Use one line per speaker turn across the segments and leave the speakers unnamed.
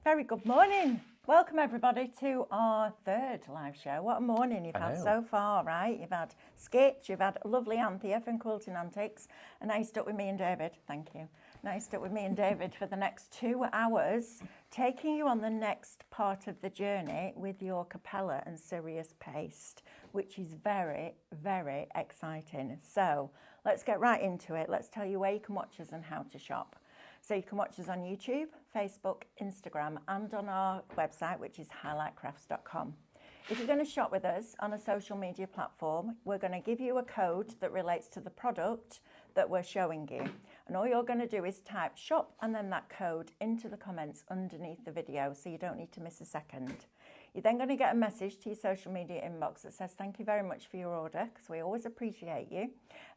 Very good morning. Welcome everybody to our third live show. What a morning you've had so far, right? You've had skits, you've had lovely Anthea from Quilting Antics, and now you're stuck with me and David. Thank you. Now you're stuck with me and David for the next 2 hours, taking you on the next part of the journey with your Capella and Sirius paste, which is very, very exciting. So let's get right into it. Let's tell you where you can watch us and how to shop. So you can watch us on YouTube, Facebook, Instagram, and on our website, which is highlightcrafts.com. If you're going to shop with us on a social media platform, we're going to give you a code that relates to the product that we're showing you. And all you're going to do is type shop and then that code into the comments underneath the video, so you don't need to miss a second. You're then going to get a message to your social media inbox that says thank you very much for your order, because we always appreciate you.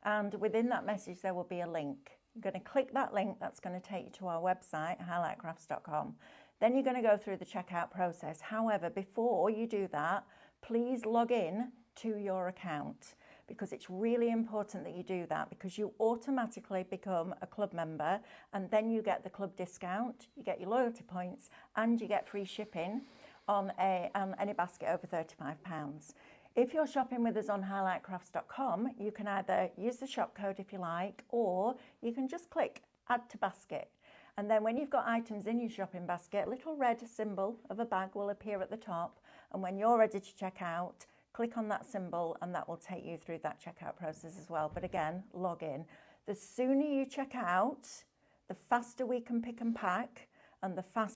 And within that message, there will be a link. You're going to click that link. That's going to take you to our website, highlightcrafts.com. Then you're going to go through the checkout process. However, before you do that, please log in to your account, because it's really important that you do that, because you automatically become a club member and then you get the club discount, you get your loyalty points, and you get free shipping on any basket over £35. If you're shopping with us on highlightcrafts.com, you can either use the shop code if you like, or you can just click add to basket. And then when you've got items in your shopping basket, a little red symbol of a bag will appear at the top. And when you're ready to check out, click on that symbol and that will take you through that checkout process as well. But again, log in. The sooner you check out, the faster we can pick and pack, and the faster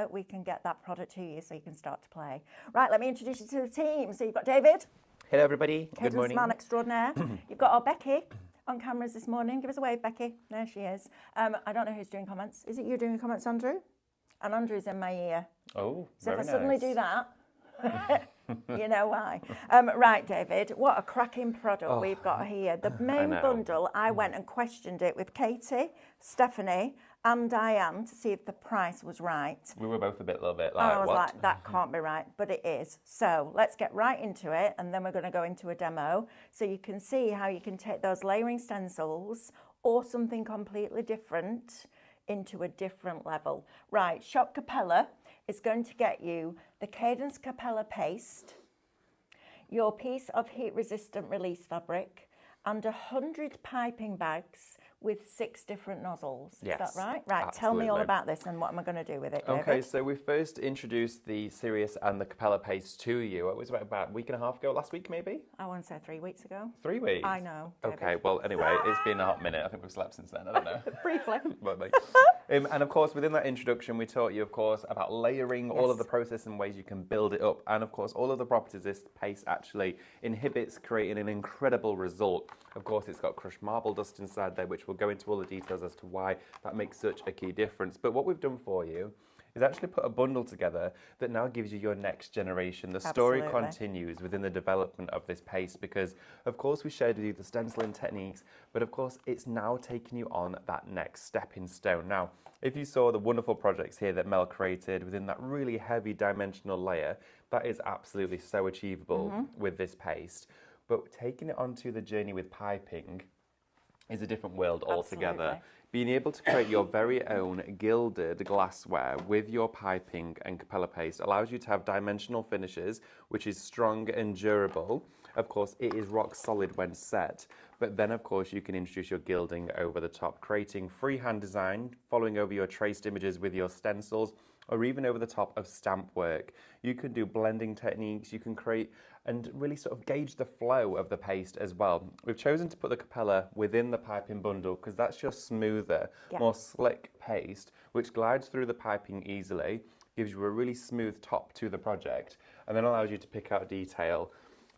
we can get that product to you so you can start to play. Right, let me introduce you to the team. So you've got David.
Hello everybody, good morning.
Man extraordinaire. You've got our Becky on cameras this morning. Give us a wave, Becky. There she is. I don't know who's doing comments. Is it you doing comments, Andrew? And Andrew's in my ear.
Oh,
so
very
if I suddenly
nice.
do that, you know why. Right, David, what a cracking product we've got here. The main bundle, I went and questioned it with Katie, Stephanie, and Diane to see if the price was right.
We were both a little bit
And
like,
I was
what?
like, that can't be right, but it is. So let's get right into it, and then we're going to go into a demo so you can see how you can take those layering stencils or something completely different into a different level. Right, Shop Capella is going to get you the Cadence Capella paste, your piece of heat-resistant release fabric, and 100 piping bags with 6 different nozzles.
Yes,
is that right? Right,
absolutely.
Tell me all about this and what am I going to do with it, David?
Okay, so we first introduced the Sirius and the Capella paste to you. It was about a week and a half ago, last week maybe?
I want to say 3 weeks ago.
3 weeks?
I know, David.
Okay, well anyway, it's been a hot minute. I think we've slept since then, I don't know.
Briefly.
And of course, within that introduction, we taught you, of course, about layering, all of the process and ways you can build it up. And of course, all of the properties this paste actually inhibits, creating an incredible result. Of course, it's got crushed marble dust inside there, which we'll go into all the details as to why that makes such a key difference. But what we've done for you is actually put a bundle together that now gives you your next generation. The story continues within the development of this paste, because of course we shared with you the stenciling techniques, but of course it's now taking you on that next stepping stone. Now, if you saw the wonderful projects here that Mel created within that really heavy dimensional layer, that is absolutely so achievable with this paste. But taking it onto the journey with piping is a different world altogether. Being able to create your very own gilded glassware with your piping and Capella paste allows you to have dimensional finishes, which is strong and durable. Of course, it is rock solid when set, but then of course you can introduce your gilding over the top, creating freehand design, following over your traced images with your stencils, or even over the top of stamp work. You can do blending techniques, you can create and really sort of gauge the flow of the paste as well. We've chosen to put the Capella within the piping bundle because that's your smoother, more slick paste, which glides through the piping easily, gives you a really smooth top to the project, and then allows you to pick out detail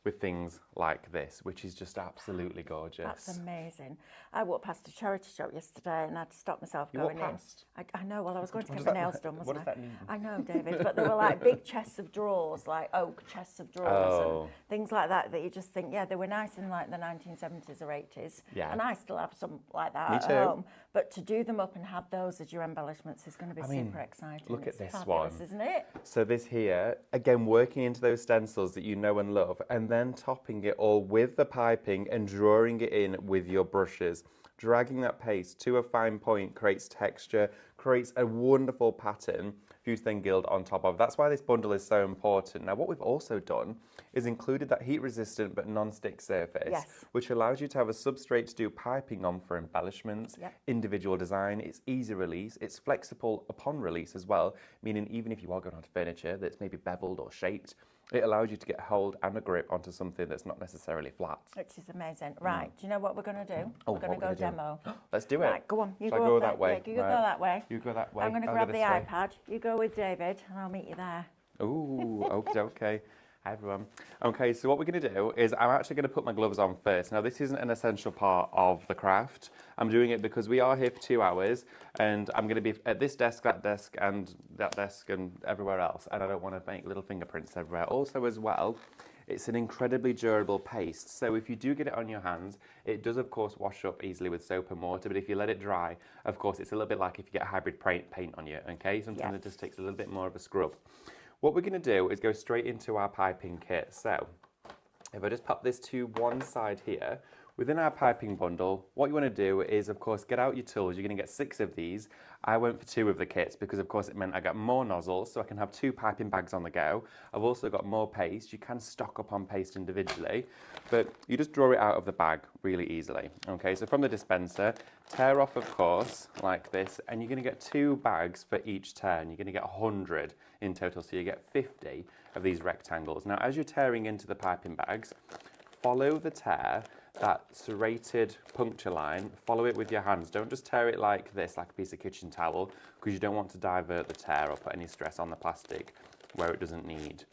with things like this, which is just absolutely gorgeous.
That's amazing. I walked past a charity shop yesterday and I had to stop myself
You
going
walked past?
in. I know, well, I was going to get my nails done, wasn't I?
What does that mean?
I know, David, but there were like big chests of drawers, like oak chests of drawers and things like that you just think, yeah, they were nice in like the 1970s or 80s. Yeah. And I still have some like that at home. But to do them up and have those as your embellishments is going to be super exciting.
Look at this
fabulous,
one.
Isn't it?
So this here, again, working into those stencils that you know and love, and then topping it all with the piping and drawing it in with your brushes. dragging that paste to a fine point creates texture, creates a wonderful pattern for you to then gild on top of. That's why this bundle is so important. Now, what we've also done is included that heat-resistant but non-stick surface, which allows you to have a substrate to do piping on for embellishments, individual design. It's easy release, it's flexible upon release as well, meaning even if you are going onto furniture that's maybe beveled or shaped, it allows you to get a hold and a grip onto something that's not necessarily flat.
Which is amazing. Right, do you know what we're going to do? We're going to go demo.
Let's do it.
Right, go on. You
go that way?
Yeah, you go that way.
You go that way.
I'm going to grab the iPad. You go with David, and I'll meet you there.
Ooh, okay. Hi everyone. Okay, so what we're going to do is I'm actually going to put my gloves on first. Now, this isn't an essential part of the craft. I'm doing it because we are here for 2 hours and I'm going to be at this desk, that desk and everywhere else. And I don't want to make little fingerprints everywhere. Also as well, it's an incredibly durable paste. So if you do get it on your hands, it does of course wash up easily with soap and water. But if you let it dry, of course, it's a little bit like if you get hybrid paint on you, okay? Sometimes it just takes a little bit more of a scrub. What we're going to do is go straight into our piping kit. So if I just pop this to one side here, within our piping bundle, what you want to do is, of course, get out your tools. You're going to get 6 of these. I went for 2 of the kits because, of course, it meant I got more nozzles, so I can have 2 piping bags on the go. I've also got more paste. You can stock up on paste individually, but you just draw it out of the bag really easily. Okay, so from the dispenser, tear off, of course, like this, and you're going to get 2 bags for each turn. You're going to get 100 in total, so you get 50 of these rectangles. Now, as you're tearing into the piping bags, follow the tear, that serrated puncture line, follow it with your hands. Don't just tear it like this, like a piece of kitchen towel, because you don't want to divert the tear or put any stress on the plastic where it doesn't need.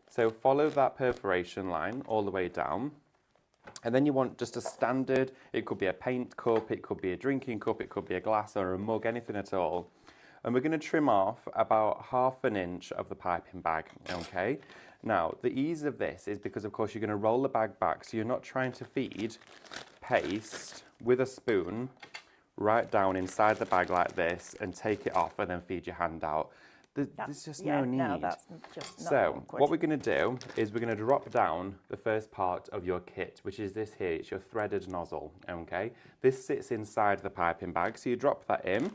So follow that perforation line all the way down. And then you want just a standard, it could be a paint cup, it could be a drinking cup, it could be a glass or a mug, anything at all. And we're going to trim off about 1/2 inch of the piping bag, okay? Now, the ease of this is because, of course, you're going to roll the bag back, so you're not trying to feed paste with a spoon right down inside the bag like this and take it off and then feed your hand out. There's just no need.
No, that's just not
so,
awkward.
what we're going to do is we're going to drop down the first part of your kit, which is this here. It's your threaded nozzle, okay? This sits inside the piping bag, so you drop that in.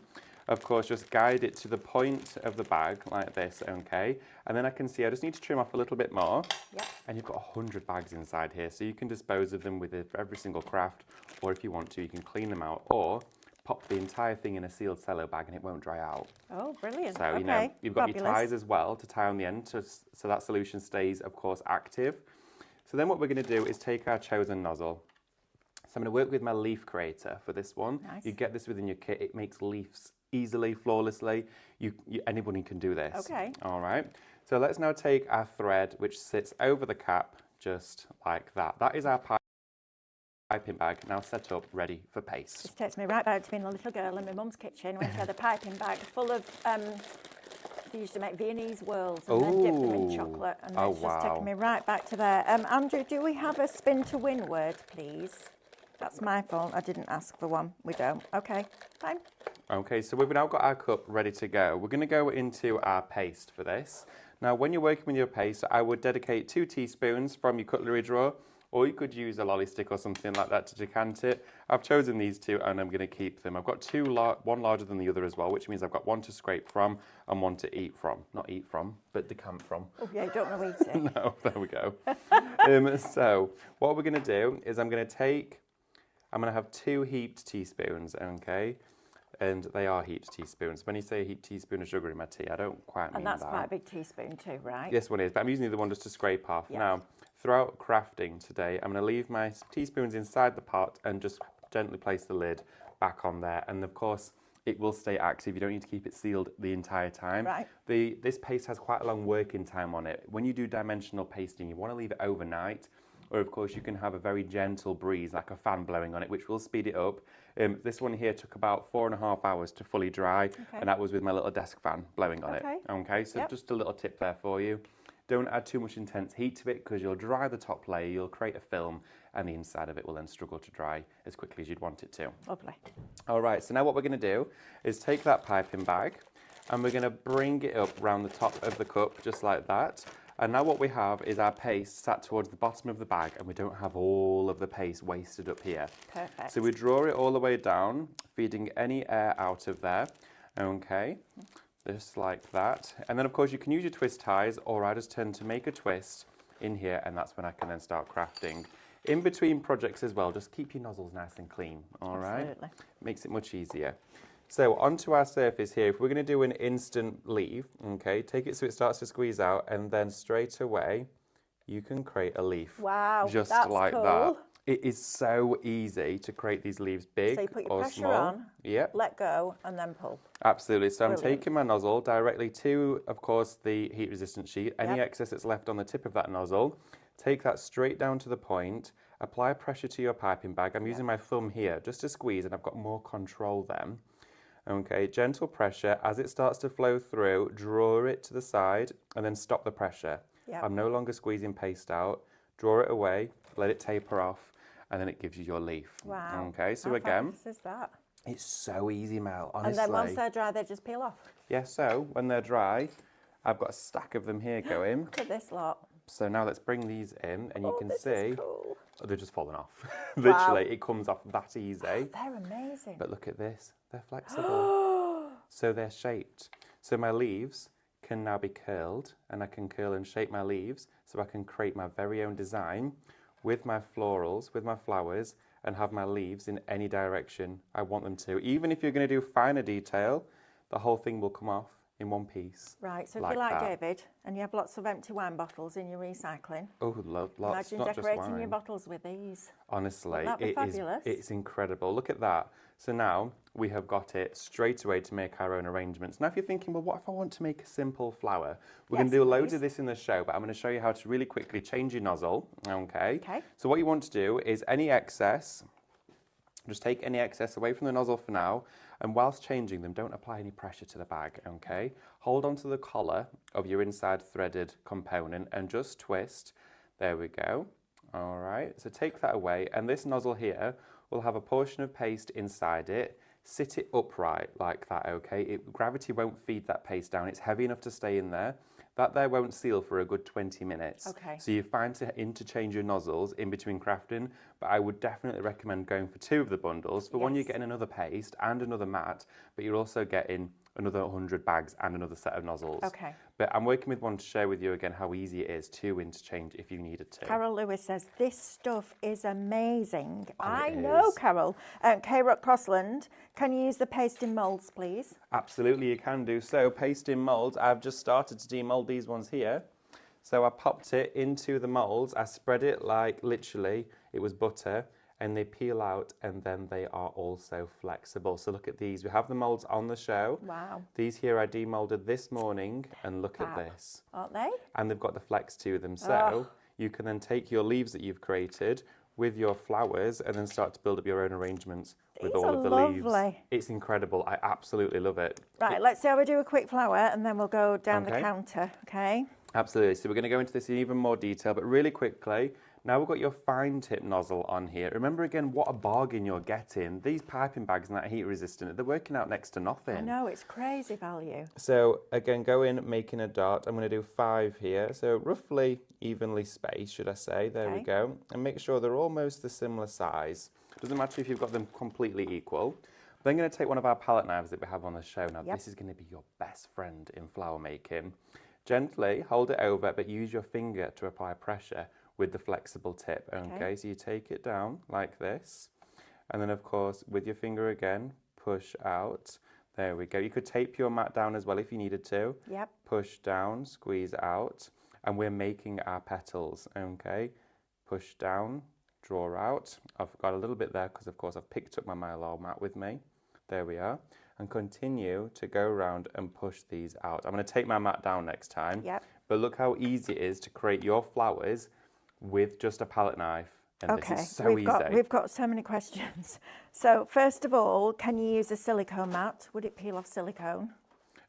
Of course, just guide it to the point of the bag like this, okay? And then I can see I just need to trim off a little bit more. Yep. And you've got 100 bags inside here, so you can dispose of them with every single craft, or if you want to, you can clean them out, or pop the entire thing in a sealed cello bag and it won't dry out.
Oh, brilliant.
So, you know, you've got your ties as well to tie on the end, so that solution stays, of course, active. So then what we're going to do is take our chosen nozzle. So I'm going to work with my leaf creator for this one. Nice. You get this within your kit. It makes leaves easily, flawlessly. Anybody can do this. Okay. All right. So let's now take our thread, which sits over the cap, just like that. That is our piping bag now set up, ready for paste.
This takes me right back to being a little girl in my mum's kitchen when she had a piping bag full of, they used to make Viennese whirls and then dip them in chocolate. And it's just taking me right back to there. Andrew, do we have a spin to win word, please? That's my fault. I didn't ask for one. We don't. Okay, fine. Okay,
so we've now got our cup ready to go. We're going to go into our paste for this. Now, when you're working with your paste, I would dedicate 2 teaspoons from your cutlery drawer, or you could use a lolly stick or something like that to decant it. I've chosen these 2 and I'm going to keep them. I've got one larger than the other as well, which means I've got 1 to scrape from and 1 to eat from. Not eat from, but decant from.
Oh yeah, you don't want to eat it.
No, there we go. So what we're going to do is I'm going to have 2 heaped teaspoons, okay? And they are heaped teaspoons. When you say a heaped teaspoon of sugar in my tea, I don't quite mean that.
And that's quite a big teaspoon too, right?
Yes, one is, but I'm using the other one just to scrape off. Yes. Now, throughout crafting today, I'm going to leave my teaspoons inside the pot and just gently place the lid back on there. And of course, it will stay active. You don't need to keep it sealed the entire time. Right. This paste has quite a long working time on it. When you do dimensional pasting, you want to leave it overnight. Or of course you can have a very gentle breeze like a fan blowing on it, which will speed it up. This one here took about 4.5 hours to fully dry, and that was with my little desk fan blowing on it. Okay, so just a little tip there for you. Don't add too much intense heat to it because you'll dry the top layer, you'll create a film, and the inside of it will then struggle to dry as quickly as you'd want it to.
Lovely.
All right, so now what we're going to do is take that piping bag and we're going to bring it up around the top of the cup just like that. And now what we have is our paste sat towards the bottom of the bag, and we don't have all of the paste wasted up here.
Perfect.
So we draw it all the way down, feeding any air out of there. Okay, just like that. And then of course you can use your twist ties, or I just tend to make a twist in here, and that's when I can then start crafting. In between projects as well, just keep your nozzles nice and clean, all right?
Absolutely.
Makes it much easier. So onto our surface here, if we're going to do an instant leaf, okay, take it so it starts to squeeze out, and then straight away you can create a leaf.
Wow,
just
that's
like
cool.
that. It is so easy to create these leaves big
So you put your
or
pressure
small.
on,
Yep.
let go, and then pull.
Absolutely. So
Brilliant.
I'm taking my nozzle directly to, of course, the heat resistant sheet. Any
Yep.
excess that's left on the tip of that nozzle, take that straight down to the point, apply pressure to your piping bag. I'm using my thumb here just to squeeze, and I've got more control then. Okay, gentle pressure. As it starts to flow through, draw it to the side and then stop the pressure.
Yep.
I'm no longer squeezing paste out. Draw it away, let it taper off, and then it gives you your leaf.
Wow.
Okay, so
How
again,
fabulous is that?
it's so easy, Mel, honestly.
And then once they're dry, they just peel off.
Yeah, so when they're dry, I've got a stack of them here going.
Look at this lot.
So now let's bring these in, and you can
this
see
is cool.
they're just falling off.
Wow.
Literally, it comes off that easy.
They're amazing.
But look at this, they're flexible. So they're shaped. So my leaves can now be curled, and I can curl and shape my leaves so I can create my very own design with my florals, with my flowers, and have my leaves in any direction I want them to. Even if you're going to do finer detail, the whole thing will come off in one piece.
Right, so if
like
you like
that.
David, and you have lots of empty wine bottles in your recycling,
Oh, lots,
imagine
not just
decorating
wine.
your bottles with these.
Honestly,
Wouldn't that be fabulous?
it's incredible. Look at that. So now we have got it straight away to make our own arrangements. Now if you're thinking, well, what if I want to make a simple flower? We're going to do loads of this in the show, but I'm going to show you how to really quickly change your nozzle, okay? So what you want to do is any excess, just take any excess away from the nozzle for now, and whilst changing them, don't apply any pressure to the bag, okay? Hold onto the collar of your inside threaded component and just twist. There we go. All right, so take that away, and this nozzle here will have a portion of paste inside it. Sit it upright like that, okay? Gravity won't feed that paste down. It's heavy enough to stay in there. That there won't seal for a good 20 minutes.
Okay.
So you're fine to interchange your nozzles in between crafting, but I would definitely recommend going for 2 of the bundles. For one, you're getting another paste and another mat, but you're also getting another 100 bags and another set of nozzles.
Okay.
But I'm working with one to share with you again how easy it is to interchange if you needed to.
Carol Lewis says, this stuff is amazing. I
it
know,
is.
Carol. K-Rock Crossland, can you use the paste in moulds, please?
Absolutely, you can do so. Paste in moulds. I've just started to demould these ones here. So I popped it into the moulds. I spread it like literally it was butter, and they peel out, and then they are also flexible. So look at these. We have the moulds on the show.
Wow.
These here I demolded this morning, and look at
Fab.
this.
Aren't they?
And they've got the flex to them. So you can then take your leaves that you've created with your flowers and then start to build up your own arrangements with
These
all
are
of the
lovely.
leaves. It's incredible. I absolutely love it.
Right, let's see how we do a quick flower, and then we'll go down the
Okay.
counter, okay?
Absolutely. So we're going to go into this in even more detail, but really quickly, now we've got your fine tip nozzle on here. Remember again, what a bargain you're getting. These piping bags and that heat resistant, they're working out next to nothing.
I know, it's crazy value.
So again, go in making a dot. I'm going to do 5 here. So roughly evenly spaced, should I say. There we go. And make sure they're almost the similar size. Doesn't matter if you've got them completely equal. Then I'm going to take one of our palette knives that we have on the show. Now this is going to be your best friend in flower making. Gently hold it over, but use your finger to apply pressure with the flexible tip. Okay, so you take it down like this, and then of course with your finger again, push out. There we go. You could tape your mat down as well if you needed to.
Yep.
Push down, squeeze out, and we're making our petals. Okay, push down, draw out. I've got a little bit there because of course I've picked up my mylar mat with me. There we are. And continue to go around and push these out. I'm going to take my mat down next time.
Yep.
But look how easy it is to create your flowers with just a palette knife. And this is so easy.
We've got so many questions. So first of all, can you use a silicone mat? Would it peel off silicone?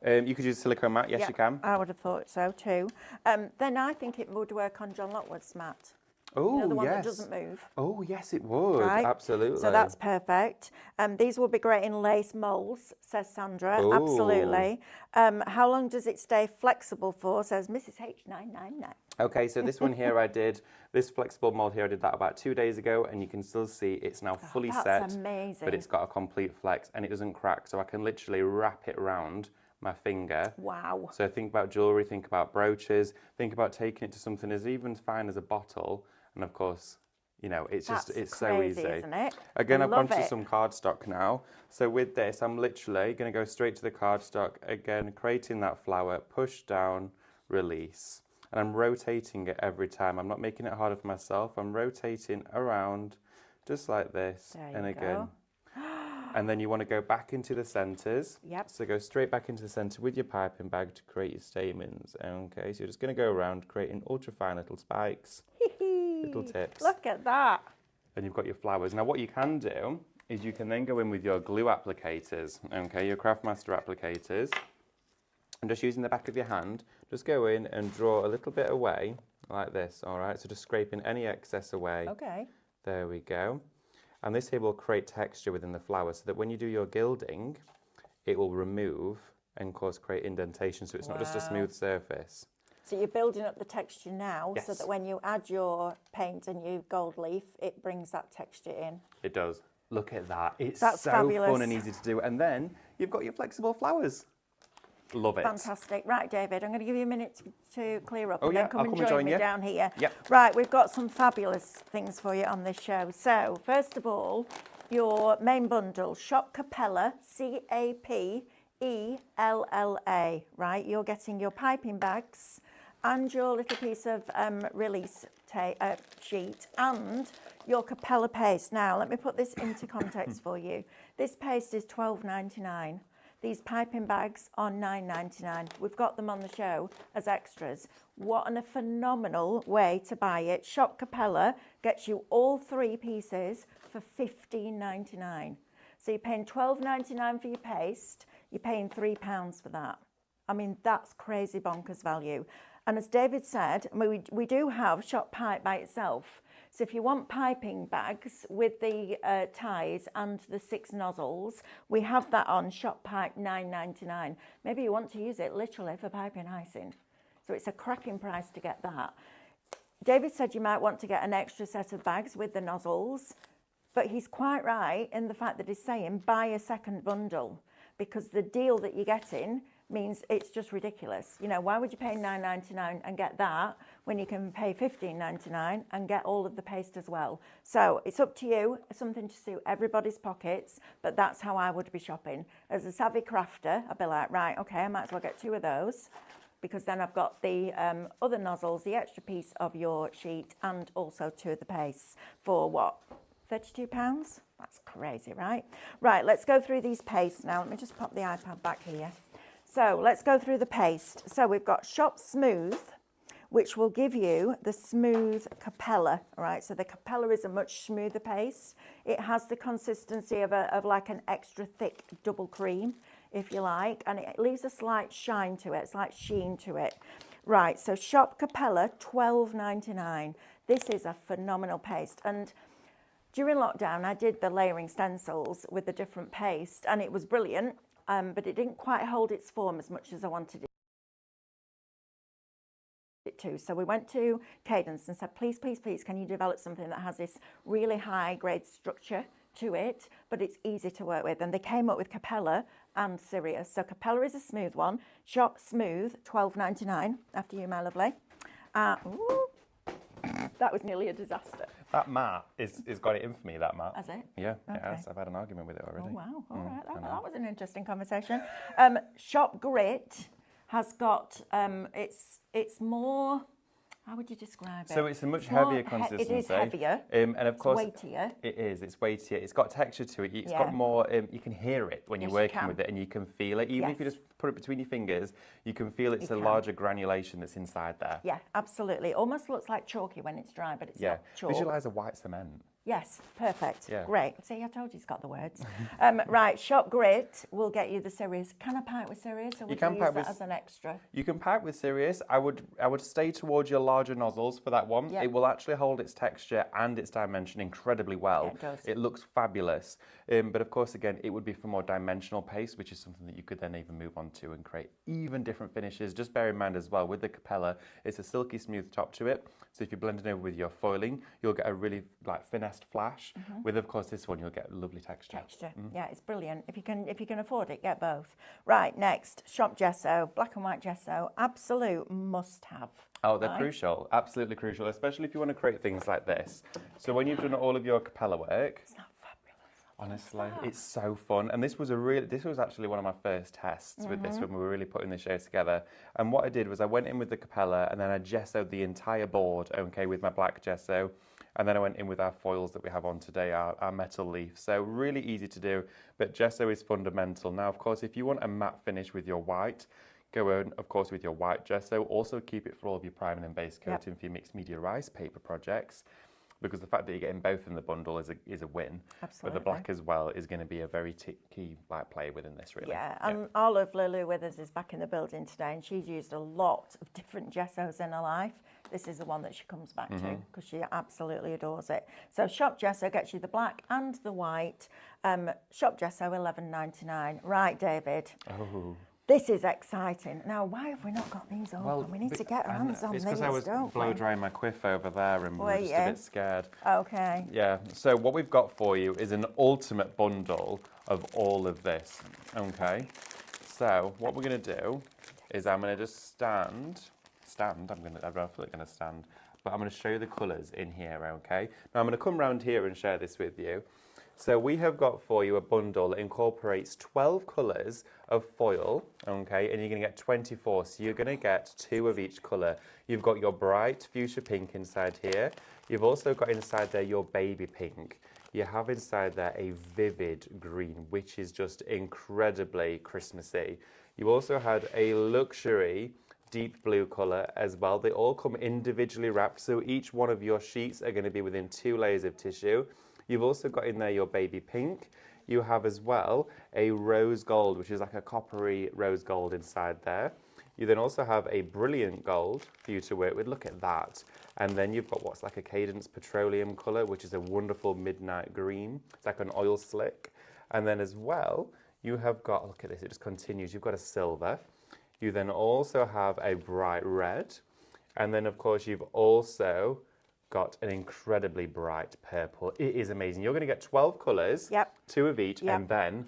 You could use a silicone mat, yes you can.
I would have thought so too. Then I think it would work on John Lockwood's mat.
Oh,
you know, the one that
yes.
doesn't move.
Oh, yes, it would.
Right?
Absolutely.
So that's perfect. These will be great in lace molds, says Sandra.
Oh.
Absolutely. How long does it stay flexible for, says Mrs. H999.
Okay, so this one here I did, this flexible mold here, I did that about 2 days ago, and you can still see it's now fully set.
That's amazing.
But it's got a complete flex and it doesn't crack, so I can literally wrap it around my finger.
Wow.
So think about jewellery, think about brooches, think about taking it to something as even fine as a bottle, and of course, you know, it's
That's
just, it's
crazy,
so easy.
isn't it?
Again, I've gone
Love
to
it.
some cardstock now. So with this, I'm literally going to go straight to the cardstock, again, creating that flower, push down, release. And I'm rotating it every time. I'm not making it harder for myself. I'm rotating around just like this.
There you go.
And then you want to go back into the centres.
Yep.
So go straight back into the centre with your piping bag to create your stamens. Okay, so you're just going to go around creating ultra fine little spikes, little tips.
Look at that.
And you've got your flowers. Now what you can do is you can then go in with your glue applicators, okay, your Craftmaster applicators. And just using the back of your hand, just go in and draw a little bit away like this, all right? So just scraping any excess away.
Okay.
There we go. And this here will create texture within the flower so that when you do your gilding, it will remove and create indentation, so it's not just a smooth surface.
So you're building up the texture now,
Yes.
so that when you add your paint and your gold leaf, it brings that texture in.
It does. Look at that. It's
That's
so
fabulous.
fun and easy to do. And then you've got your flexible flowers. Love it.
Fantastic. Right, David, I'm going to give you a minute to clear up
Oh,
and
yeah,
then come
I'll
and
come and
join
join
me
you.
down here.
Yep.
Right, we've got some fabulous things for you on this show. So, first of all, your main bundle, Shop Capella, Capella, right? You're getting your piping bags and your little piece of release sheet and your Capella paste. Now, let me put this into context for you. This paste is $12.99. These piping bags are $9.99. We've got them on the show as extras. What a phenomenal way to buy it. Shop Capella gets you all 3 pieces for $15.99. So you're paying $12.99 for your paste. You're paying £3 for that. I mean, that's crazy bonkers value. And as David said, we do have Shop Pipe by itself. So if you want piping bags with the ties and the 6 nozzles, we have that on Shop Pipe $9.99. Maybe you want to use it literally for piping icing. So it's a cracking price to get that. David said you might want to get an extra set of bags with the nozzles, but he's quite right in the fact that he's saying buy a second bundle, because the deal that you're getting means it's just ridiculous. You know, why would you pay $9.99 and get that when you can pay $15.99 and get all of the paste as well? So it's up to you, something to suit everybody's pockets, but that's how I would be shopping. As a savvy crafter, I'd be like, right, okay, I might as well get 2 of those, because then I've got the other nozzles, the extra piece of your sheet, and also 2 of the pastes for what, £32? That's crazy, right? Right, let's go through these pastes now. Let me just pop the iPad back here. So let's go through the paste. So we've got Shop Smooth, which will give you the smooth Capella, all right? So the Capella is a much smoother paste. It has the consistency of like an extra thick double cream, if you like, and it leaves a slight shine to it, slight sheen to it. Right, so Shop Capella, $12.99. This is a phenomenal paste. And during lockdown, I did the layering stencils with the different paste, and it was brilliant. But it didn't quite hold its form as much as I wanted it to. So we went to Cadence and said, please, please, please, can you develop something that has this really high grade structure to it, but it's easy to work with? And they came up with Capella and Sirius. So Capella is a smooth one. Shop Smooth, $12.99. After you, my lovely. Ooh, that was nearly a disaster.
That mat is got it in for me, that mat.
Has it?
Yeah,
Okay.
it has. I've had an argument with it already.
Oh, wow. All right. That was an interesting conversation. Shop Grit has got, it's more, how would you describe it?
So it's a much heavier consistency.
It is heavier.
And of course,
weightier.
It is. It's weightier. It's got texture to it. It's
Yeah.
got more. You can hear it when you're
Yes, you
working
can.
with it, and you can feel it. Even if you
Yes.
just put it between your fingers, you can feel it's
You
a
can.
larger granulation that's inside there.
Yeah, absolutely. It almost looks like chalky when it's dry, but it's
Yeah.
not chalk.
Visualize a white cement.
Yes, perfect.
Yeah.
Great. See, I told you he's got the words. Right, Shop Grit will get you the series. Can I pack with series, or would you use that as an extra?
You can pack with Sirius. I would stay towards your larger nozzles for that one.
Yep.
It will actually hold its texture and its dimension incredibly well.
Yeah, it does.
It looks fabulous. But of course, again, it would be for more dimensional paste, which is something that you could then even move on to and create even different finishes. Just bear in mind as well, with the Capella, it's a silky smooth top to it. So if you're blending over with your foiling, you'll get a really like finessed flash. With, of course, this one, you'll get lovely texture.
Yeah, it's brilliant. If you can afford it, get both. Right, next, Shop Gesso, black and white gesso, absolute must-have.
Oh, they're crucial, absolutely crucial, especially if you want to create things like this. So when you've done all of your Capella work,
It's not fabulous.
honestly, it's so fun. And this was actually one of my first tests with this when we were really putting the show together. And what I did was I went in with the Capella and then I gessoed the entire board, okay, with my black gesso. And then I went in with our foils that we have on today, our metal leaf. So really easy to do, but gesso is fundamental. Now, of course, if you want a matte finish with your white, go in, of course, with your white gesso. Also keep it for all of your priming and base coating for your mixed media rice paper projects, because the fact that you're getting both in the bundle is a win.
Absolutely.
But the black as well is going to be a very key like play within this, really.
Yeah, and all of Lulu with us is back in the building today, and she's used a lot of different gessos in her life. This is the one that she comes back to because she absolutely adores it. So Shop Gesso gets you the black and the white. Shop Gesso, $11.99. Right, David.
Oh.
This is exciting. Now, why have we not got these open? Well, we need to get our hands on these,
It's because I was blow drying my quiff over there and we were just a bit scared.
Okay.
Yeah, so what we've got for you is an ultimate bundle of all of this, okay? So what we're going to do is I'm going to just stand, I'm roughly going to stand, but I'm going to show you the colours in here, okay? Now I'm going to come round here and share this with you. So we have got for you a bundle that incorporates 12 colours of foil, okay, and you're going to get 24, so you're going to get 2 of each colour. You've got your bright fuchsia pink inside here. You've also got inside there your baby pink. You have inside there a vivid green, which is just incredibly Christmassy. You also had a luxury deep blue colour as well. They all come individually wrapped, so each one of your sheets are going to be within 2 layers of tissue. You've also got in there your baby pink. You have as well a rose gold, which is like a coppery rose gold inside there. You then also have a brilliant gold for you to work with. Look at that. And then you've got what's like a Cadence petroleum colour, which is a wonderful midnight green. It's like an oil slick. And then as well, you have got, look at this, it just continues. You've got a silver. You then also have a bright red. And then, of course, you've also got an incredibly bright purple. It is amazing. You're going to get 12 colours, 2 of each, and then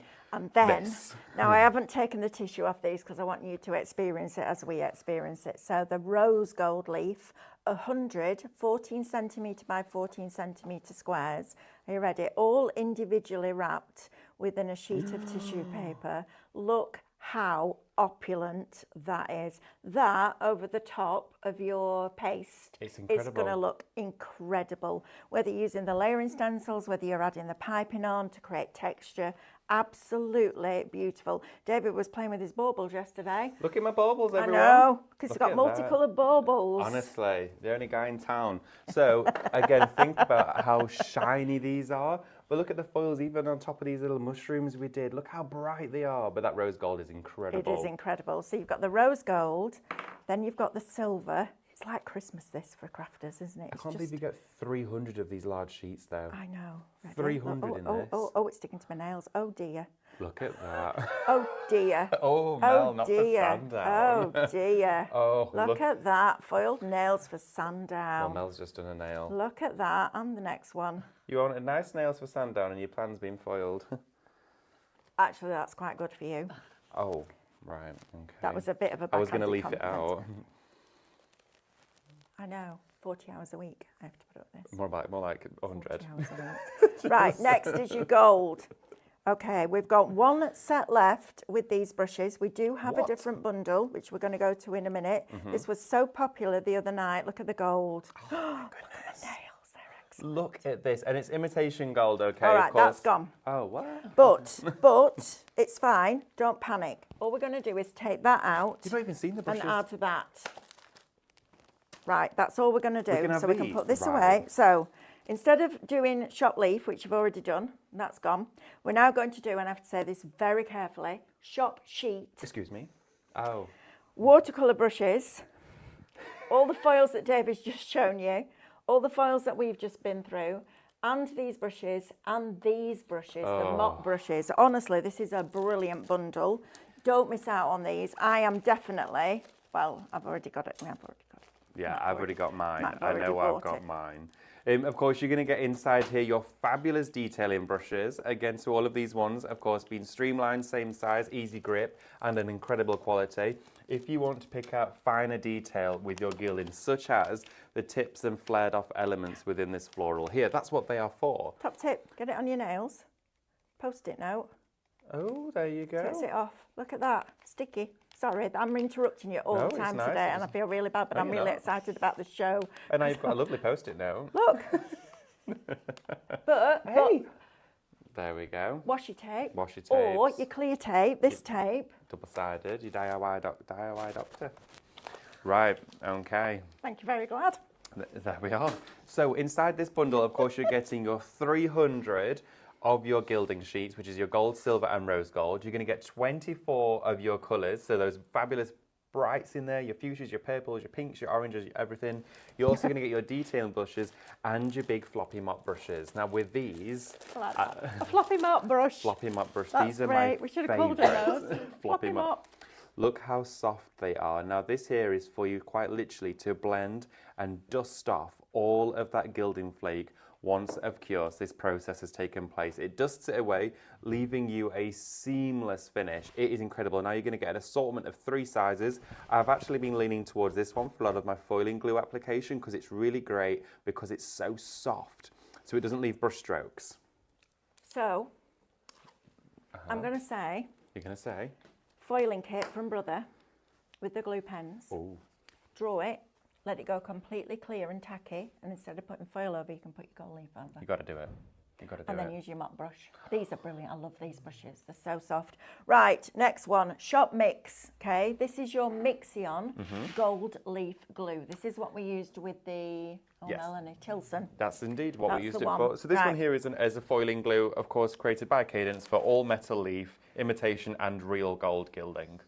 this.
Now I haven't taken the tissue off these because I want you to experience it as we experience it. So the rose gold leaf, 100 14 centimetre by 14 centimetre squares. Are you ready? All individually wrapped within a sheet of tissue paper. Look how opulent that is. That over the top of your paste, it's going to look incredible. Whether you're using the layering stencils, whether you're adding the piping on to create texture, absolutely beautiful. David was playing with his baubles yesterday.
Look at my baubles, everyone.
I know, because he's got multicoloured baubles.
Honestly, the only guy in town. So, again, think about how shiny these are. But look at the foils, even on top of these little mushrooms we did. Look how bright they are. But that rose gold is incredible.
It is incredible. So you've got the rose gold, then you've got the silver. It's like Christmas this for crafters, isn't it?
I can't believe you get 300 of these large sheets, though.
I know.
300 in this.
Oh, it's sticking to my nails. Oh, dear.
Look at that.
Oh, dear.
Oh, Mel, not for Sandown.
Oh, dear.
Oh,
look at that. Foiled nails for Sandown.
Well, Mel's just done a nail.
Look at that. And the next one.
You want a nice nails for Sandown and your plan's been foiled.
Actually, that's quite good for you.
Oh, right. Okay.
That was a bit of a
I was going to leave it out.
I know. 40 hours a week I have to put up this.
More like 100.
40 hours a week. Right, next is your gold. Okay, we've got one set left with these brushes. We do have a different bundle, which we're going to go to in a minute. This was so popular the other night. Look at the gold.
Oh, my goodness.
Look at the nails, they're excellent.
Look at this, and it's imitation gold, okay?
All right, that's gone.
Oh, what?
But it's fine. Don't panic. All we're going to do is take that out.
You've not even seen the brushes.
And add to that. Right, that's all we're going to do.
We
so we can put this away. So instead of doing shop leaf, which you've already done, that's gone, we're now going to do, and I have to say this very carefully, shop sheet.
Excuse me. Oh.
Watercolour brushes, all the foils that David's just shown you, all the foils that we've just been through, and these brushes, the mop brushes. Honestly, this is a brilliant bundle. Don't miss out on these. I am definitely, well, I've already got it.
Yeah, I've already got mine. I know I've got mine. Of course, you're going to get inside here your fabulous detailing brushes. Again, so all of these ones, of course, being streamlined, same size, easy grip, and an incredible quality. If you want to pick out finer detail with your gilding, such as the tips and flared off elements within this floral here, that's what they are for.
Top tip, get it on your nails. Post-it note.
Oh, there you go.
Takes it off. Look at that. Sticky. Sorry, I'm interrupting you all the time today, and I feel really bad, but I'm really excited about the show.
And now you've got a lovely post-it note.
Look. But
there we go.
Washi tape.
Washi tape.
Or your clear tape, this tape.
Double-sided, your DIY doctor. Right, okay.
Thank you, very glad.
There we are. So inside this bundle, of course, you're getting your 300 of your gilding sheets, which is your gold, silver, and rose gold. You're going to get 24 of your colours, so those fabulous brights in there, your fuchsias, your purples, your pinks, your oranges, your everything. You're also going to get your detailing brushes and your big floppy mop brushes. Now with these...
Like a floppy mop brush.
Floppy mop brush.
That's
these are
great.
my
We should have called it those.
floppy mop. Look how soft they are. Now this here is for you quite literally to blend and dust off all of that gilding flake. Once, of course, this process has taken place, it dusts it away, leaving you a seamless finish. It is incredible. Now you're going to get an assortment of 3 sizes. I've actually been leaning towards this one for a lot of my foiling glue application because it's really great because it's so soft, so it doesn't leave brush strokes.
So, I'm going to say...
You're going to say?
Foiling kit from Brother with the glue pens.
Ooh.
Draw it. Let it go completely clear and tacky, and instead of putting foil over, you can put your gold leaf over.
You've got to do it. You've got to do
and
it.
then use your mop brush. These are brilliant. I love these brushes. They're so soft. Right, next one. Shop Mix. Okay, this is your Mixion gold leaf glue. This is what we used with the Melanie Tilson.
That's indeed what we used it
one.
for. So this one here is a foiling glue, of course, created by Cadence for all metal leaf, imitation and real gold gilding.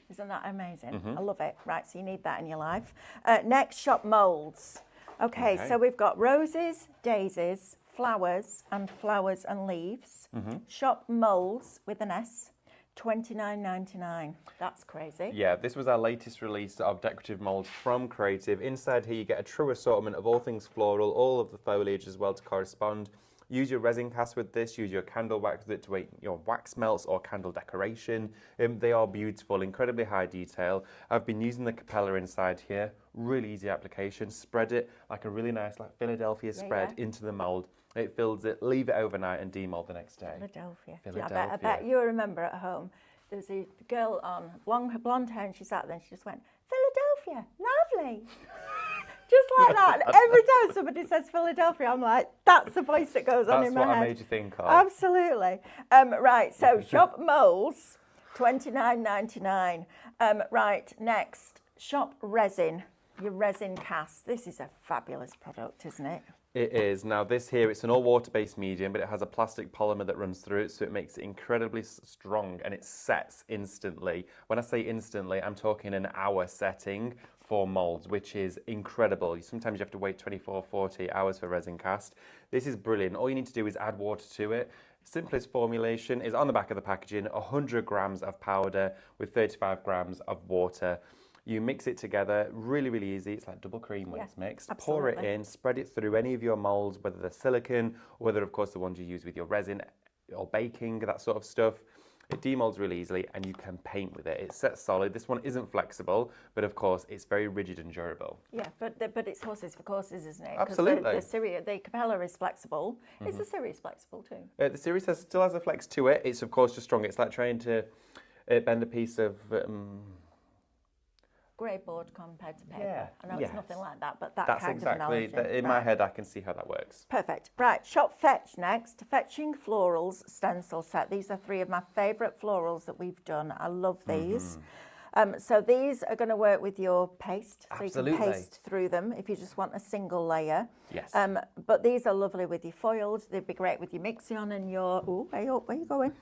Isn't that amazing? I love it. Right, so you need that in your life. Next, Shop Molds. Okay, so we've got roses, daisies, flowers and leaves. Shop Molds with an S, $29.99. That's crazy.
Yeah, this was our latest release of decorative molds from Creative. Inside here you get a true assortment of all things floral, all of the foliage as well to correspond. Use your resin cast with this, use your candle wax with it to make your wax melts or candle decoration. They are beautiful, incredibly high detail. I've been using the Capella inside here. Really easy application. Spread it like a really nice like Philadelphia spread into the mould. It fills it, leave it overnight and demold the next day.
Philadelphia. I bet you remember at home, there was a girl on blonde hair and she sat there and she just went, Philadelphia, lovely. Just like that. And every time somebody says Philadelphia, I'm like, that's the voice that goes on in my head.
That's what I made you think of.
Absolutely. Right, so Shop Molds, $29.99. Right, next, Shop Resin, your resin cast. This is a fabulous product, isn't it?
It is. Now this here, it's an all water-based medium, but it has a plastic polymer that runs through it, so it makes it incredibly strong and it sets instantly. When I say instantly, I'm talking an hour setting for molds, which is incredible. Sometimes you have to wait 24, 40 hours for resin cast. This is brilliant. All you need to do is add water to it. Simplest formulation is on the back of the packaging, 100 grams of powder with 35 grams of water. You mix it together, really, really easy. It's like double cream when it's mixed.
Absolutely.
Pour it in, spread it through any of your molds, whether they're silicone or whether, of course, the ones you use with your resin or baking, that sort of stuff. It demolds really easily and you can paint with it. It sets solid. This one isn't flexible, but of course it's very rigid and durable.
Yeah, but it's horses for courses, isn't it?
Absolutely.
The Capella is flexible. Is the series flexible too?
The series still has a flex to it. It's of course just stronger. It's like trying to bend a piece of...
grey board compared to paper.
Yeah,
I know it's nothing like that, but that's
That's
kind
exactly,
of analogy.
in my head I can see how that works.
Perfect. Right, Shop Fetch next. Fetching Florals stencil set. These are 3 of my favourite florals that we've done. I love these. So these are going to work with your paste, so
Absolutely.
you can paste through them if you just want a single layer.
Yes.
But these are lovely with your foils. They'd be great with your Mixion and your... Oh, way up, where are you going?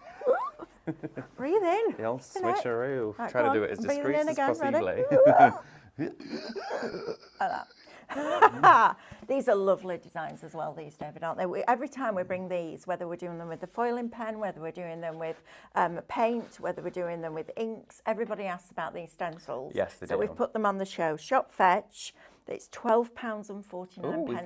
Breathe in.
The old switcheroo.
Right,
Try to do it as discreet as possibly.
Like that. These are lovely designs as well, these, David, aren't they? Every time we bring these, whether we're doing them with the foiling pen, whether we're doing them with paint, whether we're doing them with inks, everybody asks about these stencils.
Yes, they do.
So we've put them on the show. Shop Fetch. It's £12.49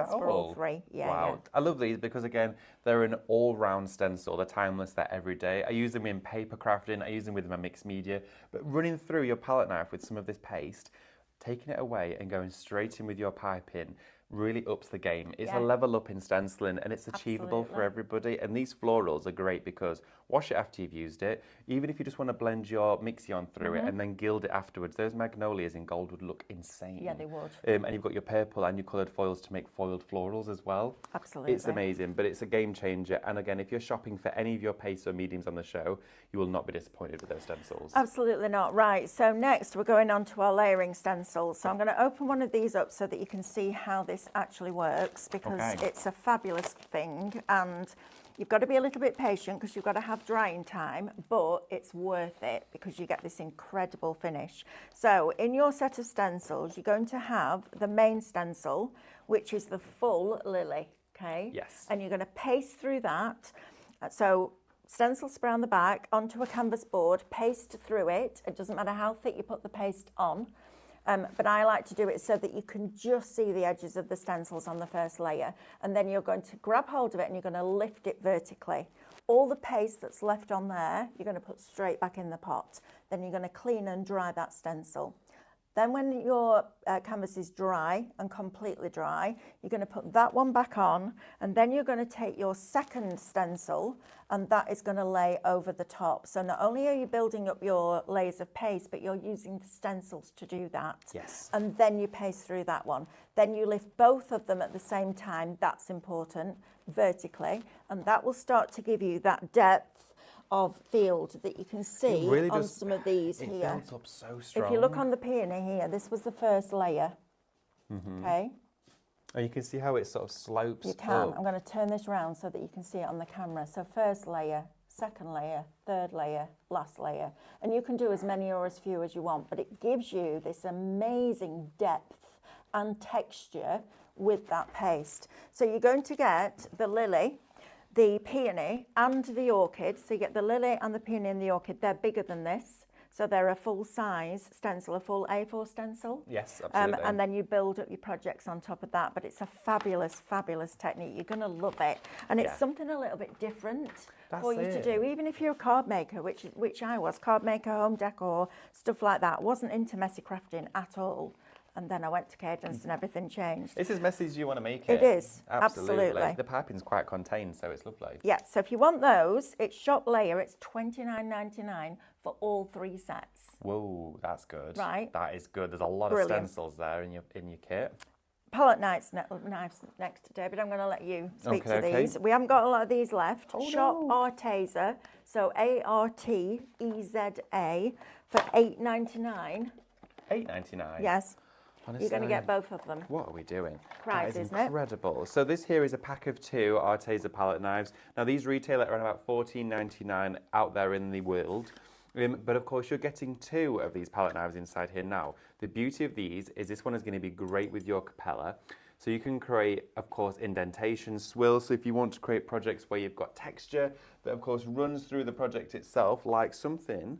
for all three. Yeah,
wow.
yeah.
I love these because, again, they're an all-round stencil. They're timeless. They're every day. I use them in paper crafting. I use them with my mixed media. But running through your palette knife with some of this paste, taking it away and going straight in with your piping really ups the game. It's a level up in stenciling, and it's achievable for everybody. And these florals are great because wash it after you've used it. Even if you just want to blend your Mixion through it and then gild it afterwards, those magnolias in gold would look insane.
Yeah, they would.
And you've got your purple and your coloured foils to make foiled florals as well.
Absolutely.
It's amazing, but it's a game changer. And again, if you're shopping for any of your pastes or mediums on the show, you will not be disappointed with those stencils.
Absolutely not. Right, so next we're going on to our layering stencils. So I'm going to open one of these up so that you can see how this actually works, because it's a fabulous thing, and you've got to be a little bit patient because you've got to have drying time, but it's worth it because you get this incredible finish. So in your set of stencils, you're going to have the main stencil, which is the full lily, okay?
Yes.
And you're going to paste through that. So stencil spray on the back onto a canvas board, paste through it. It doesn't matter how thick you put the paste on. But I like to do it so that you can just see the edges of the stencils on the first layer. And then you're going to grab hold of it and you're going to lift it vertically. All the paste that's left on there, you're going to put straight back in the pot. Then you're going to clean and dry that stencil. Then when your canvas is dry and completely dry, you're going to put that one back on, and then you're going to take your second stencil and that is going to lay over the top. So not only are you building up your layers of paste, but you're using the stencils to do that.
Yes.
And then you paste through that one. Then you lift both of them at the same time, that's important, vertically, and that will start to give you that depth of field that you can see really on some of these here. It
builds up so strong.
If you look on the peony here, this was the first layer, okay?
And you can see how it sort of slopes
You can.
up.
I'm going to turn this round so that you can see it on the camera. So first layer, second layer, third layer, last layer. And you can do as many or as few as you want, but it gives you this amazing depth and texture with that paste. So you're going to get the lily, the peony and the orchid. So you get the lily and the peony and the orchid. They're bigger than this. So they're a full size stencil, a full A4 stencil.
Yes, absolutely.
And then you build up your projects on top of that. But it's a fabulous, fabulous technique. You're going to love it. And it's something a little bit different for you to do. Even if you're a card maker, which I was, card maker, home decor, stuff like that. Wasn't into messy crafting at all. And then I went to Cadence and everything changed.
It's as messy as you want to make it.
It is, absolutely.
The piping's quite contained, so it's lovely.
Yeah, so if you want those, it's shop layer. It's $29.99 for all three sets.
Whoa, that's good.
Right.
That is good. There's a lot of stencils there in your kit.
Palette knives next, David. I'm going to let you speak to these. We haven't got a lot of these left. Shop Arteza, so Arteza for $8.99.
$8.99?
Yes.
Honestly,
you're going to get both of them.
What are we doing?
Price,
that is
isn't it?
Incredible. So this here is a pack of 2 Arteza palette knives. Now these retail at around about $14.99 out there in the world. But of course you're getting 2 of these palette knives inside here now. The beauty of these is this one is going to be great with your Capella. So you can create, of course, indentations, swirls. So if you want to create projects where you've got texture that of course runs through the project itself, like something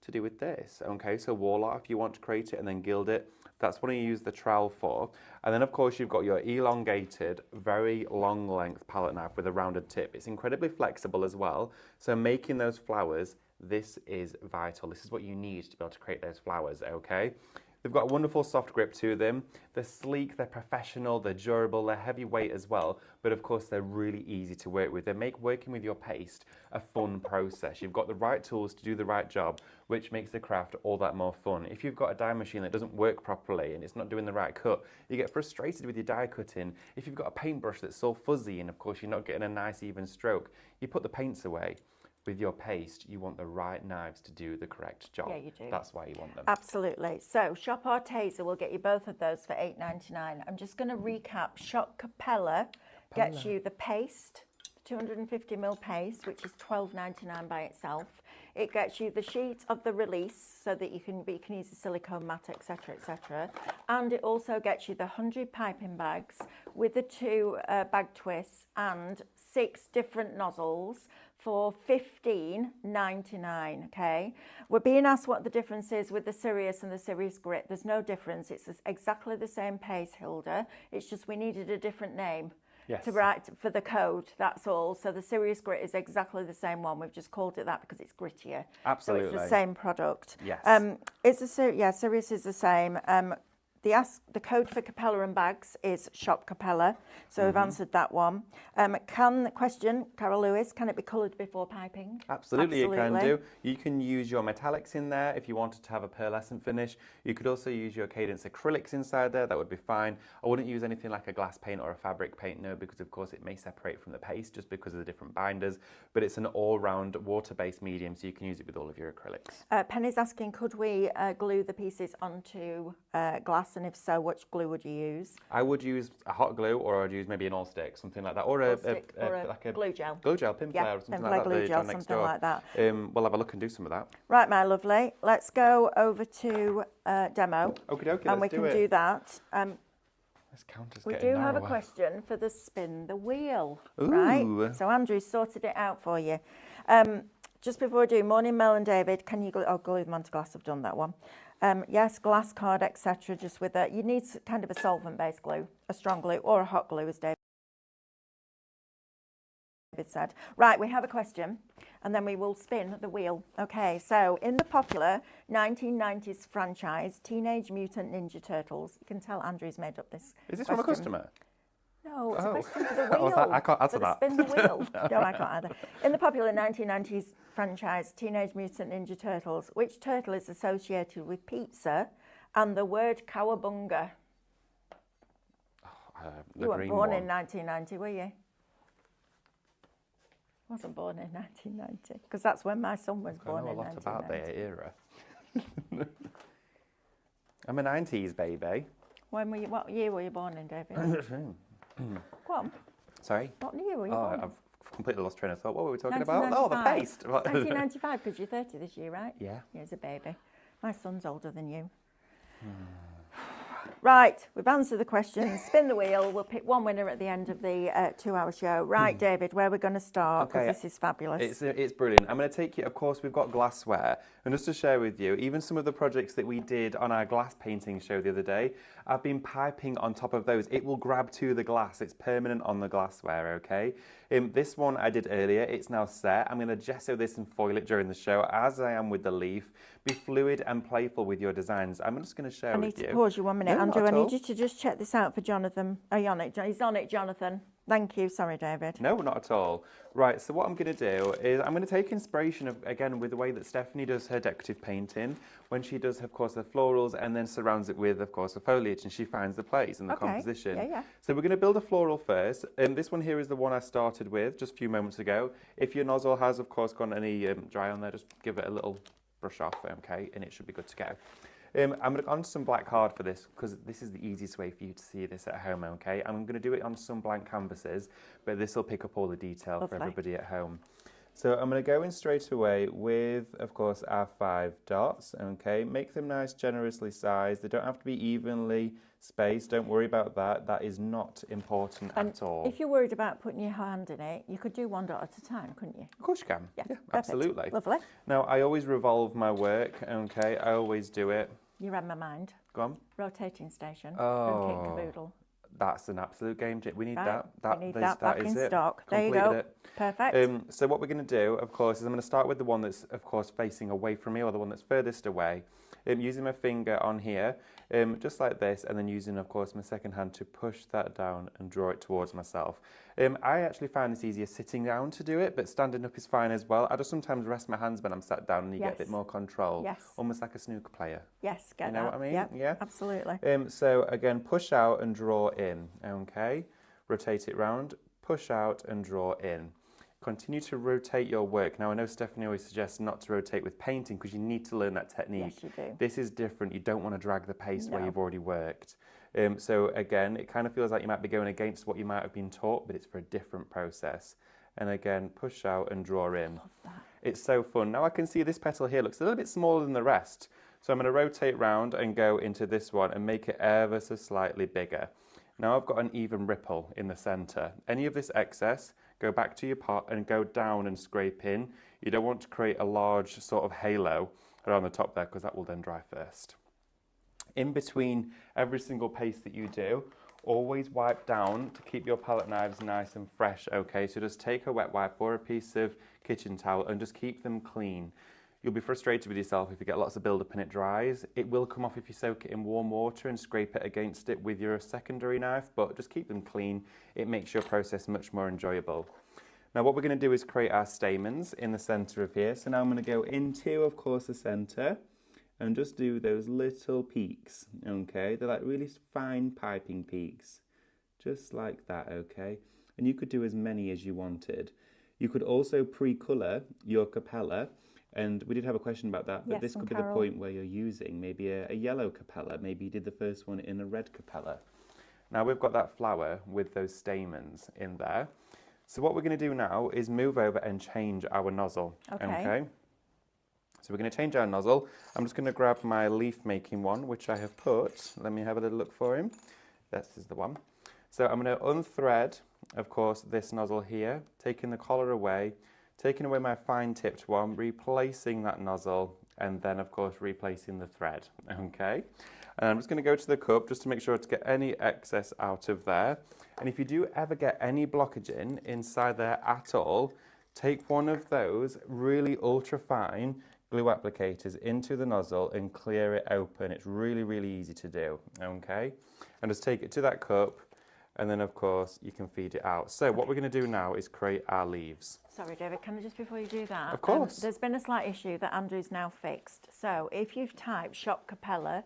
to do with this. Okay, so wall art, if you want to create it and then gild it, that's what you use the trowel for. And then of course you've got your elongated, very long length palette knife with a rounded tip. It's incredibly flexible as well. So making those flowers, this is vital. This is what you need to be able to create those flowers, okay? They've got a wonderful soft grip to them. They're sleek, they're professional, they're durable, they're heavyweight as well, but of course they're really easy to work with. They make working with your paste a fun process. You've got the right tools to do the right job, which makes the craft all that more fun. If you've got a die machine that doesn't work properly and it's not doing the right cut, you get frustrated with your die cutting. If you've got a paintbrush that's so fuzzy and of course you're not getting a nice even stroke, you put the paints away. with your paste, you want the right knives to do the correct job.
Yeah, you do.
That's why you want them.
Absolutely. So Shop Arteza will get you both of those for $8.99. I'm just going to recap. Shop Capella gets you the paste, 250ml paste, which is $12.99 by itself. It gets you the sheet of the release so that you can use a silicone mat, etc., etc. And it also gets you the 100 piping bags with the 2 bag twists and 6 different nozzles for $15.99, okay? We're being asked what the difference is with the Sirius and the Sirius Grit. There's no difference. It's exactly the same paste, Hilda. It's just we needed a different name. Yes. To write for the code, that's all. So the Sirius Grit is exactly the same one. We've just called it that because it's grittier.
Absolutely.
So it's the same product.
Yes.
Sirius is the same. The code for Capella and bags is Shop Capella. So we've answered that one. Question, Carol Lewis, can it be coloured before piping?
Absolutely, you can do. You can use your metallics in there if you wanted to have a pearlescent finish. You could also use your Cadence acrylics inside there. That would be fine. I wouldn't use anything like a glass paint or a fabric paint, no, because of course it may separate from the paste just because of the different binders. But it's an all-round water-based medium, so you can use it with all of your acrylics.
Penny's asking, could we glue the pieces onto glass? And if so, which glue would you use?
I would use a hot glue, or I'd use maybe an all-stick, something like that, or a
glue gel.
Glue gel, pin flare, or something like that.
Glue gel, something like that.
We'll have a look and do some of that.
Right, my lovely. Let's go over to demo.
Okie dokie,
and we can do that.
This counter's
we
getting
do have a
narrower.
question for the spin the wheel.
Ooh.
Right? So Andrew sorted it out for you. Just before I do, morning Mel and David, can you glue them onto glass? I've done that one. Yes, glass card, etc. Just with you need kind of a solvent-based glue, a strong glue, or a hot glue, as David said. Right, we have a question, and then we will spin the wheel. Okay, so in the popular 1990s franchise, Teenage Mutant Ninja Turtles, you can tell Andrew's made up this.
Is this
question.
from a customer?
No, it's a question for the wheel.
I can't answer that.
Spin the wheel. No, I can't either. In the popular 1990s franchise, Teenage Mutant Ninja Turtles, which turtle is associated with pizza and the word cowabunga? You weren't born in 1990, were you? I wasn't born in 1990, because that's when my son was born in 1990. I know a lot about
their era. I'm a 90s baby.
What year were you born in, David? Go on.
Sorry?
What year were you born?
I've completely lost train of thought. What were we talking about? Oh, the paste.
1995, because you're 30 this year, right?
Yeah.
You're a baby. My son's older than you. Right, we've answered the question. Spin the wheel. We'll pick one winner at the end of the 2-hour show. Right, David, where we're going to start, because this is fabulous.
It's brilliant. I'm going to take you, of course, we've got glassware. And just to share with you, even some of the projects that we did on our glass painting show the other day, I've been piping on top of those. It will grab to the glass. It's permanent on the glassware, okay? This one I did earlier. It's now set. I'm going to gesso this and foil it during the show, as I am with the leaf. Be fluid and playful with your designs. I'm just going to share with you.
I need to pause you 1 minute, Andrew. I need you to just check this out for Jonathan. Oh, you're on it. He's on it, Jonathan. Thank you. Sorry, David.
No, not at all. Right, so what I'm going to do is I'm going to take inspiration, again, with the way that Stephanie does her decorative painting, when she does, of course, the florals and then surrounds it with, of course, the foliage, and she finds the place and the composition.
Yeah.
So we're going to build a floral first. This one here is the one I started with just a few moments ago. If your nozzle has, of course, got any dry on there, just give it a little brush off, okay, and it should be good to go. I'm going to go on some black card for this, because this is the easiest way for you to see this at home, okay? I'm going to do it on some blank canvases, but this will pick up all the detail for everybody at home. So I'm going to go in straight away with, of course, our 5 dots, okay? Make them nice, generously sized. They don't have to be evenly spaced. Don't worry about that. That is not important at all.
If you're worried about putting your hand in it, you could do 1 dot at a time, couldn't you?
Of course you can.
Yeah,
absolutely.
Lovely.
Now, I always revolve my work, okay? I always do it.
You read my mind.
Go on.
Rotating station from Kit Caboodle.
That's an absolute game changer. We need that.
We need that back in stock. There you go. Perfect.
So what we're going to do, of course, is I'm going to start with the one that's, of course, facing away from me, or the one that's furthest away. Using my finger on here, just like this, and then using, of course, my second hand to push that down and draw it towards myself. I actually find this easier sitting down to do it, but standing up is fine as well. I just sometimes rest my hands when I'm sat down, and you get a bit more control.
Yes.
Almost like a snooker player.
Yes, get
You know what I mean?
Yeah, absolutely.
So again, push out and draw in, okay? Rotate it round, push out and draw in. Continue to rotate your work. Now, I know Stephanie always suggests not to rotate with painting because you need to learn that technique.
Yes, you do.
This is different. You don't want to drag the paste where
No.
you've already worked. So again, it kind of feels like you might be going against what you might have been taught, but it's for a different process. And again, push out and draw in.
Love that.
It's so fun. Now I can see this petal here looks a little bit smaller than the rest. So I'm going to rotate round and go into this one and make it ever so slightly bigger. Now I've got an even ripple in the center. Any of this excess, go back to your pot and go down and scrape in. You don't want to create a large sort of halo around the top there because that will then dry first. In between every single paste that you do, always wipe down to keep your palette knives nice and fresh, okay? So just take a wet wipe or a piece of kitchen towel and just keep them clean. You'll be frustrated with yourself if you get lots of build-up and it dries. It will come off if you soak it in warm water and scrape it against it with your secondary knife, but just keep them clean. It makes your process much more enjoyable. Now what we're going to do is create our stamens in the center of here. So now I'm going to go into, of course, the center and just do those little peaks, okay? They're like really fine piping peaks, just like that, okay? And you could do as many as you wanted. You could also pre-colour your Capella, and we did have a question about that, but
yes,
this could be
Carol.
the point where you're using maybe a yellow Capella, maybe you did the first one in a red Capella. Now we've got that flower with those stamens in there. So what we're going to do now is move over and change our nozzle, okay? So we're going to change our nozzle. I'm just going to grab my leaf making one, which I have put. Let me have a little look for him. This is the one. So I'm going to unthread, of course, this nozzle here, taking the collar away, taking away my fine tipped one, replacing that nozzle, and then of course replacing the thread, okay? And I'm just going to go to the cup just to make sure to get any excess out of there. And if you do ever get any blockage inside there at all, take one of those really ultra fine glue applicators into the nozzle and clear it open. It's really, really easy to do, okay? And just take it to that cup, and then of course you can feed it out. So what we're going to do now is create our leaves.
Sorry, David, can I just, before you do that?
Of course.
There's been a slight issue that Andrew's now fixed. So if you've typed shop Capella,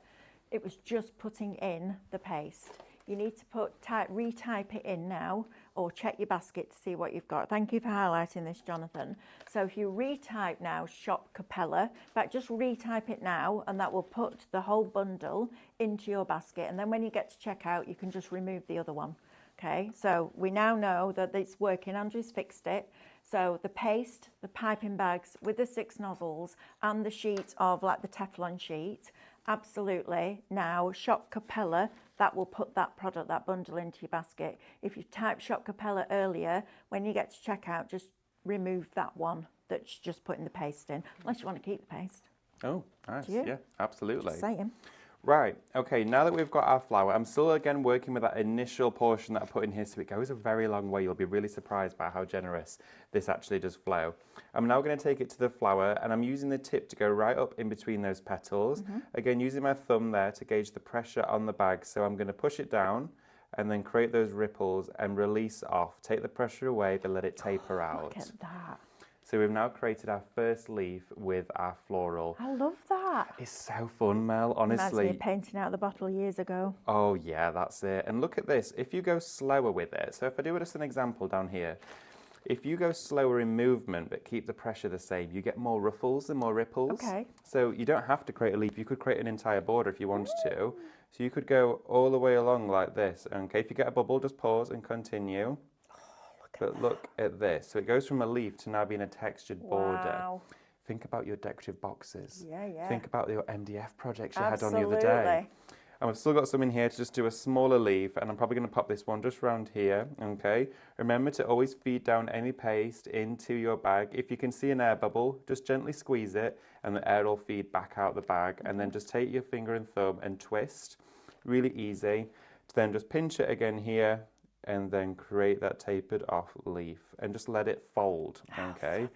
it was just putting in the paste. You need to retype it in now, or check your basket to see what you've got. Thank you for highlighting this, Jonathan. So if you retype now shop Capella, but just retype it now, and that will put the whole bundle into your basket. And then when you get to checkout, you can just remove the other one. Okay, so we now know that it's working. Andrew's fixed it. So the paste, the piping bags with the 6 nozzles and the sheet of like the Teflon sheet, absolutely. Now shop Capella, that will put that product, that bundle into your basket. If you type shop Capella earlier, when you get to checkout, just remove that one that's just putting the paste in, unless you want to keep the paste.
Oh, nice. Yeah, absolutely.
Just saying.
Right, okay, now that we've got our flower, I'm still again working with that initial portion that I put in here, so it goes a very long way. You'll be really surprised by how generous this actually does flow. I'm now going to take it to the flower, and I'm using the tip to go right up in between those petals. Again, using my thumb there to gauge the pressure on the bag. So I'm going to push it down and then create those ripples and release off. Take the pressure away, but let it taper out.
Look at that.
So we've now created our first leaf with our floral.
I love that.
It's so fun, Mel, honestly.
Reminds me of painting out the bottle years ago.
Oh yeah, that's it. And look at this. If you go slower with it, so if I do just an example down here, if you go slower in movement but keep the pressure the same, you get more ruffles and more ripples.
Okay.
So you don't have to create a leaf. You could create an entire border if you wanted to. So you could go all the way along like this. Okay, if you get a bubble, just pause and continue. But look at this. So it goes from a leaf to now being a textured border.
Wow.
Think about your decorative boxes.
Yeah, yeah.
Think about your MDF projects you
Absolutely.
had on the other day. And I've still got some in here to just do a smaller leaf, and I'm probably going to pop this one just around here, okay? Remember to always feed down any paste into your bag. If you can see an air bubble, just gently squeeze it, and the air will feed back out the bag. And then just take your finger and thumb and twist. Really easy. Then just pinch it again here, and then create that tapered off leaf and just let it fold, okay?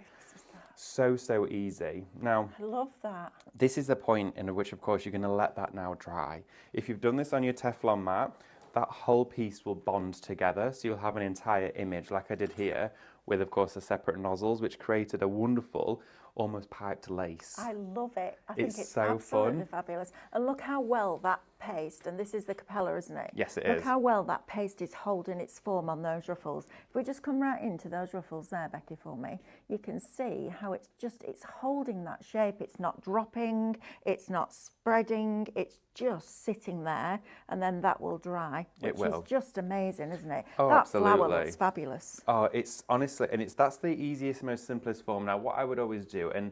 So easy. Now,
I love that.
this is the point in which, of course, you're going to let that now dry. If you've done this on your Teflon mat, that whole piece will bond together, so you'll have an entire image like I did here. with, of course, the separate nozzles, which created a wonderful, almost piped lace.
I love it. I think it's
so
absolutely
fun.
fabulous. And look how well that paste, and this is the Capella, isn't it?
Yes, it
look
is.
how well that paste is holding its form on those ruffles. If we just come right into those ruffles there, Becky, for me, you can see how it's holding that shape. It's not dropping, it's not spreading, it's just sitting there, and then that will dry, which is just amazing, isn't it?
Oh,
that
absolutely.
flower looks fabulous.
Oh, it's honestly, and that's the easiest, most simplest form. Now, what I would always do, and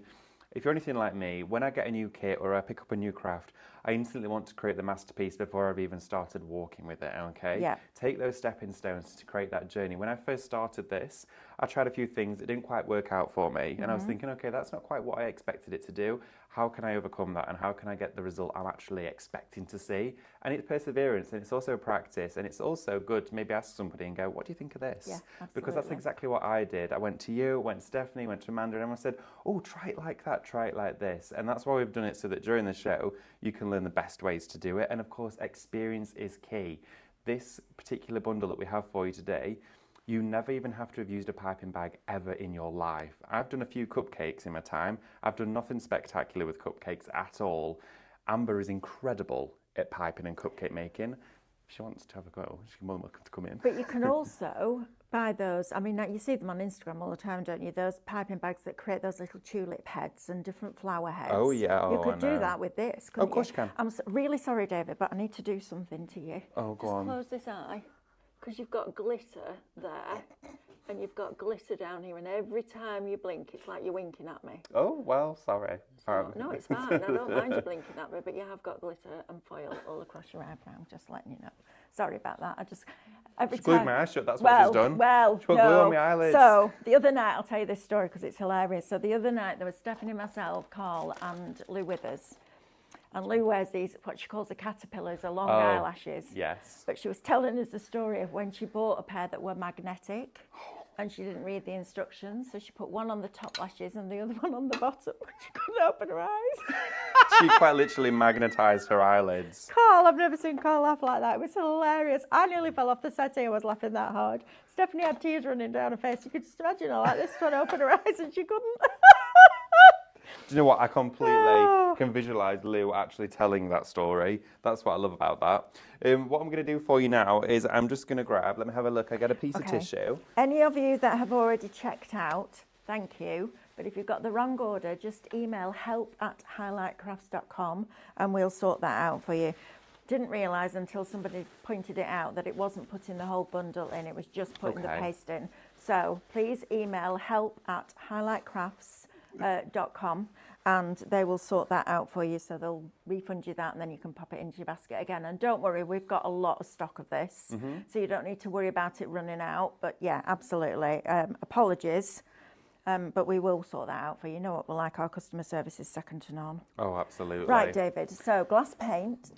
if you're anything like me, when I get a new kit or I pick up a new craft, I instantly want to create the masterpiece before I've even started walking with it, okay?
Yeah.
Take those stepping stones to create that journey. When I first started this, I tried a few things that didn't quite work out for me. And I was thinking, okay, that's not quite what I expected it to do. How can I overcome that? And how can I get the result I'm actually expecting to see? And it's perseverance, and it's also practice, and it's also good to maybe ask somebody and go, what do you think of this?
Yeah, absolutely.
Because that's exactly what I did. I went to you, went to Stephanie, went to Amanda, and everyone said, oh, try it like that, try it like this. And that's why we've done it, so that during the show, you can learn the best ways to do it. And of course, experience is key. This particular bundle that we have for you today, you never even have to have used a piping bag ever in your life. I've done a few cupcakes in my time. I've done nothing spectacular with cupcakes at all. Amber is incredible at piping and cupcake making. If she wants to have a go, she's more than welcome to come in.
But you can also buy those, I mean, you see them on Instagram all the time, don't you? Those piping bags that create those little tulip heads and different flower heads.
Oh, yeah.
You could do that with this, couldn't
Of course you can.
I'm really sorry, David, but I need to do something to you.
Oh, go on.
Just close this eye, because you've got glitter there, and you've got glitter down here, and every time you blink, it's like you're winking at me.
Oh, well, sorry.
No, it's fine. I don't mind you blinking at me, but you have got glitter and foil all across your eyebrow. Just letting you know. Sorry about that. Every
She's glued my eyes shut. That's what she's done. She put glue on my eyelids.
So the other night, I'll tell you this story because it's hilarious. So the other night, there was Stephanie, myself, Carl, and Lou Withers. And Lou wears these, what she calls the caterpillars, the long eyelashes.
Yes.
But she was telling us the story of when she bought a pair that were magnetic. And she didn't read the instructions, so she put one on the top lashes and the other one on the bottom. She couldn't open her eyes.
She quite literally magnetised her eyelids.
Carl, I've never seen Carl laugh like that. It was hilarious. I nearly fell off the settee. I was laughing that hard. Stephanie had tears running down her face. You could just imagine her like this, trying to open her eyes, and she couldn't.
Do you know what? I completely can visualise Lou actually telling that story. That's what I love about that. What I'm going to do for you now is I'm just going to grab, let me have a look. I got a piece of tissue.
Any of you that have already checked out, thank you. But if you've got the wrong order, just email help@highlightcrafts.com and we'll sort that out for you. Didn't realise until somebody pointed it out that it wasn't putting the whole bundle in, it was just putting the paste in. So please email help@highlightcrafts.com and they will sort that out for you. So they'll refund you that and then you can pop it into your basket again. And don't worry, we've got a lot of stock of this. So you don't need to worry about it running out. But yeah, absolutely. Apologies. But we will sort that out for you. You know what we're like, our customer service is second to none.
Oh, absolutely.
Right, David, so glass plate.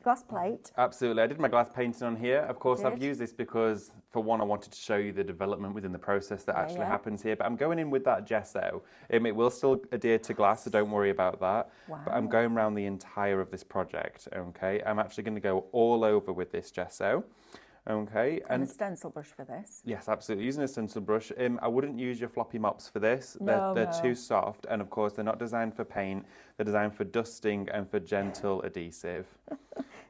Absolutely. I did my glass painting on here. Of course, I've used this because, for one, I wanted to show you the development within the process that actually happens here. But I'm going in with that gesso. It will still adhere to glass, so don't worry about that.
Wow.
But I'm going around the entire of this project, okay? I'm actually going to go all over with this gesso. Okay.
And a stencil brush for this.
Yes, absolutely. Using a stencil brush. I wouldn't use your floppy mops for this. They're too soft, and of course they're not designed for paint. They're designed for dusting and for gentle adhesive.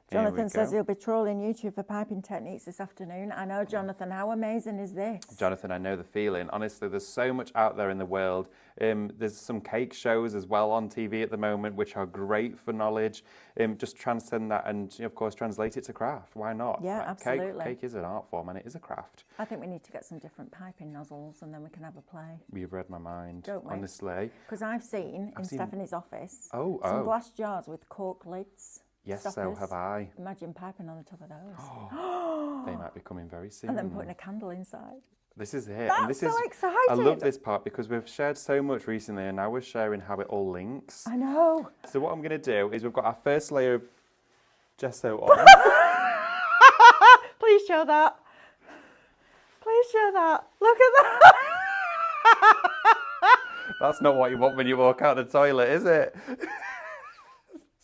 Jonathan says he'll be trolling YouTube for piping techniques this afternoon. I know, Jonathan. How amazing is this?
Jonathan, I know the feeling. Honestly, there's so much out there in the world. There's some cake shows as well on TV at the moment, which are great for knowledge. Just transcend that and, of course, translate it to craft. Why not?
Yeah, absolutely.
Cake is an art form and it is a craft.
I think we need to get some different piping nozzles and then we can have a play.
You've read my mind,
don't we?
Honestly.
Because I've seen in Stephanie's office
some
glass jars with cork lids.
Yes,
stoppers.
so have I.
Imagine piping on the top of those.
They might be coming very soon.
And then putting a candle inside.
This is it.
That's
and this
so
is
exciting.
I love this part because we've shared so much recently and now we're sharing how it all links.
I know.
So what I'm going to do is we've got our first layer of gesso on.
Please show that. Please show that. Look at that.
That's not what you want when you walk out the toilet, is it?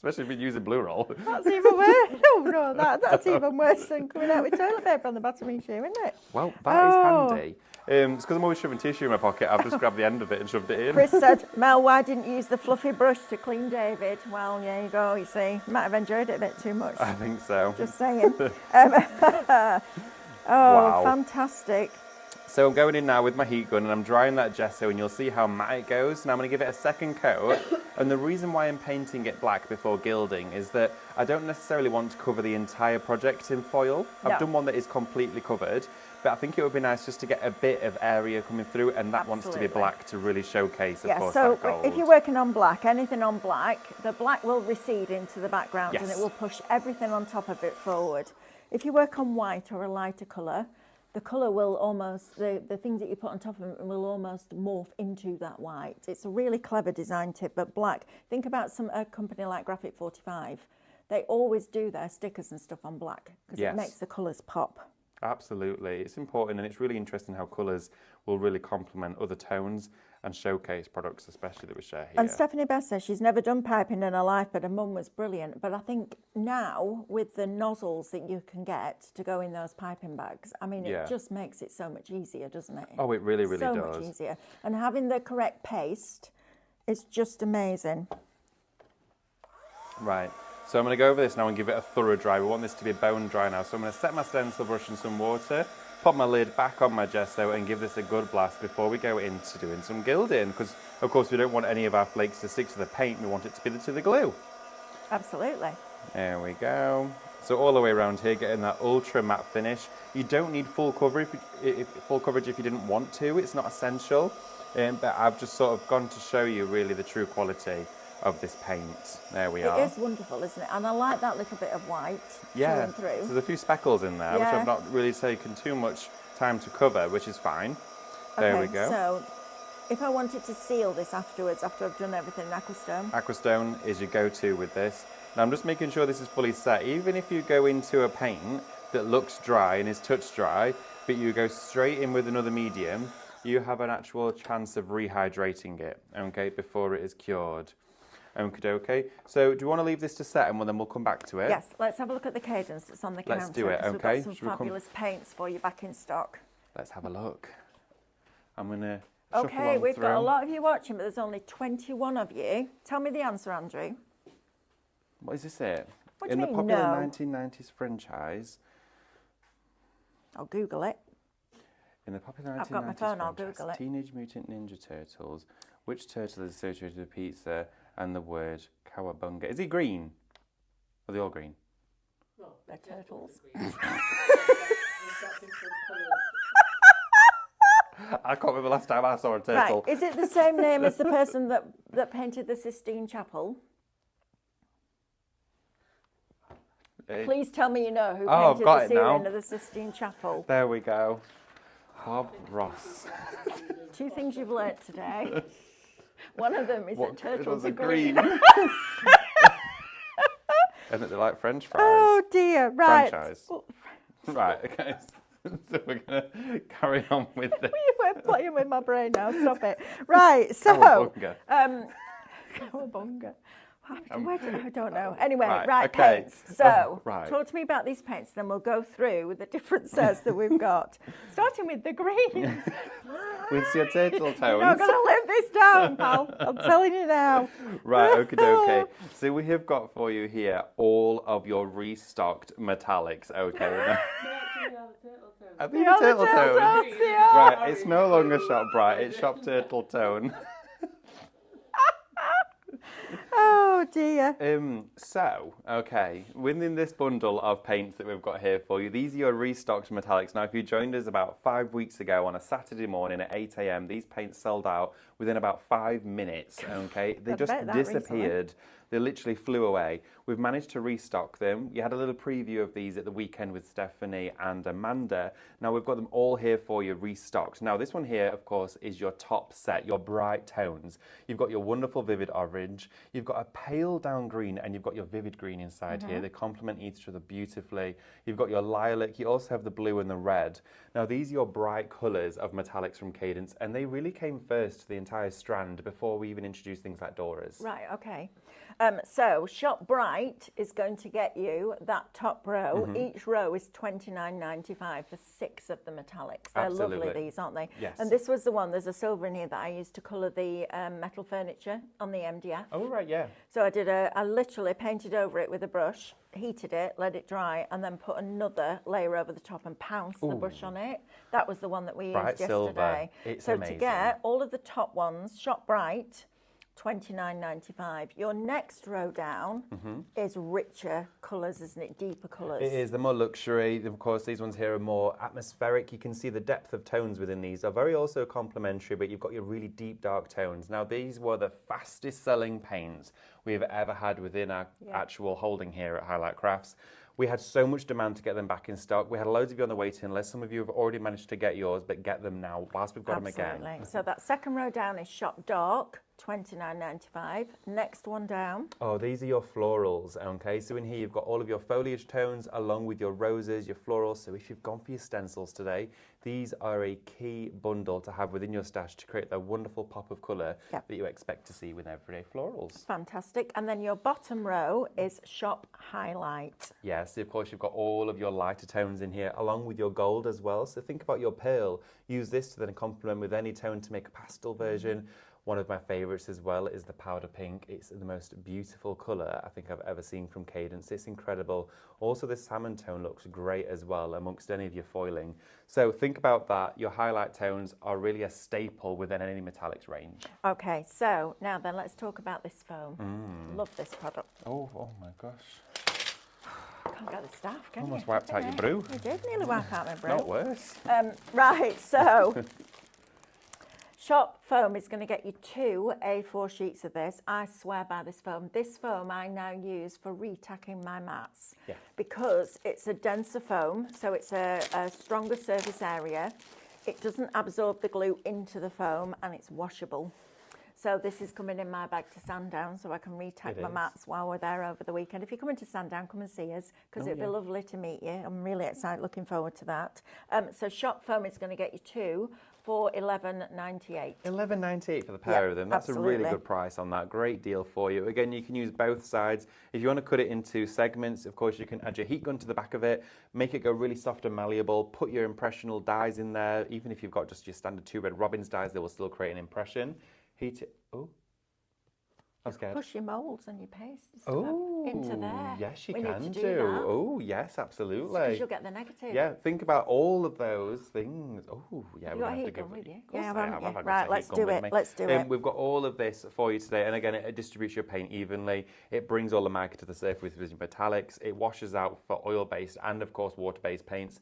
Especially if you're using blue roll.
That's even worse. Oh no, that's even worse than coming out with toilet paper on the bottom of your shoe, isn't it?
Well, that is handy. It's because I'm always shoving tissue in my pocket. I've just grabbed the end of it and shoved it in.
Chris said, Mel, why didn't you use the fluffy brush to clean David? Well, there you go, you see. Might have enjoyed it a bit too much.
I think so.
Just saying.
Wow.
Fantastic.
So I'm going in now with my heat gun and I'm drying that gesso and you'll see how matte it goes. Now I'm going to give it a second coat. And the reason why I'm painting it black before gilding is that I don't necessarily want to cover the entire project in foil. I've done one that is completely covered, but I think it would be nice just to get a bit of area coming through, and that wants to be black to really showcase, of course, that gold.
If you're working on black, anything on black, the black will recede into the background and it will push everything on top of it forward. If you work on white or a lighter colour, the colour will almost, the things that you put on top of it will almost morph into that white. It's a really clever design tip, but black, think about a company like Graphic 45. They always do their stickers and stuff on black because it makes the colours pop.
Absolutely. It's important, and it's really interesting how colours will really complement other tones and showcase products, especially that we share here.
And Stephanie Best says she's never done piping in her life, but her mum was brilliant. But I think now, with the nozzles that you can get to go in those piping bags, I mean, it just makes it so much easier, doesn't it?
Oh, it really, really does.
So much easier. And having the correct paste is just amazing.
Right. So I'm going to go over this now and give it a thorough dry. We want this to be bone dry now. So I'm going to set my stencil brush in some water, pop my lid back on my gesso and give this a good blast before we go into doing some gilding. Because, of course, we don't want any of our flakes to stick to the paint. We want it to be to the glue.
Absolutely.
There we go. So all the way around here, getting that ultra matte finish. You don't need full coverage if you didn't want to. It's not essential. But I've just sort of gone to show you really the true quality of this paint. There we are.
It is wonderful, isn't it? And I like that little bit of white showing through.
There's a few speckles in there, which I've not really taken too much time to cover, which is fine. There we go.
So if I wanted to seal this afterwards, after I've done everything, Aquastone?
Aquastone is your go-to with this. Now I'm just making sure this is fully set. Even if you go into a paint that looks dry and is touch dry, but you go straight in with another medium, you have an actual chance of rehydrating it, okay, before it is cured. Okay. So do you want to leave this to set and then we'll come back to it?
Yes, let's have a look at the cadence that's on the counter.
Let's do it, okay.
We've got some fabulous paints for you back in stock.
Let's have a look. I'm going to
Okay, we've got a lot of you watching, but there's only 21 of you. Tell me the answer, Andrew.
What is this it?
What do you
mean,
In
the
no?
popular 1990s franchise.
I'll Google it.
In the popular 1990s
I've got my phone, I'll
franchise,
Google it.
Teenage Mutant Ninja Turtles, which turtle is associated with pizza and the word cowabunga? Is he green? Are they all green?
Well,
They're turtles.
I can't remember the last time I saw a turtle.
Right, is it the same name as the person that painted the Sistine Chapel? Please tell me you know who painted the ceiling of the Sistine Chapel.
There we go. Bob Ross.
2 things you've learnt today. One of them is that turtles are green.
And that they like French fries.
Oh dear, right.
Franchise. Right, okay. So we're going to carry on with this.
We're playing with my brain now, stop it. Right, so...
Cowabunga.
Cowabunga. I don't know. Anyway, right,
okay.
paints. So,
right.
Talk to me about these paints, then we'll go through with the different sets that we've got. Starting with the greens.
With your turtle tones.
You're not going to live this down, pal. I'm telling you now.
Right, okay. So we have got for you here all of your restocked metallics, okay? I think the turtle tone.
Yeah.
Right, it's no longer shop bright, it's shop turtle tone.
Oh dear.
So, okay, within this bundle of paints that we've got here for you, these are your restocked metallics. Now, if you joined us about 5 weeks ago on a Saturday morning at 8 a.m, these paints sold out within about 5 minutes, okay? They just disappeared. Recently. They literally flew away. We've managed to restock them. You had a little preview of these at the weekend with Stephanie and Amanda. Now we've got them all here for you restocked. Now this one here, of course, is your top set, your bright tones. You've got your wonderful vivid orange, you've got a pale down green, and you've got your vivid green inside here. They complement each other beautifully. You've got your lilac, you also have the blue and the red. Now these are your bright colours of metallics from Cadence, and they really came first to the entire strand before we even introduced things like Dora's.
Right, okay. So Shop Bright is going to get you that top row. Each row is $29.95 for 6 of the metallics. They're lovely, these, aren't they?
Yes.
And this was the one, there's a silver in here that I used to colour the metal furniture on the MDF.
Oh, right, yeah.
So I literally painted over it with a brush, heated it, let it dry, and then put another layer over the top and pounced the brush on it. That was the one that we used yesterday.
Silver. It's
so
amazing.
To get all of the top ones, Shop Bright, $29.95. Your next row down is richer colours, isn't it? Deeper colours.
It is. The more luxury. Of course, these ones here are more atmospheric. You can see the depth of tones within these. They're very also complementary, but you've got your really deep dark tones. Now, these were the fastest selling paints we've ever had within our actual holding here at Highlight Crafts. We had so much demand to get them back in stock. We had loads of you on the waiting list. Some of you have already managed to get yours, but get them now whilst we've got them again.
So that second row down is Shop Dark, $29.95. Next one down.
Oh, these are your florals, okay? So in here you've got all of your foliage tones along with your roses, your florals. So if you've gone for your stencils today, these are a key bundle to have within your stash to create that wonderful pop of colour that you expect to see with everyday florals.
Fantastic. And then your bottom row is Shop Highlight.
Yes, of course you've got all of your lighter tones in here along with your gold as well. So think about your pearl. Use this to then complement with any tone to make a pastel version. One of my favourites as well is the powder pink. It's the most beautiful colour I think I've ever seen from Cadence. It's incredible. Also, this salmon tone looks great as well amongst any of your foiling. So think about that. Your highlight tones are really a staple within any metallics range.
Okay, so now then let's talk about this foam. Love this product.
Oh my gosh.
Can't get the staff, can
Almost
you?
wiped out your brew.
You did nearly wipe out my brew.
Not worse.
Right, so Shop Foam is going to get you 2 A4 sheets of this. I swear by this foam. This foam I now use for retacking my mats because it's a denser foam, so it's a stronger surface area. It doesn't absorb the glue into the foam and it's washable. So this is coming in my bag to Sandown so I can retack my mats while we're there over the weekend. If you're coming to Sandown, come and see us because it'd be lovely to meet you. I'm really excited, looking forward to that. So Shop Foam is going to get you 2 for $11.98.
$11.98 for the pair of them. That's a really good price on that. Great deal for you. Again, you can use both sides. If you want to cut it into segments, of course, you can add your heat gun to the back of it, make it go really soft and malleable, put your impressional dies in there. Even if you've got just your standard 2 red robins dies, they will still create an impression. Heat it. Oh, I'm scared.
Push your moulds and your paste into there.
Yes, you can do. Oh, yes, absolutely.
Because you'll get the negative.
Yeah, think about all of those things. Oh, yeah,
we've got a
have
heat
to
gun with you.
Yeah,
right, let's do it. Let's do it.
We've got all of this for you today, and again, it distributes your paint evenly. It brings all the mica to the surface with metallics. It washes out for oil-based and, of course, water-based paints.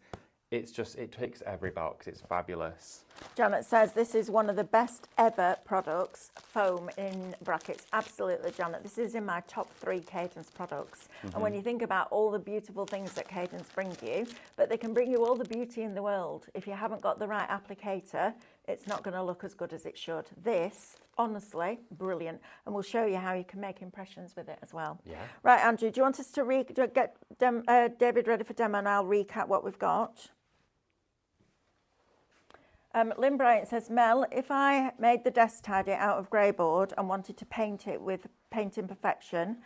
It's just, it ticks every box. It's fabulous.
Janet says this is one of the best ever products, foam in brackets. Absolutely, Janet. This is in my top 3 Cadence products. And when you think about all the beautiful things that Cadence bring you, but they can bring you all the beauty in the world. If you haven't got the right applicator, it's not going to look as good as it should. This, honestly, brilliant. And we'll show you how you can make impressions with it as well. Yeah. Right, Andrew, do you want us to get David ready for demo and I'll recap what we've got? Lynn Bryant says, Mel, if I made the desk tidy out of grey board and wanted to paint it with Paint Imperfection,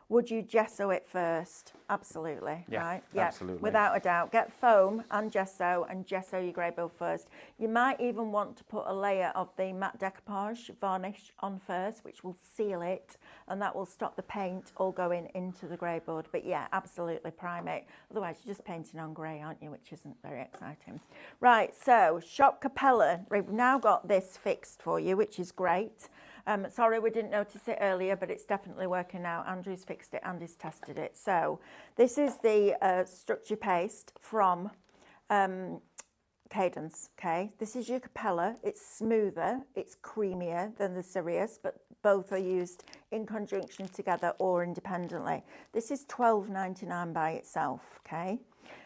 would you gesso it first? Absolutely, right? Yeah, absolutely. Without a doubt. Get foam and gesso your grey board first. You might even want to put a layer of the matte decoupage varnish on first, which will seal it, and that will stop the paint all going into the grey board. But yeah, absolutely prime it. Otherwise, you're just painting on grey, aren't you? Which isn't very exciting. Right, so Shop Capella. We've now got this fixed for you, which is great. Sorry we didn't notice it earlier, but it's definitely working now. Andrew's fixed it and he's tested it. So this is the structure paste from Cadence, okay? This is your Capella. It's smoother, it's creamier than the Sirius, but both are used in conjunction together or independently. This is $12.99 by itself, okay?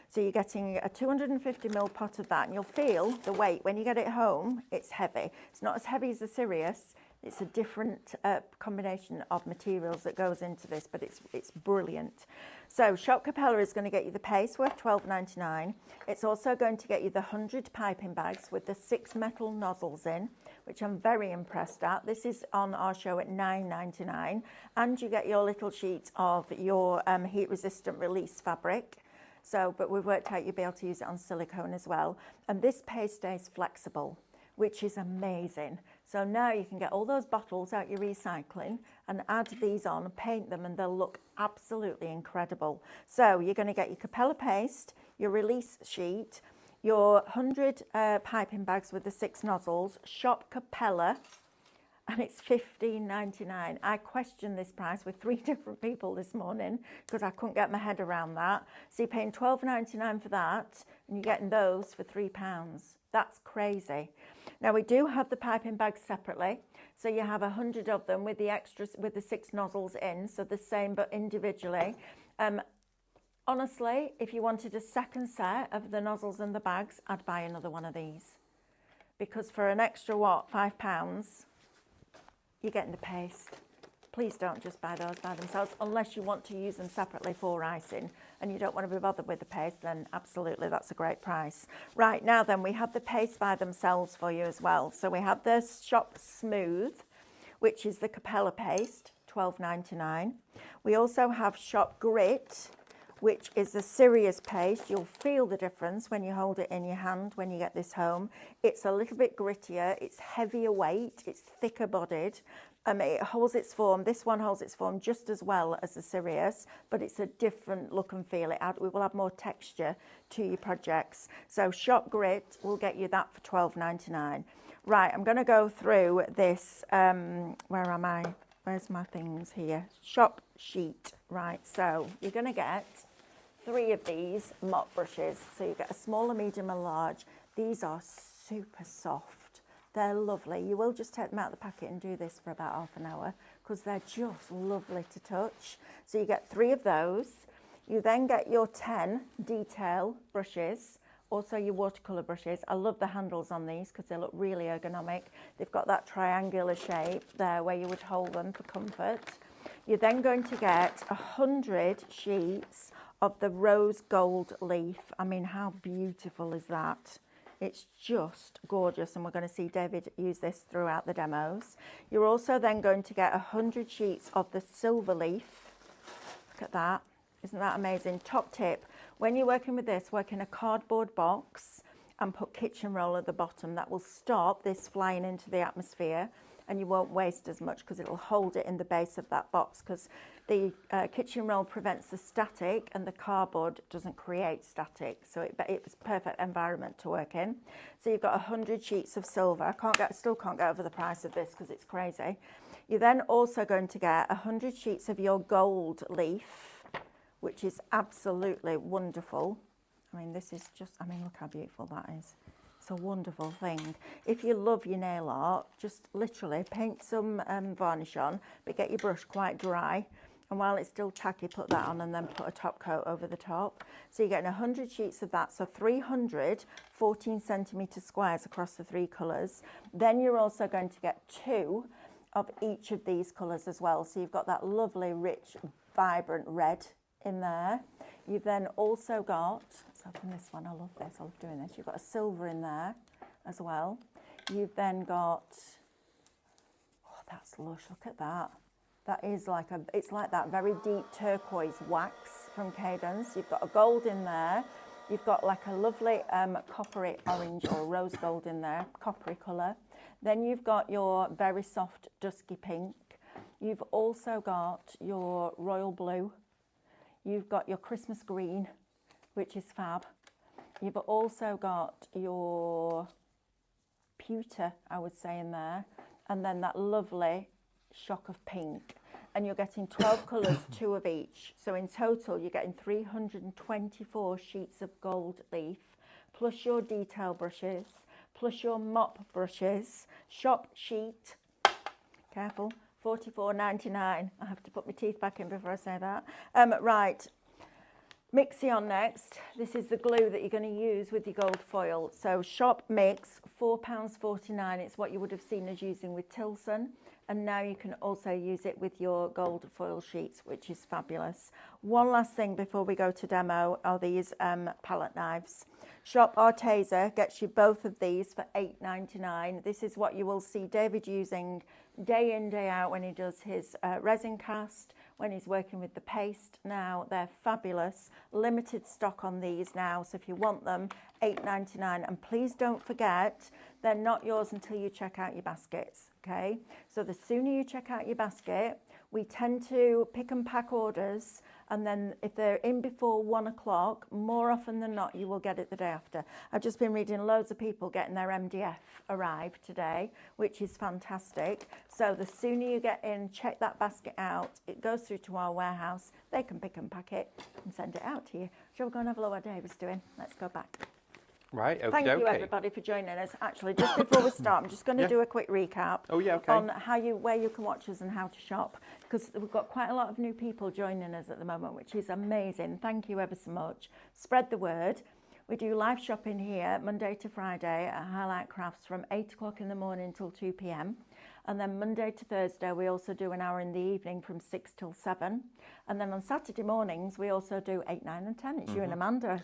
So you're getting a 250ml pot of that, and you'll feel the weight. When you get it home, it's heavy. It's not as heavy as the Sirius. It's a different combination of materials that goes into this, but it's brilliant. So Shop Capella is going to get you the paste worth $12.99. It's also going to get you the 100 piping bags with the 6 metal nozzles in, which I'm very impressed at. This is on our show at $9.99, and you get your little sheet of your heat resistant release fabric. So, but we've worked out you'll be able to use it on silicone as well. And this paste stays flexible, which is amazing. So now you can get all those bottles out your recycling and add these on and paint them, and they'll look absolutely incredible. So you're going to get your Capella paste, your release sheet, your 100 piping bags with the 6 nozzles, Shop Capella, and it's $15.99. I questioned this price with 3 different people this morning because I couldn't get my head around that. So you're paying $12.99 for that, and you're getting those for £3. That's crazy. Now we do have the piping bags separately. So you have 100 of them with the extras, with the 6 nozzles in, so the same but individually. Honestly, if you wanted a second set of the nozzles and the bags, I'd buy another one of these. Because for an extra, what, £5, you're getting the paste. Please don't just buy those by themselves unless you want to use them separately for icing and you don't want to be bothered with the paste, then absolutely that's a great price. Right, now then we have the paste by themselves for you as well. So we have the Shop Smooth, which is the Capella paste, $12.99. We also have Shop Grit, which is the serious paste. You'll feel the difference when you hold it in your hand when you get this home. It's a little bit grittier, it's heavier weight, it's thicker bodied. It holds its form. This one holds its form just as well as the Sirius, but it's a different look and feel. We will have more texture to your projects. So Shop Grit will get you that for $12.99. Right, I'm going to go through this. Where am I? Where's my things here? Shop Sheet. Right, so you're going to get 3 of these mop brushes. So you get a small, a medium, a large. These are super soft. They're lovely. You will just take them out of the packet and do this for about half an hour because they're just lovely to touch. So you get 3 of those. You then get your 10 detail brushes, also your watercolour brushes. I love the handles on these because they look really ergonomic. They've got that triangular shape there where you would hold them for comfort. You're then going to get 100 sheets of the rose gold leaf. I mean, how beautiful is that? It's just gorgeous, and we're going to see David use this throughout the demos. You're also then going to get 100 sheets of the silver leaf. Look at that. Isn't that amazing? Top tip, when you're working with this, work in a cardboard box and put kitchen roll at the bottom. That will stop this flying into the atmosphere, and you won't waste as much because it'll hold it in the base of that box, because the kitchen roll prevents the static and the cardboard doesn't create static. So it's a perfect environment to work in. So you've got 100 sheets of silver. Still can't get over the price of this because it's crazy. You're then also going to get 100 sheets of your gold leaf, which is absolutely wonderful. I mean, this is just, I mean, look how beautiful that is. It's a wonderful thing. If you love your nail art, just literally paint some varnish on, but get your brush quite dry. And while it's still tacky, put that on and then put a top coat over the top. So you're getting 100 sheets of that. So 300 14cm squares across the 3 colours. Then you're also going to get 2 of each of these colours as well. So you've got that lovely, rich, vibrant red in there. You've then also got, let's open this one, I love this, I love doing this. You've got a silver in there as well. You've then got, oh, that's lush, look at that. That is like it's like that very deep turquoise wax from Cadence. You've got a gold in there. You've got like a lovely coppery orange or rose gold in there, coppery colour. Then you've got your very soft dusky pink. You've also got your royal blue. You've got your Christmas green, which is fab. You've also got your pewter, I would say, in there. And then that lovely shock of pink. And you're getting 12 colours, 2 of each. So in total, you're getting 324 sheets of gold leaf, plus your detail brushes, plus your mop brushes, Shop Sheet, careful, $44.99. I have to put my teeth back in before I say that. Right, Mixie on next. This is the glue that you're going to use with your gold foil. So shop mix, £4.49. It's what you would have seen us using with Tilson. And now you can also use it with your gold foil sheets, which is fabulous. One last thing before we go to demo are these palette knives. Shop Arteza gets you both of these for $8.99. This is what you will see David using day in, day out when he does his resin cast, when he's working with the paste. Now, they're fabulous. Limited stock on these now, so if you want them, $8.99. And please don't forget, they're not yours until you check out your baskets, okay? So the sooner you check out your basket, we tend to pick and pack orders, and then if they're in before 1 o'clock, more often than not, you will get it the day after. I've just been reading loads of people getting their MDF arrived today, which is fantastic. So the sooner you get in, check that basket out, it goes through to our warehouse, they can pick and pack it and send it out to you. Shall we go and have a look what David's doing? Let's go back.
Right, okay.
Thank you everybody for joining us. Actually, just before we start, I'm just going to do a quick recap on where you can watch us and how to shop, because we've got quite a lot of new people joining us at the moment, which is amazing. Thank you ever so much. Spread the word. We do live shopping here Monday to Friday at Highlight Crafts from 8 o'clock in the morning till 2 p.m. And then Monday to Thursday, we also do an hour in the evening from 6 till 7. And then on Saturday mornings, we also do 8, 9 and 10. It's you and Amanda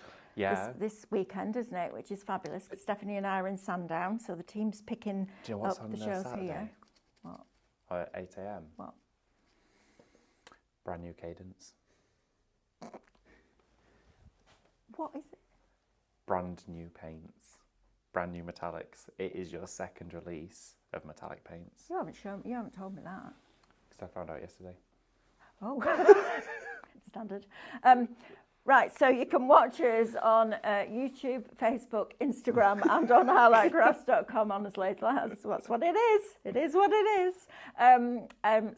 this weekend, isn't it? Which is fabulous. Stephanie and I are in Sandown, so the team's picking up the shows
Saturday?
here. What?
At 8 a.m.
What?
Brand new Cadence.
What is it?
Brand new paints. Brand new metallics. It is your second release of metallic paints.
You haven't told me that.
Because I found out yesterday.
Oh, standard. Right, so you can watch us on YouTube, Facebook, Instagram, and on highlightcrafts.com. Honestly, that's what it is. It is what it is.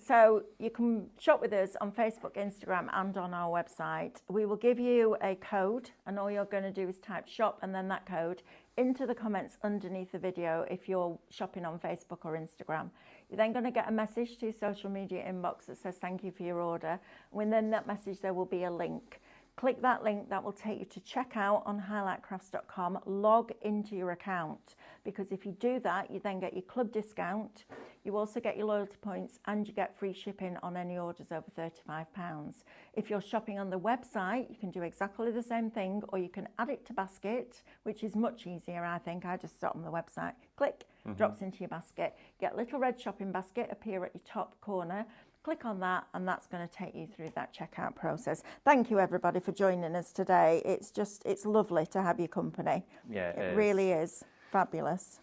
So you can shop with us on Facebook, Instagram, and on our website. We will give you a code, and all you're going to do is type shop and then that code into the comments underneath the video if you're shopping on Facebook or Instagram. You're then going to get a message to your social media inbox that says thank you for your order. Within that message, there will be a link. Click that link, that will take you to checkout on highlightcrafts.com. Log into your account, because if you do that, you then get your club discount. You also get your loyalty points and you get free shipping on any orders over £35. If you're shopping on the website, you can do exactly the same thing, or you can add it to basket, which is much easier, I think. I just start on the website, click, drops into your basket. Get a little red shopping basket appear at your top corner. Click on that, and that's going to take you through that checkout process. Thank you, everybody, for joining us today. It's lovely to have your company.
Yeah,
it really is fabulous.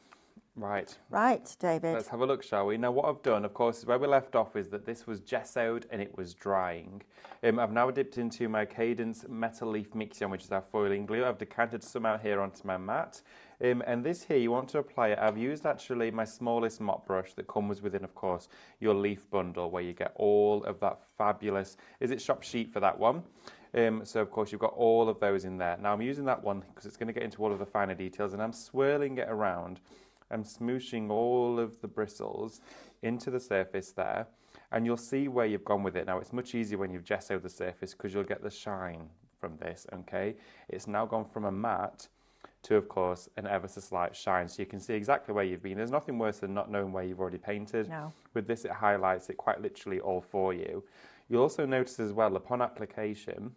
Right.
Right, David.
Let's have a look, shall we? Now, what I've done, of course, is where we left off is that this was gessoed and it was drying. I've now dipped into my Cadence Metal Leaf Mixing, which is our foiling glue. I've decanted some out here onto my mat. And this here, you want to apply it. I've used actually my smallest mop brush that comes within, of course, your leaf bundle, where you get all of that fabulous, is it shop sheet for that one? So, of course, you've got all of those in there. Now, I'm using that one because it's going to get into all of the finer details, and I'm swirling it around. I'm smooshing all of the bristles into the surface there, and you'll see where you've gone with it. Now, it's much easier when you've gessoed the surface because you'll get the shine from this, okay? It's now gone from a matte to, of course, an ever so slight shine, so you can see exactly where you've been. There's nothing worse than not knowing where you've already painted.
No.
With this, it highlights it quite literally all for you. You'll also notice as well, upon application,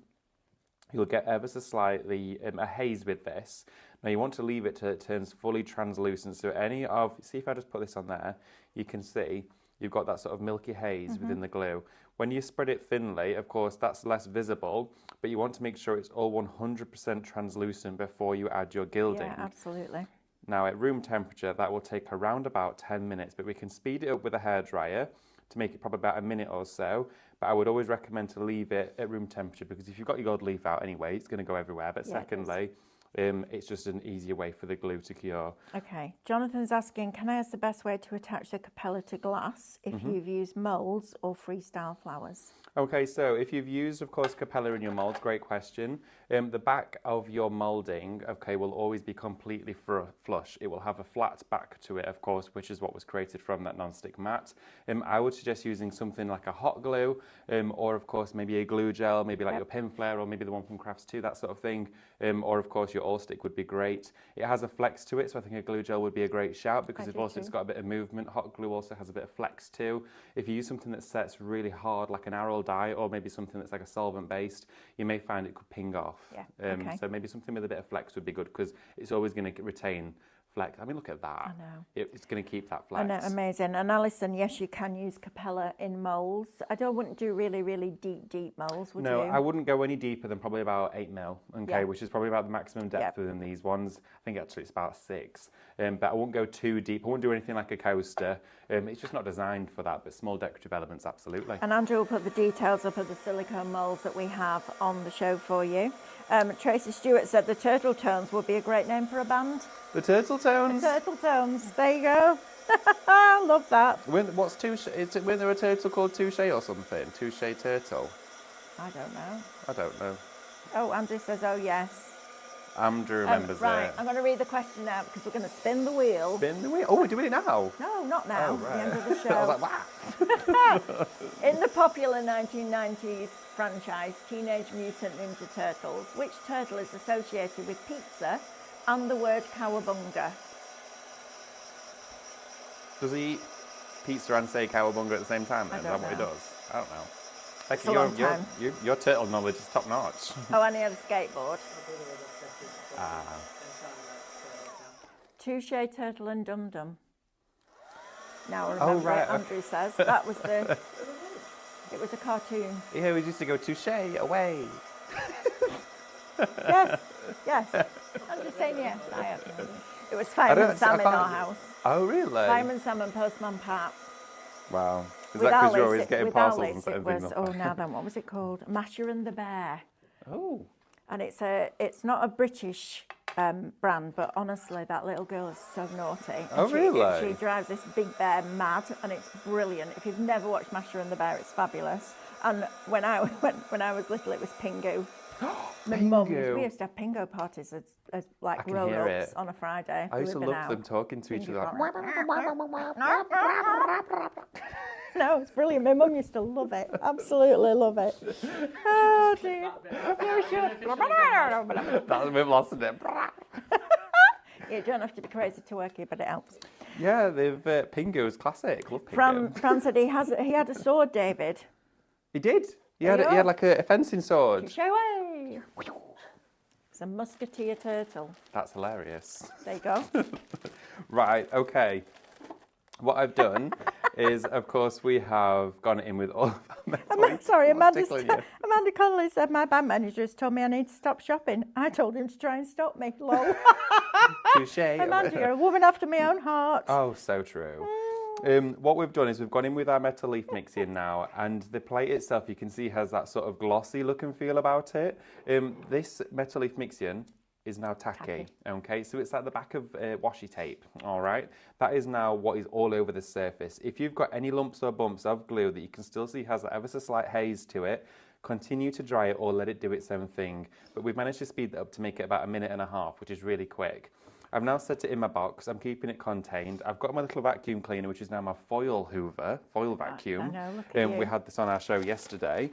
you'll get ever so slightly a haze with this. Now, you want to leave it till it turns fully translucent. So see if I just put this on there, you can see you've got that sort of milky haze within the glue. When you spread it thinly, of course, that's less visible, but you want to make sure it's all 100% translucent before you add your gilding.
Yeah, absolutely.
Now, at room temperature, that will take around about 10 minutes, but we can speed it up with a hairdryer to make it probably about a minute or so. But I would always recommend to leave it at room temperature, because if you've got your gold leaf out anyway, it's going to go everywhere. But secondly, it's just an easier way for the glue to cure. Okay.
Jonathan's asking, can I ask the best way to attach the Capella to glass if you've used moulds or freestyle flowers?
Okay, so if you've used, of course, Capella in your molds, great question. The back of your molding, okay, will always be completely flush. It will have a flat back to it, of course, which is what was created from that non-stick mat. I would suggest using something like a hot glue, or of course maybe a glue gel, maybe like your Pin Flare, or maybe the one from Crafts 2, that sort of thing. Or of course your all stick would be great. It has a flex to it, so I think a glue gel would be a great shout because it's got a bit of movement. Hot glue also has a bit of flex too. If you use something that sets really hard, like an arrow dye, or maybe something that's like a solvent based, you may find it could ping off. So maybe something with a bit of flex would be good because it's always going to retain flex. I mean, look at that.
I know.
It's going to keep that flex.
I know, amazing. And Alison, yes, you can use Capella in moulds. I wouldn't do really, really deep moulds, would you?
No, I wouldn't go any deeper than probably about 8 mil, okay, which is probably about the maximum depth within these ones. I think actually it's about 6. But I wouldn't go too deep. I wouldn't do anything like a coaster. It's just not designed for that, but small decorative elements, absolutely.
And Andrew will put the details up of the silicone moulds that we have on the show for you. Tracy Stewart said the Turtle Tones would be a great name for a band.
The Turtle Tones?
The Turtle Tones, there you go. I love that.
What's Touche? Isn't there a turtle called Touche or something? Touche Turtle?
I don't know.
I don't know.
Oh, Andrew says, oh yes.
Andrew remembers
right,
it.
I'm going to read the question now because we're going to spin the wheel.
Spin the wheel? Oh, we're doing it now?
No, not now.
Oh, right.
The end of the show.
I was like, wow.
In the popular 1990s franchise Teenage Mutant Ninja Turtles, which turtle is associated with pizza and the word cowabunga?
Does he eat pizza and say cowabunga at the same time then? Is that what he does? I don't know.
It's a long time.
Your turtle knowledge is top notch.
Oh, and he had a skateboard. Touche, Turtle and Dum Dum. Now I remember
right,
it, Andrew says. That was the... It was a cartoon.
Yeah, we used to go touche, away.
Yes. I'm just saying yes. I have no idea. It was Fireman Sam in our house.
Oh, really?
Fireman Sam and Postman Pat.
Wow. Is
With
that because
Alice,
you're always getting parcels
Alice,
and setting
it was,
things
oh,
up?
now then, what was it called? Masher and the Bear.
Oh.
And it's not a British brand, but honestly, that little girl is so naughty.
Oh, really?
She drives this big bear mad, and it's brilliant. If you've never watched Masher and the Bear, it's fabulous. And when I was little, it was Pingu. My mum, we used to have Pingo parties as like roll-ups on a Friday.
I used to love them talking to each other.
No, it's brilliant. My mum used to love it. Absolutely love it. Oh, dear.
We've lost it.
You don't have to be crazy to work here, but it helps.
Yeah, Pingu is classic. Love Pingu.
Fran said he had a sword, David.
He did. He had like a fencing sword.
Show away. It's a musketeer turtle.
That's hilarious.
There you go.
Right, okay. What I've done is, of course, we have gone in with all of our
Amanda Connolly said my band manager has told me I need to stop shopping. I told him to try and stop me. Lol.
Touche.
Amanda, you're a woman after my own heart.
Oh, so true. What we've done is we've gone in with our metal leaf mixing now, and the plate itself, you can see, has that sort of glossy look and feel about it. This metal leaf mixing is now tacky. Okay, so it's like the back of washi tape, all right? That is now what is all over the surface. If you've got any lumps or bumps of glue that you can still see has ever so slight haze to it, continue to dry it or let it do its own thing. But we've managed to speed that up to make it about 1.5 minutes, which is really quick. I've now set it in my box. I'm keeping it contained. I've got my little vacuum cleaner, which is now my foil vacuum.
I know, look at you.
We had this on our show yesterday.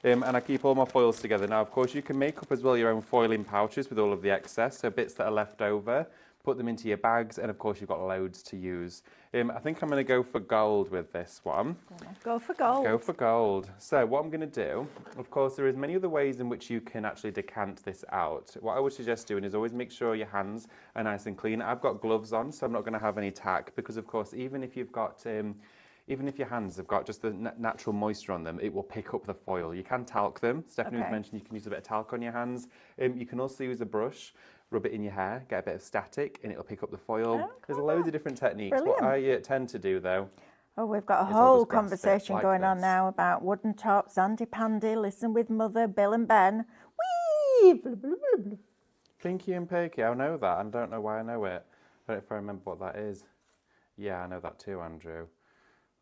And I keep all my foils together. Now, of course, you can make up as well your own foiling pouches with all of the excess, so bits that are left over. Put them into your bags, and of course, you've got loads to use. I think I'm going to go for gold with this one.
Go for gold.
Go for gold. So what I'm going to do, of course, there is many other ways in which you can actually decant this out. What I would suggest doing is always make sure your hands are nice and clean. I've got gloves on, so I'm not going to have any tack, because of course, even if you've got... even if your hands have got just the natural moisture on them, it will pick up the foil. You can talc them. Stephanie was mentioning you can use a bit of talc on your hands. You can also use a brush, rub it in your hair, get a bit of static, and it'll pick up the foil. There's loads of different techniques.
Brilliant.
What I tend to do, though...
Oh, we've got a whole conversation going on now about wooden tops, Andy Pandy, Listen with Mother, Bill and Ben. Whee! Blah, blah, blah, blah.
Pinky and Perky, I know that. I don't know why I know it. I don't know if I remember what that is. Yeah, I know that too, Andrew.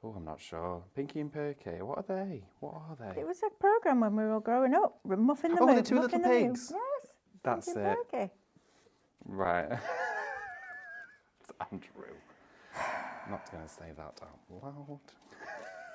Oh, I'm not sure. Pinky and Perky, what are they? What are they?
It was a programme when we were growing up. Muffin the
Oh,
Moo.
the two
Muffin
little
the Moo.
pigs.
Yes.
That's
Pinky
it.
and Perky.
Right. It's Andrew. I'm not going to say that out loud.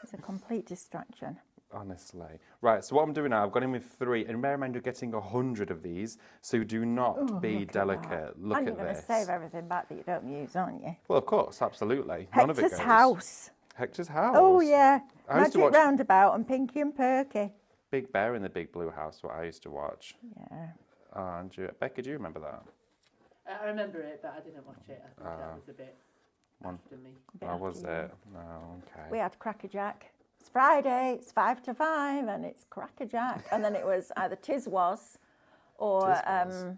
It's a complete distraction.
Honestly. Right, so what I'm doing now, I've gone in with 3, and bear in mind you're getting 100 of these, so do not be delicate. Look
and
at
you're going to
this.
save everything back that you don't use, aren't you?
Well, of course, absolutely. None of it
Hector's
goes.
house.
Hector's house.
Oh, yeah.
I used to
Magic
watch
Roundabout and Pinky and Perky.
Big Bear in the Big Blue House, what I used to watch.
Yeah.
Andrew, Becca, do you remember that?
I remember it, but I didn't watch it. I think that was a bit after me.
How was it? No, okay.
We had Cracker Jack. It's Friday, it's 5 to 5, and it's Cracker Jack. And then it was either Tiz Was or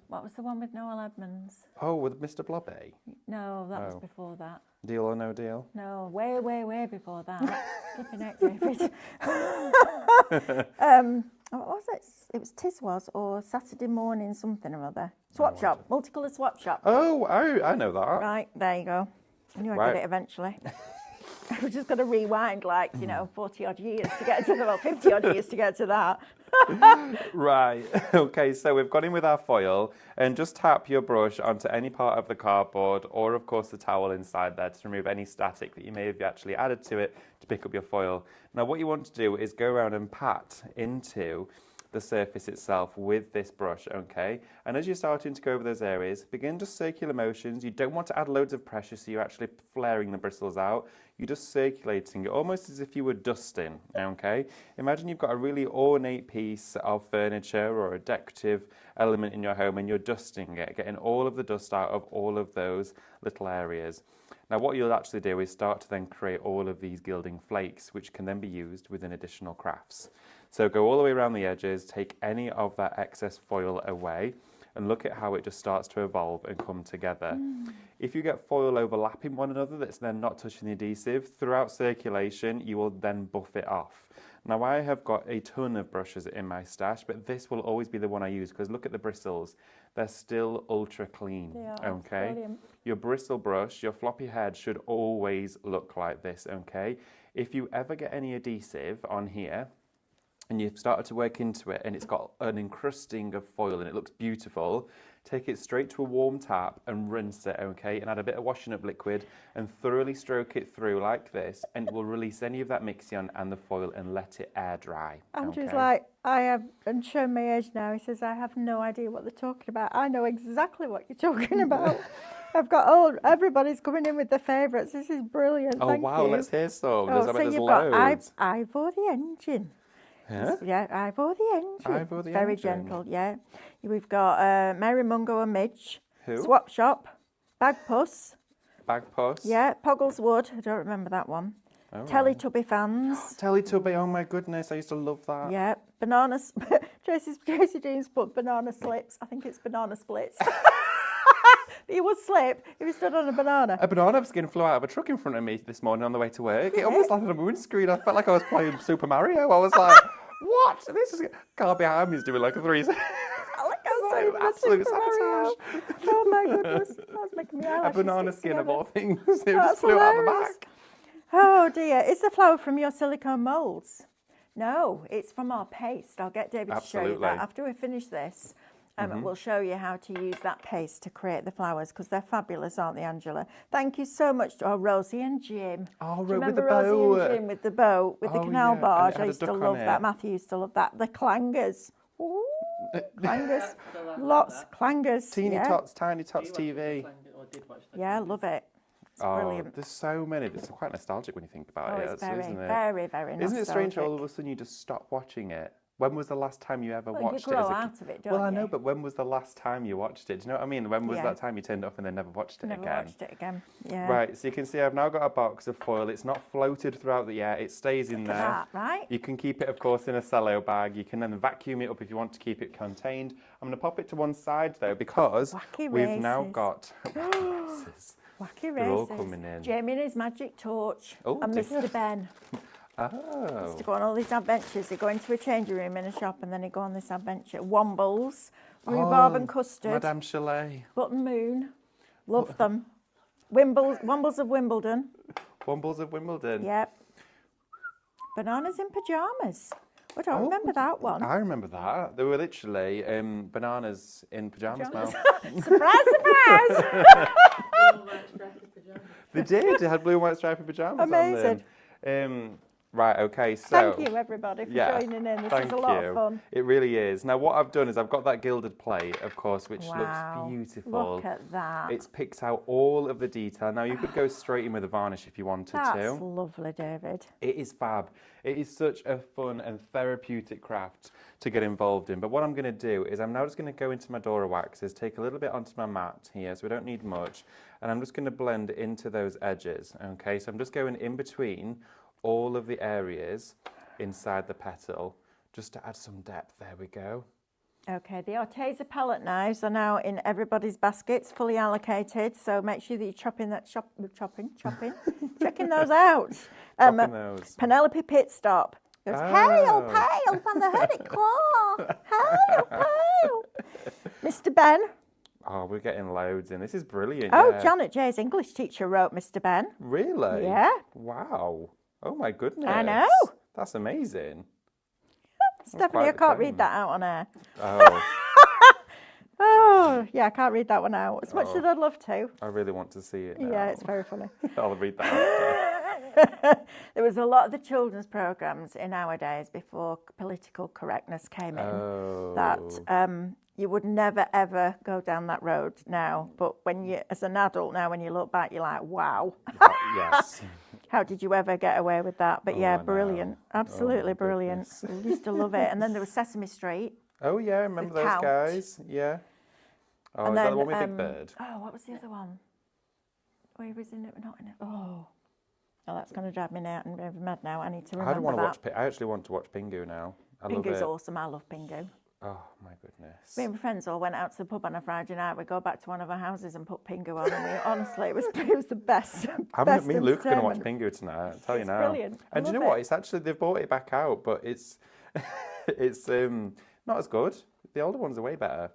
what was the one with Noel Edmonds?
Oh, with Mr. Blobby?
No, that was before that.
Deal or No Deal?
No, way, way, way before that. Flipping heck, David. What was it? It was Tiz Was or Saturday Morning something or other. Swap shop, multicolour swap shop.
Oh, I know that.
Right, there you go. I knew I'd get it eventually. We've just got to rewind 40 odd years to get to 50 odd years to get to that.
Right, okay, so we've got in with our foil, and just tap your brush onto any part of the cardboard or of course the towel inside there to remove any static that you may have actually added to it to pick up your foil. Now what you want to do is go around and pat into the surface itself with this brush, okay? And as you're starting to go over those areas, begin just circular motions. You don't want to add loads of pressure so you're actually flaring the bristles out. You're just circulating it almost as if you were dusting, okay? Imagine you've got a really ornate piece of furniture or a decorative element in your home and you're dusting it, getting all of the dust out of all of those little areas. Now what you'll actually do is start to then create all of these gilding flakes, which can then be used within additional crafts. So go all the way around the edges, take any of that excess foil away, and look at how it just starts to evolve and come together. If you get foil overlapping one another that's then not touching the adhesive, throughout circulation, you will then buff it off. Now I have got a ton of brushes in my stash, but this will always be the one I use because look at the bristles. They're still ultra clean,
They are,
okay?
brilliant.
Your bristle brush, your floppy head should always look like this, okay? If you ever get any adhesive on here, and you've started to work into it and it's got an encrusting of foil and it looks beautiful, take it straight to a warm tap and rinse it, okay? And add a bit of washing up liquid and thoroughly stroke it through like this, and it will release any of that mixing and the foil and let it air dry.
Andrew's
okay?
like, I have, and showing my age now, he says, I have no idea what they're talking about. I know exactly what you're talking about. I've got everybody's coming in with their favourites. This is brilliant.
Oh,
Thank
wow,
you.
let's hear some.
Oh,
There's
you've
loads.
got Ivor the Engine.
Huh?
Yeah, Ivor the Engine.
Ivor the
Very
Engine.
gentle, yeah. We've got Mary Mungo and Midge.
Who?
Swap Shop. Bag Puss.
Bag Puss.
Yeah, Poggleswood. I don't remember that one.
Oh, right.
Teletubby fans.
Teletubby, oh my goodness, I used to love that.
Yeah, bananas. Tracy Jeans put banana slips. I think it's banana splits. He would slip if he stood on a banana.
A banana skin flew out of a truck in front of me this morning on the way to work. It almost landed on my windscreen. I felt like I was playing Super Mario. I was like, what? This is... Car behind me is doing like a 360. Absolute sabotage.
Oh my goodness. That's making me
A banana skin of all things. It
That's
just flew out the
hilarious.
back.
Oh dear. Is the flower from your silicone moulds? No, it's from our paste. I'll get David to show you that
Absolutely.
after we finish this. We'll show you how to use that paste to create the flowers because they're fabulous, aren't they, Angela? Thank you so much to Rosie and Jim.
Oh,
Do you
with the
remember Rosie
boat.
and Jim with the boat, with the
Oh,
canal
yeah,
barge?
and it had
I
a
used to
duck on
love that.
it.
Matthew used to love that. The clangers. Ooh, clangers.
Still have
Lots
that.
clangers.
Teeny
yeah.
Tots, Tiny Tots
Do you watch
TV.
the or did watch the
Yeah, love it. It's brilliant.
There's so many. It's quite nostalgic when you think about
Oh,
it,
it's
actually,
very,
isn't it?
very, very nostalgic.
Isn't it strange all of a sudden you just stop watching it? When was the last time you ever
Well,
watched
you
it?
grow
as a
out of it, don't
Well, I
you?
know, but when was the last time you watched it? Do you know what I mean? When was
Yeah.
that time you turned it off and then never watched it
Never
again?
watched it again. Yeah.
Right, so you can see I've now got a box of foil. It's not floated throughout the air. It stays in
Look
there.
at that, right?
You can keep it, of course, in a cello bag. You can then vacuum it up if you want to keep it contained. I'm going to pop it to one side, though, because
Wacky
we've now
races.
got... races.
Wacky
They're all
races.
coming in.
Jamie and his magic torch.
Oh,
and
dear.
Mr. Ben.
Oh.
To go on all these adventures. They go into a changing room in a shop and then they go on this adventure. Wombles, rhubarb and custard,
Madame Chalet.
button moon. Love them. Wombles of Wimbledon.
Wombles of Wimbledon.
Yep. Bananas in pyjamas. I don't remember that one.
I remember that. They were literally bananas in pyjamas now.
Surprise, surprise!
They did. They had blue and white stripy pyjamas
Amazing.
on them. Right, okay, so...
Thank you, everybody, for joining in. This is a lot of fun.
It really is. Now, what I've done is I've got that gilded plate, of course, which looks beautiful.
Look at that.
It's picked out all of the detail. Now, you could go straight in with a varnish if you wanted to.
That's lovely, David.
It is fab. It is such a fun and therapeutic craft to get involved in. But what I'm going to do is I'm now just going to go into my Dora waxes, take a little bit onto my mat here, so we don't need much, and I'm just going to blend into those edges, okay? So I'm just going in between all of the areas inside the petal, just to add some depth. There we go.
Okay, the Arteza palette knives are now in everybody's baskets, fully allocated. So make sure that you're chopping, checking those out.
Chopping those.
Penelope Pit Stop goes, hail, hail from the hooded claw. Hail, hail. Mr. Ben.
Oh, we're getting loads in. This is brilliant.
Oh,
yeah.
Janet J's English teacher wrote Mr. Ben.
Really?
Yeah.
Wow. Oh my goodness.
I know.
That's amazing.
Stephanie, I can't read that out on air.
Oh.
Oh, yeah, I can't read that one out. As much as I'd love to.
I really want to see it now.
Yeah, it's very funny.
I'll read that after.
There was a lot of the children's programmes in our days before political correctness came in that you would never, ever go down that road now. But when you, as an adult now, when you look back, you're like, wow.
Yes.
How did you ever get away with that? But yeah, brilliant. Absolutely brilliant. I used to love it. And then there was Sesame Street.
Oh, yeah, I remember those guys. Yeah. Oh, and then, the one with Big Bird.
Oh, what was the other one? Where was in it? Not in it. Oh, that's going to drive me mad now. I need to remember
I don't want to watch. I actually want to watch Pingu now.
Pingu's awesome. I love Pingu.
Oh my goodness.
Me and my friends all went out to the pub on a Friday night. We'd go back to one of our houses and put Pingu on, and honestly, it was the best.
Me and Luke are going to watch Pingu tonight. I'll tell you now.
Brilliant.
And do you know what? It's actually they've brought it back out, but it's not as good. The older ones are way better.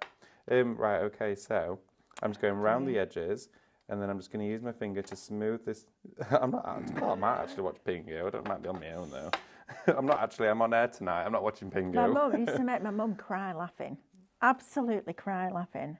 Right. Okay. So I'm just going around the edges, and then I'm just going to use my finger to smooth this. I might actually watch Pingu. I might be on my own though. I'm on air tonight. I'm not watching Pingu.
My mum used to make my mum cry laughing. Absolutely cry laughing.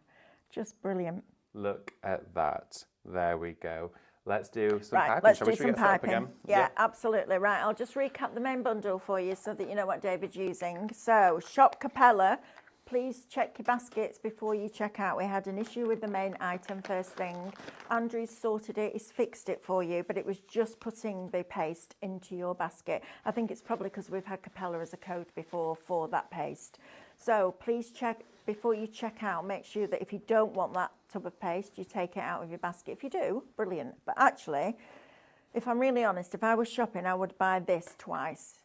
Just brilliant.
Look at that. There we go. Let's do some piping.
Let's
Shall
do
we
some
get set up
piping.
again?
Yeah, absolutely. Right, I'll just recap the main bundle for you so that you know what David's using. So, shop Capella. Please check your baskets before you check out. We had an issue with the main item first thing. Andrew's sorted it, he's fixed it for you, but it was just putting the paste into your basket. I think it's probably because we've had Capella as a code before for that paste. So please check, before you check out, make sure that if you don't want that tub of paste, you take it out of your basket. If you do, brilliant. But actually, if I'm really honest, if I was shopping, I would buy this twice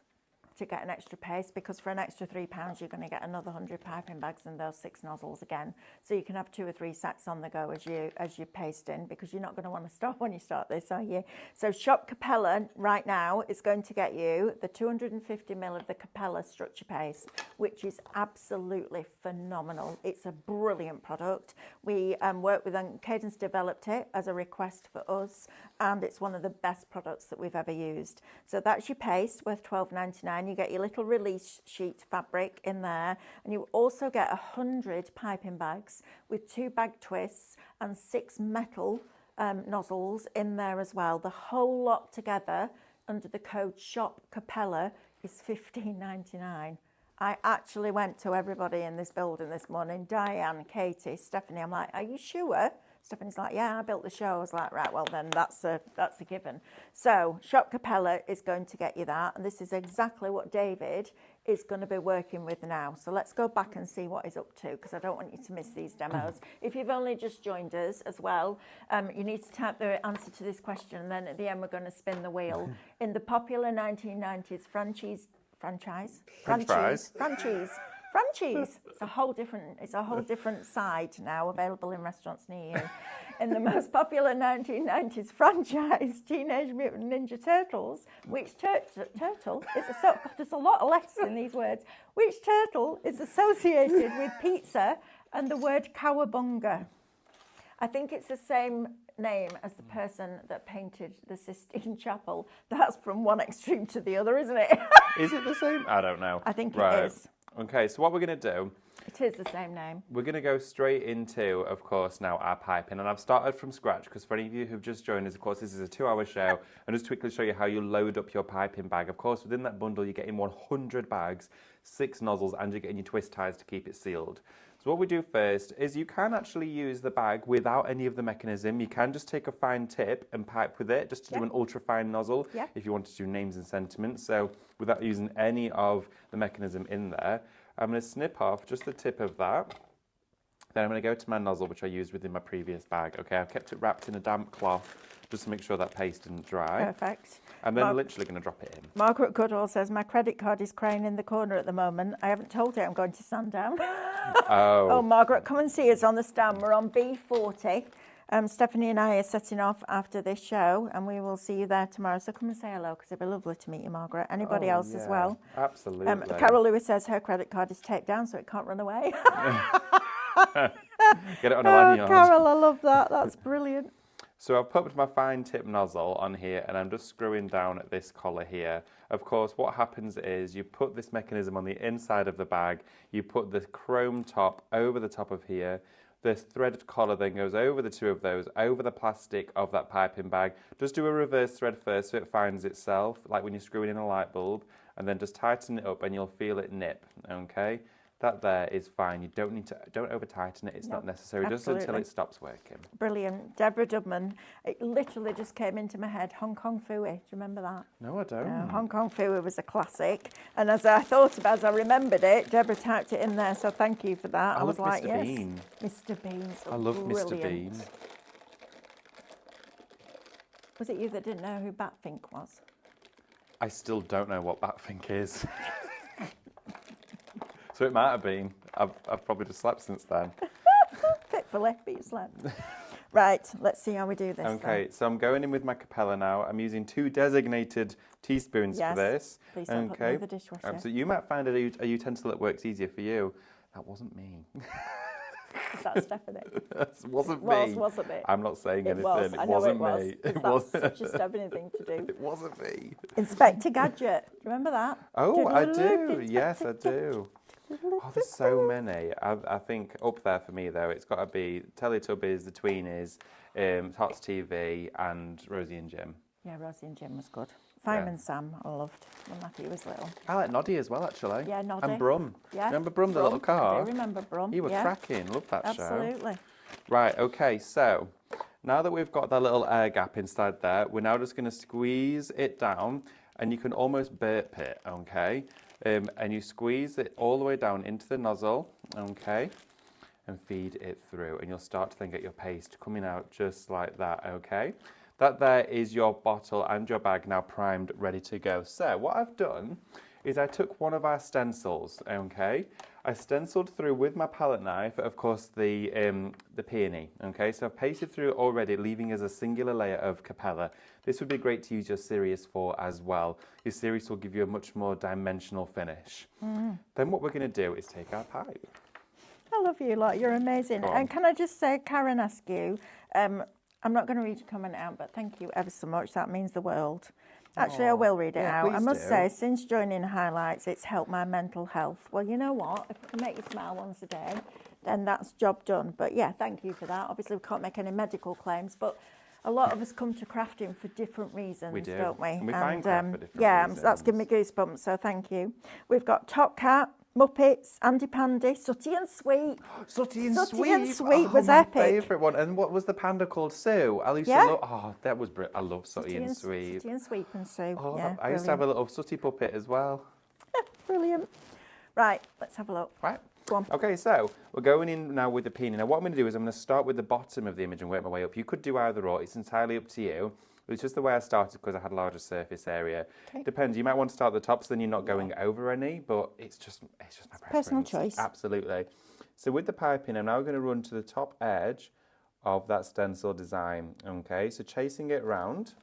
to get an extra paste, because for an extra £3 you're going to get another 100 piping bags and those 6 nozzles again, so you can have 2 or 3 sets on the go as you paste in, because you're not going to want to stop when you start this, are you? So shop Capella right now is going to get you the 250ml of the Capella structure paste, which is absolutely phenomenal. It's a brilliant product. We worked with them. Cadence developed it as a request for us, and it's one of the best products that we've ever used. So that's your paste, worth $12.99. You get your little release sheet fabric in there, and you also get 100 piping bags with 2 bag twists and 6 metal nozzles in there as well. The whole lot together under the code shop Capella is $15.99. I actually went to everybody in this building this morning, Diane, Katie, Stephanie. I'm like, are you sure? Stephanie's like, yeah, I built the show. I was like, right, well then that's a given. So shop Capella is going to get you that, and this is exactly what David is going to be working with now. So let's go back and see what he's up to, because I don't want you to miss these demos. If you've only just joined us as well, you need to type the answer to this question, and then at the end we're going to spin the wheel. In the popular 1990s franchise. It's a whole different side now, available in restaurants near you. In the most popular 1990s franchise, Teenage Mutant Ninja Turtles, which turtle is there's a lot of letters in these words. Which turtle is associated with pizza and the word cowabunga? I think it's the same name as the person that painted the Sistine Chapel. That's from one extreme to the other, isn't it?
Is it the same? I don't know.
I think
right.
it is.
Okay, so what we're going to do,
it is the same name.
We're going to go straight into, of course, now our piping. And I've started from scratch because for any of you who've just joined us, of course, this is a 2-hour show. And just quickly show you how you load up your piping bag. Of course, within that bundle, you're getting 100 bags, 6 nozzles, and you're getting your twist ties to keep it sealed. So what we do first is you can actually use the bag without any of the mechanism. You can just take a fine tip and pipe with it, just to do an ultra fine nozzle if you want to do names and sentiments. So without using any of the mechanism in there, I'm going to snip off just the tip of that. Then I'm going to go to my nozzle, which I used within my previous bag. Okay, I've kept it wrapped in a damp cloth just to make sure that paste didn't dry.
Perfect.
And then I'm literally going to drop it in.
Margaret Goodall says, my credit card is crying in the corner at the moment. I haven't told her I'm going to stand down. Oh, Margaret, come and see us on the stand. We're on B40. Stephanie and I are setting off after this show, and we will see you there tomorrow. So come and say hello, because it'd be lovely to meet you, Margaret. Anybody else as well?
Absolutely.
Carol Lewis says her credit card is taped down, so it can't run away.
Get it on a lanyard.
Carol, I love that. That's brilliant.
So I've put my fine tip nozzle on here and I'm just screwing down at this collar here. Of course, what happens is you put this mechanism on the inside of the bag, you put the chrome top over the top of here, this threaded collar then goes over the two of those, over the plastic of that piping bag. Just do a reverse thread first so it finds itself, like when you're screwing in a light bulb, and then just tighten it up and you'll feel it nip, okay? That there is fine. You don't need to, don't over tighten it. It's not necessary,
absolutely.
just until it stops working.
Brilliant. Deborah Dubman, it literally just came into my head, Hong Kong Fooey. Do you remember that?
No, I don't.
Hong Kong Fooey was a classic. And as I thought about, as I remembered it, Deborah typed it in there, so thank you for that. I was like,
Mr.
yes.
Bean.
Mr. Bean's
I love
brilliant.
Mr. Bean.
Was it you that didn't know who Batfink was?
I still don't know what Batfink is. So it might have been. I've probably just slept since then.
Fitfully, but you slept. Right, let's see how we do this.
Okay, so I'm going in with my Capella now. I'm using 2 designated teaspoons for this.
Please don't put them in the dishwasher.
So you might find a utensil that works easier for you. That wasn't me.
Is that Stephanie?
That wasn't me.
Wasn't it?
I'm not saying anything.
Was.
It
I know
wasn't
it was.
me.
That's such a Stephanie thing to do.
It wasn't me.
Inspector Gadget. Do you remember that?
Oh, I do. Yes, I do. Oh, there's so many. I think up there for me, though, it's got to be Teletubbies, The Tweenies, Tots TV, and Rosie and Jim.
Yeah, Rosie and Jim was good. Fireman Sam, I loved when Matthew was little.
I like Noddy as well, actually.
Yeah, Noddy.
And Brum.
Yeah.
Remember Brum, the little car?
I do remember Brum.
He was cracking. Love that show.
Absolutely.
Right, okay, so now that we've got that little air gap inside there, we're now just going to squeeze it down, and you can almost burp it, okay? And you squeeze it all the way down into the nozzle, okay, and feed it through. And you'll start to then get your paste coming out just like that, okay? That there is your bottle and your bag now primed, ready to go. So what I've done is I took one of our stencils, okay? I stenciled through with my palette knife, of course, the peony, okay? So I've pasted through already, leaving as a singular layer of Capella. This would be great to use your Sirius for as well. Your Sirius will give you a much more dimensional finish. Then what we're going to do is take our pipe.
I love you lot, you're amazing. And can I just say, Karen asked you, I'm not going to read your comment out, but thank you ever so much. That means the world. Actually, I will read it out. I must say, since joining Highlights, it's helped my mental health. Well, you know what? If I can make you smile once a day, then that's job done. But yeah, thank you for that. Obviously, we can't make any medical claims, but a lot of us come to crafting for different reasons, don't we?
And we find craft for different reasons.
That's giving me goosebumps, so thank you. We've got Top Cat, Muppets, Andy Pandy, Sooty and Sweet.
Sooty and
Sooty and Sweet
oh,
was
my
epic.
Favourite one. And what was the panda called? Sue. I used to love. Oh, that was brilliant. I love Sooty and Sweet.
Sooty and Sweet and Sue.
Oh,
yeah,
I used to have a little Sooty puppet as well.
Brilliant. Right, let's have a look.
Right.
Go on.
Okay, so we're going in now with the peony. Now, what I'm going to do is I'm going to start with the bottom of the image and work my way up. You could do either or. It's entirely up to you. It's just the way I started because I had a larger surface area. Okay. Depends. You might want to start at the top so then you're not going over any, but it's just my preference.
Personal choice.
Absolutely. So with the piping, I'm now going to run to the top edge of that stencil design. Okay, so chasing it round.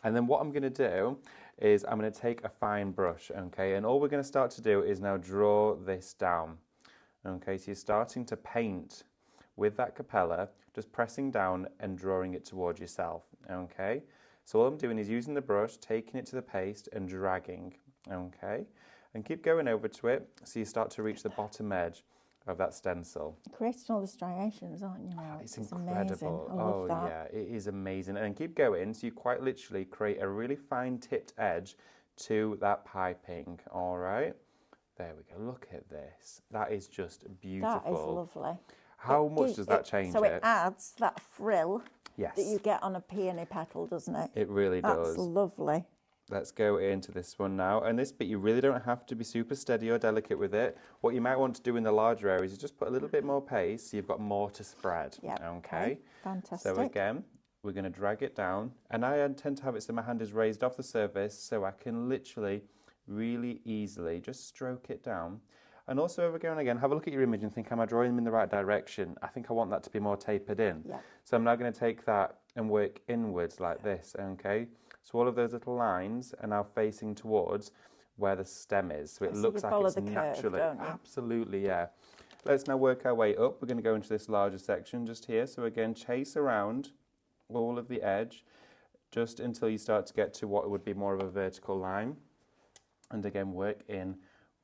And then what I'm going to do is I'm going to take a fine brush, okay, and all we're going to start to do is now draw this down. Okay, so you're starting to paint with that Capella, just pressing down and drawing it towards yourself, okay? So all I'm doing is using the brush, taking it to the paste and dragging, okay? And keep going over to it so you start to reach the bottom edge of that stencil.
Creating all the striations, aren't you now?
It's
Amazing.
incredible.
I love that.
Yeah, it is amazing. And keep going so you quite literally create a really fine tipped edge to that piping, all right? There we go. Look at this. That is just beautiful.
That is lovely.
How much does that change it?
So it adds that frill
Yes.
that you get on a peony petal, doesn't it?
It really does.
That's lovely.
Let's go into this one now. And this bit, you really don't have to be super steady or delicate with it. What you might want to do in the larger areas is just put a little bit more paste so you've got more to spread.
Yeah.
Okay.
Fantastic.
So again, we're going to drag it down. And I tend to have it so my hand is raised off the surface so I can literally really easily just stroke it down. And also over again, have a look at your image and think, am I drawing them in the right direction? I think I want that to be more tapered in.
Yeah.
So I'm now going to take that and work inwards like this, okay? So all of those little lines are now facing towards where the stem is. So it looks like it's naturally. Absolutely, yeah. Let's now work our way up. We're going to go into this larger section just here. So again, chase around all of the edge just until you start to get to what would be more of a vertical line. And again, work in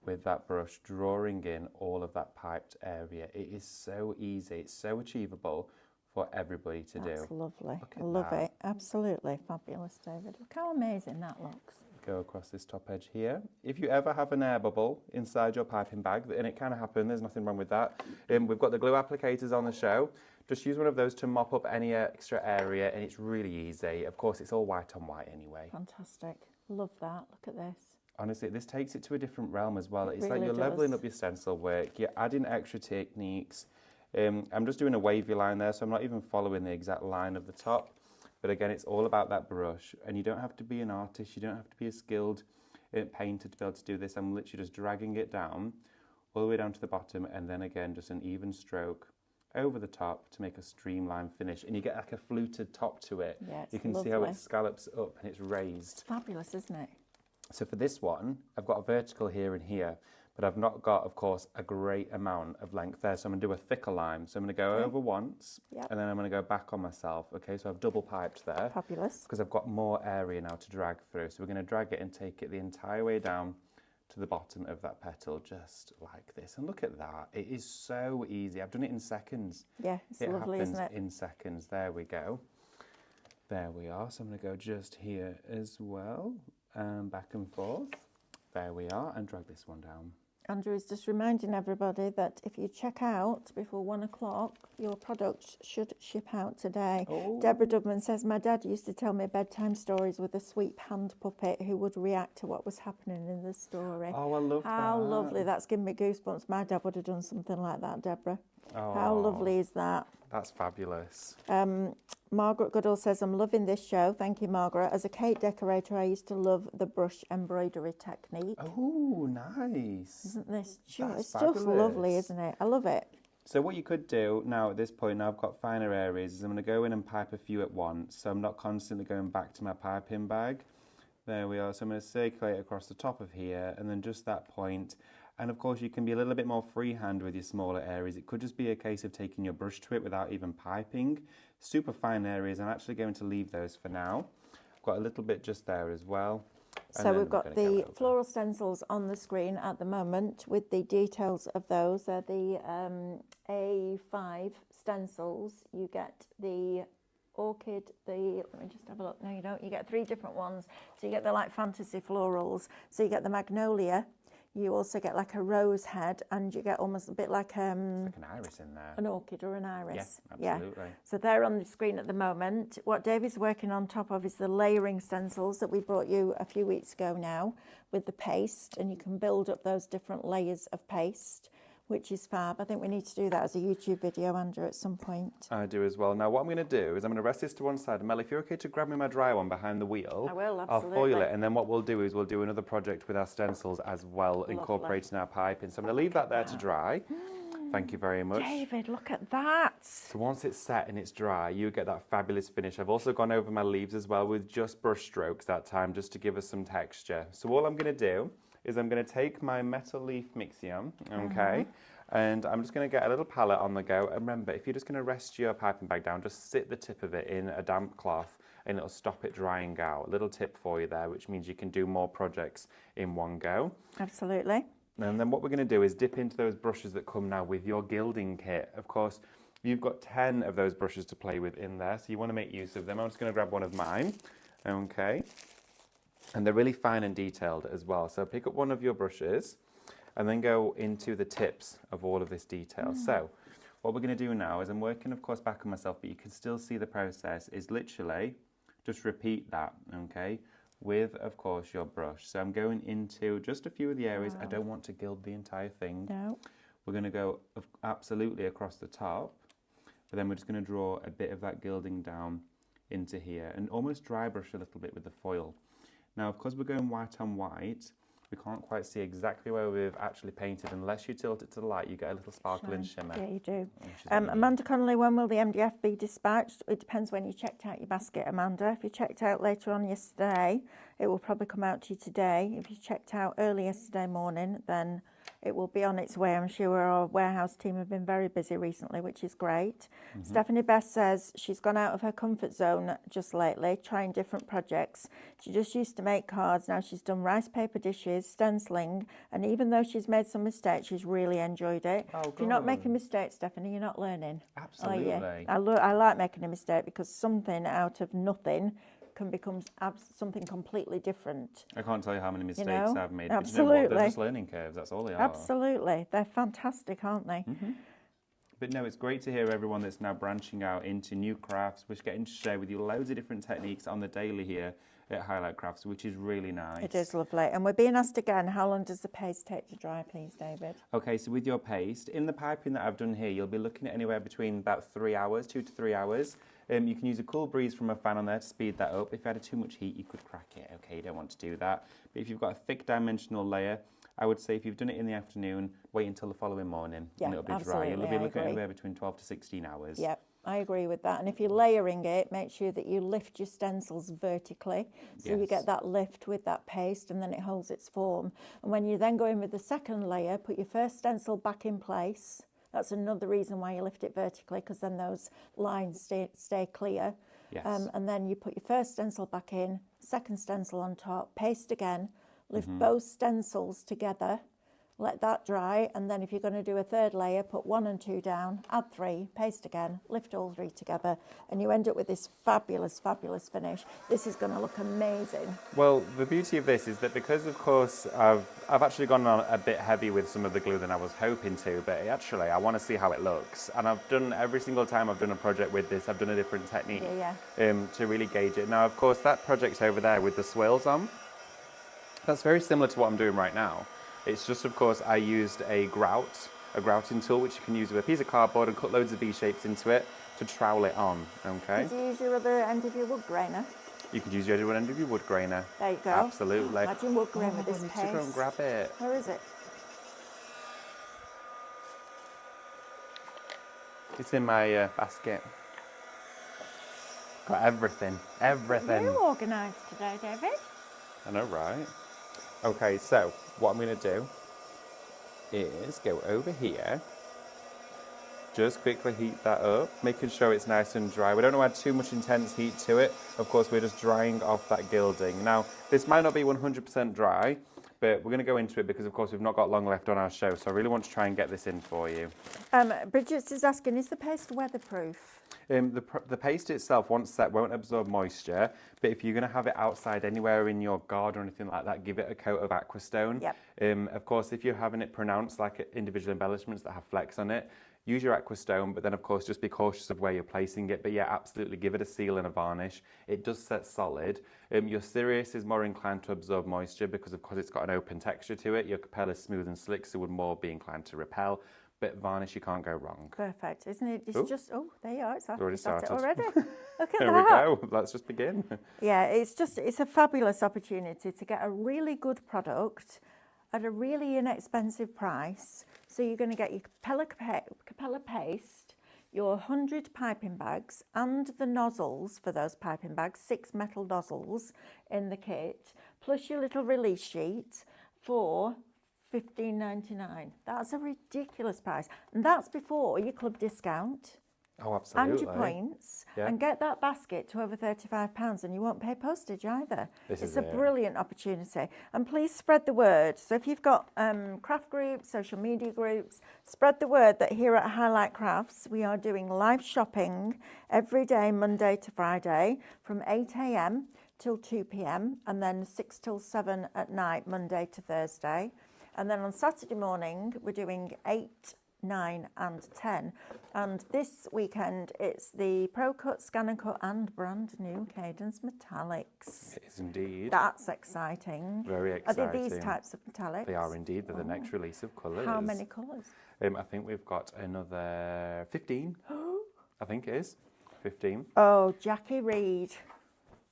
with that brush, drawing in all of that piped area. It is so easy. It's so achievable for everybody to do.
That's lovely. I love it. Absolutely fabulous, David. Look how amazing that looks.
Go across this top edge here. If you ever have an air bubble inside your piping bag, and it can happen, there's nothing wrong with that. We've got the glue applicators on the show. Just use one of those to mop up any extra area, and it's really easy. Of course, it's all white on white anyway.
Fantastic. Love that. Look at this.
Honestly, this takes it to a different realm as well. It's
really
like you're leveling up your stencil work, you're adding extra techniques. I'm just doing a wavy line there, so I'm not even following the exact line of the top. But again, it's all about that brush, and you don't have to be an artist, you don't have to be a skilled painter to be able to do this. I'm literally just dragging it down, all the way down to the bottom, and then again, just an even stroke over the top to make a streamline finish. And you get like a fluted top to it.
Yeah, it's
you can
lovely.
see how it scallops up and it's raised.
It's fabulous, isn't it?
So for this one, I've got a vertical here and here, but I've not got, of course, a great amount of length there. So I'm going to do a thicker line. So I'm going to go over once, and then I'm going to go back on myself. Okay, so I've double piped there.
Fabulous.
Because I've got more area now to drag through. So we're going to drag it and take it the entire way down to the bottom of that petal, just like this. And look at that. It is so easy. I've done it in seconds.
Yeah, it's lovely, isn't it?
It happens in seconds. There we go. There we are. So I'm going to go just here as well. Back and forth. There we are, and drag this one down.
Andrew is just reminding everybody that if you check out before 1 o'clock, your products should ship out today.
Oh.
Deborah Dubman says, my dad used to tell me bedtime stories with a sweet hand puppet who would react to what was happening in the story.
Oh, I love that.
How lovely. That's giving me goosebumps. My dad would have done something like that, Deborah.
Oh,
how lovely is that?
That's fabulous.
Margaret Goodall says, I'm loving this show. Thank you, Margaret. As a cake decorator, I used to love the brush embroidery technique.
Oh, nice.
Isn't this
That's
it's just lovely, isn't it? I love it.
So what you could do now at this point, now I've got finer areas, is I'm going to go in and pipe a few at once. So I'm not constantly going back to my piping bag. There we are. So I'm going to circulate across the top of here and then just that point. And of course, you can be a little bit more freehand with your smaller areas. It could just be a case of taking your brush to it without even piping. Super fine areas, I'm actually going to leave those for now. I've got a little bit just there as well.
So we've got the floral stencils on the screen at the moment with the details of those. They're the A5 stencils. You get the orchid, let me just have a look. No, you don't. You get 3 different ones. So you get the like fantasy florals. So you get the magnolia. You also get like a rose head, and you get almost a bit like
like an iris in there.
An orchid or an iris.
Yeah, absolutely.
Yeah. So they're on the screen at the moment. What David's working on top of is the layering stencils that we brought you a few weeks ago now with the paste, and you can build up those different layers of paste, which is fab. I think we need to do that as a YouTube video, Andrew, at some point.
I do as well. Now, what I'm going to do is I'm going to rest this to one side. Mel, if you're okay to grab me my dry one behind the wheel,
I will, absolutely.
I'll foil it, and then what we'll do is we'll do another project with our stencils as well,
Lovely.
Incorporating our piping. So I'm going to leave that there to dry. Thank you very much.
David, look at that.
So once it's set and it's dry, you get that fabulous finish. I've also gone over my leaves as well with just brush strokes that time, just to give us some texture. So all I'm going to do is I'm going to take my metal leaf Mixium, okay, And I'm just going to get a little palette on the go. And remember, if you're just going to rest your piping bag down, just sit the tip of it in a damp cloth and it'll stop it drying out. A little tip for you there, which means you can do more projects in one go.
Absolutely.
And then what we're going to do is dip into those brushes that come now with your gilding kit. Of course, you've got 10 of those brushes to play with in there, so you want to make use of them. I'm just going to grab one of mine. Okay. And they're really fine and detailed as well. So pick up one of your brushes and then go into the tips of all of this detail. So what we're going to do now is I'm working, of course, back on myself, but you can still see the process is literally just repeat that, okay, with, of course, your brush. So I'm going into just a few of the areas. I don't want to gild the entire thing.
No.
We're going to go absolutely across the top, but then we're just going to draw a bit of that gilding down into here and almost dry brush a little bit with the foil. Now, of course, we're going white on white. We can't quite see exactly where we've actually painted. Unless you tilt it to the light, you get a little sparkle and shimmer.
Yeah, you do. Amanda Connolly, when will the MDF be dispatched? It depends when you checked out your basket, Amanda. If you checked out later on yesterday, it will probably come out to you today. If you checked out early yesterday morning, then it will be on its way. I'm sure our warehouse team have been very busy recently, which is great. Stephanie Best says she's gone out of her comfort zone just lately, trying different projects. She just used to make cards. Now she's done rice paper dishes, stenciling, and even though she's made some mistakes, she's really enjoyed it. If you're not making mistakes, Stephanie, you're not learning.
Absolutely.
I like making a mistake because something out of nothing can become something completely different.
I can't tell you how many mistakes I've made.
Absolutely.
But you know what? They're just learning curves. That's all they are.
Absolutely. They're fantastic, aren't they?
But no, it's great to hear everyone that's now branching out into new crafts. We're getting to share with you loads of different techniques on the daily here at Highlight Crafts, which is really nice.
It is lovely. And we're being asked again, how long does the paste take to dry, please, David?
Okay, so with your paste, in the piping that I've done here, you'll be looking at anywhere between about 3 hours, 2 to 3 hours. You can use a cool breeze from a fan on there to speed that up. If you had too much heat, you could crack it. Okay, you don't want to do that. But if you've got a thick dimensional layer, I would say if you've done it in the afternoon, wait until the following morning and it'll be dry. You'll be looking at anywhere between 12 to 16 hours.
Yep, I agree with that. And if you're layering it, make sure that you lift your stencils vertically so you get that lift with that paste and then it holds its form. And when you then go in with the second layer, put your first stencil back in place. That's another reason why you lift it vertically, because then those lines stay clear.
Yes.
And then you put your first stencil back in, second stencil on top, paste again, lift both stencils together, let that dry, and then if you're going to do a third layer, put 1 and 2 down, add 3, paste again, lift all 3 together, and you end up with this fabulous, fabulous finish. This is going to look amazing.
Well, the beauty of this is that because, of course, I've actually gone on a bit heavy with some of the glue than I was hoping to, but actually I want to see how it looks. And I've done, every single time I've done a project with this, I've done a different technique to really gauge it. Now, of course, that project over there with the swirls on, that's very similar to what I'm doing right now. It's just, of course, I used a grouting tool, which you can use with a piece of cardboard and cut loads of V-shapes into it to trowel it on, okay?
Could you use your other end of your wood grainer?
You could use your other end of your wood grainer.
There you go.
Absolutely.
Imagine wood grain with this
I need
paste.
to go and grab it.
Where is it?
It's in my basket. Got everything, everything.
You're organised today, David.
I know, right? Okay, so what I'm going to do is go over here, just quickly heat that up, making sure it's nice and dry. We don't want to add too much intense heat to it. Of course, we're just drying off that gilding. Now, this might not be 100% dry, but we're going to go into it because, of course, we've not got long left on our show, so I really want to try and get this in for you.
Bridget is asking, is the paste weatherproof?
The paste itself, once set, won't absorb moisture, but if you're going to have it outside anywhere in your garden or anything like that, give it a coat of Aquastone.
Yep.
Of course, if you're having it pronounced like individual embellishments that have flecks on it, use your Aquastone, but then, of course, just be cautious of where you're placing it. But yeah, absolutely, give it a seal and a varnish. It does set solid. Your Sirius is more inclined to absorb moisture because, of course, it's got an open texture to it. Your Capella is smooth and slick, so would more be inclined to repel. But varnish, you can't go wrong.
Perfect, isn't it? It's just, oh, there you are. It's
already started.
Already. Look at
There
that.
we go. Let's just begin.
Yeah, it's a fabulous opportunity to get a really good product at a really inexpensive price. So you're going to get your Capella paste, your 100 piping bags and the nozzles for those piping bags, 6 metal nozzles in the kit, plus your little release sheet for $15.99. That's a ridiculous price. And that's before your club discount.
Oh, absolutely.
And your points, and get that basket to over £35 and you won't pay postage either. It's a brilliant opportunity. And please spread the word. So if you've got craft groups, social media groups, spread the word that here at Highlight Crafts, we are doing live shopping every day, Monday to Friday, from 8 a.m. till 2 p.m. and then 6 till 7 at night, Monday to Thursday. And then on Saturday morning, we're doing 8, 9 and 10, and this weekend it's the Pro Cut, Scan and Cut and brand new Cadence Metallics.
It is indeed.
That's exciting.
Very exciting.
Are they these types of metallics?
They are indeed. They're the next release of colours.
How many colours?
I think we've got another 15. I think it is 15.
Oh, Jackie Reed,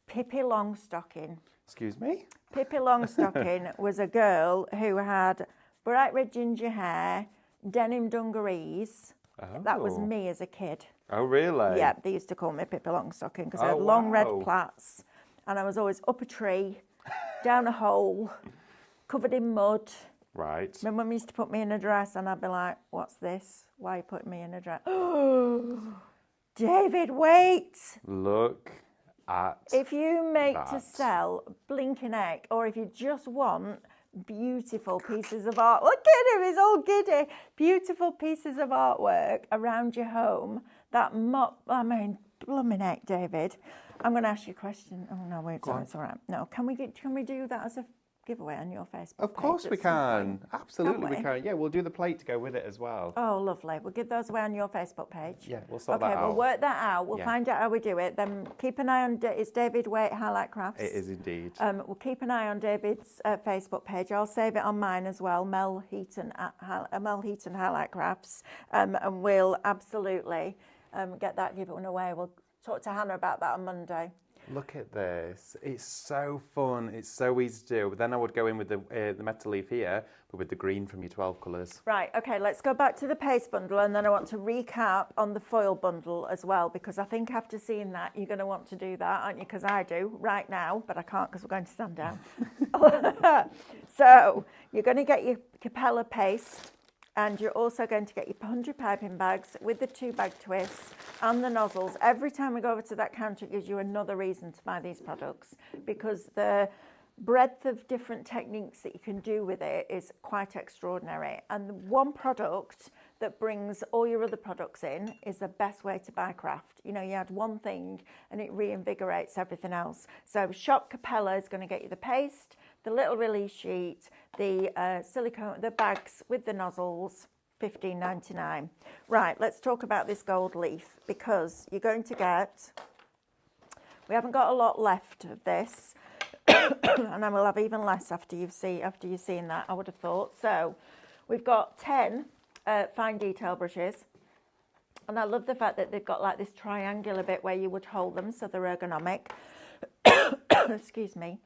Pippi Longstocking.
Excuse me?
Pippi Longstocking was a girl who had bright red ginger hair, denim dungarees.
Oh.
That was me as a kid.
Oh, really?
Yeah, they used to call me Pippi Longstocking because I had long red plaits and I was always up a tree, down a hole, covered in mud.
Right.
My mum used to put me in a dress and I'd be like, what's this? Why are you putting me in a dress? David, wait!
Look at
If you make
that.
to sell blinking egg, or if you just want beautiful pieces of art. Look at him, he's all giddy. Beautiful pieces of artwork around your home. That blooming heck, David. I'm going to ask you a question. Oh no, wait, sorry, it's all right. No, can we do that as a giveaway on your Facebook
Of course
page
we can. Absolutely
Can we?
we can. Yeah, we'll do the plate to go with it as well.
Oh, lovely. We'll give those away on your Facebook page.
Yeah, we'll sort that out.
Okay, we'll work that out. We'll find out how we do it. Then keep an eye on it's David Waite Highlight Crafts.
It is indeed.
We'll keep an eye on David's Facebook page. I'll save it on mine as well, Mel Heaton Highlight Crafts, and we'll absolutely get that given away. We'll talk to Hannah about that on Monday.
Look at this. It's so fun. It's so easy to do. But then I would go in with the metal leaf here, but with the green from your 12 colours.
Right, okay, let's go back to the paste bundle and then I want to recap on the foil bundle as well, because I think after seeing that, you're going to want to do that, aren't you? Because I do right now, but I can't because we're going to stand down. So you're going to get your Capella paste, and you're also going to get your 100 piping bags with the 2-bag twists and the nozzles. Every time we go over to that counter, it gives you another reason to buy these products, because the breadth of different techniques that you can do with it is quite extraordinary. And one product that brings all your other products in is the best way to buy craft. You know, you add one thing and it reinvigorates everything else. So Shop Capella is going to get you the paste, the little release sheet, the silicone, the bags with the nozzles, $15.99. Right, let's talk about this gold leaf, because you're going to get, we haven't got a lot left of this, and I will have even less after you've seen that, I would have thought. So we've got 10 fine detail brushes, and I love the fact that they've got like this triangular bit where you would hold them so they're ergonomic. Excuse me.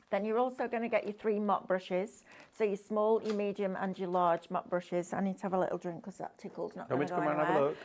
Then you're also going to get your 3 mop brushes. So your small, your medium and your large mop brushes. I need to have a little drink because that tickle's not going to go anywhere.
Want me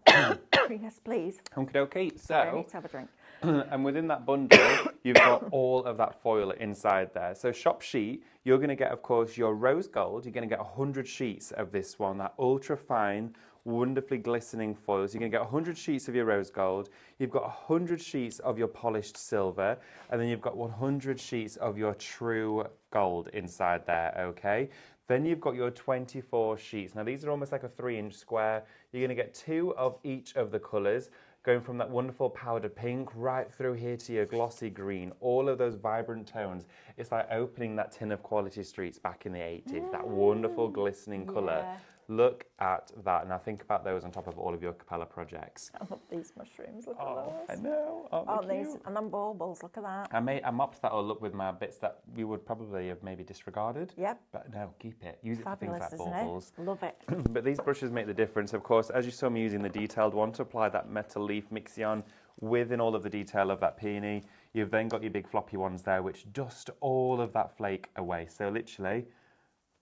to come around and have a look?
Yes, please.
Okie dokie. So,
I need to have a drink.
and within that bundle, you've got all of that foil inside there. So shop sheet, you're going to get, of course, your rose gold. You're going to get 100 sheets of this one, that ultra fine, wonderfully glistening foil. So you're going to get 100 sheets of your rose gold. You've got 100 sheets of your polished silver, and then you've got 100 sheets of your true gold inside there, okay? Then you've got your 24 sheets. Now these are almost like a 3-inch square. You're going to get 2 of each of the colours, going from that wonderful powdered pink right through here to your glossy green, all of those vibrant tones. It's like opening that tin of Quality Streets back in the 80s, that wonderful glistening colour. Look at that. Now think about those on top of all of your Capella projects.
I love these mushrooms. Look at those.
I know.
Aren't these? And them baubles. Look at that.
I mopped that all up with my bits that we would probably have maybe disregarded.
Yep.
But no, keep it. Use
Fabulous,
it for things like baubles.
Love it.
But these brushes make the difference. Of course, as you saw me using the detailed one to apply that metal leaf mixie on within all of the detail of that peony, you've then got your big floppy ones there which dust all of that flake away. So literally,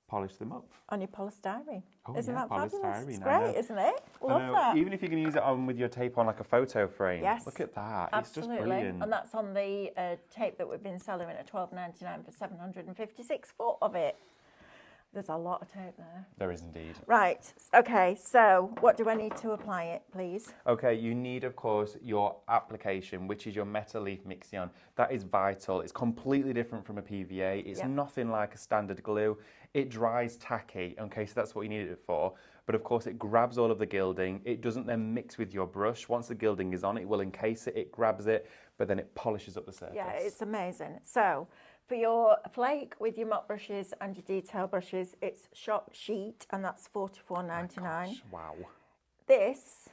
polish them up.
On your polystyrene.
Oh,
Isn't
yeah,
that fabulous?
polystyrene,
It's
I know.
great, isn't it? Love that.
Even if you can use it on with your tape on like a photo frame.
Yes.
Look at that.
Absolutely.
It's just brilliant.
And that's on the tape that we've been selling at $12.99 for 756 foot of it. There's a lot of tape there.
There is indeed.
Right, okay, so what do I need to apply it, please?
Okay, you need, of course, your application, which is your metal leaf Mixion. That is vital. It's completely different from a PVA. It's nothing like a standard glue. It dries tacky, okay, so that's what you need it for. But of course, it grabs all of the gilding. It doesn't then mix with your brush. Once the gilding is on, it will encase it, it grabs it, but then it polishes up the surface.
Yeah, it's amazing. So, for your flake with your mop brushes and your detail brushes, it's shop sheet, and that's $44.99.
Wow.
This,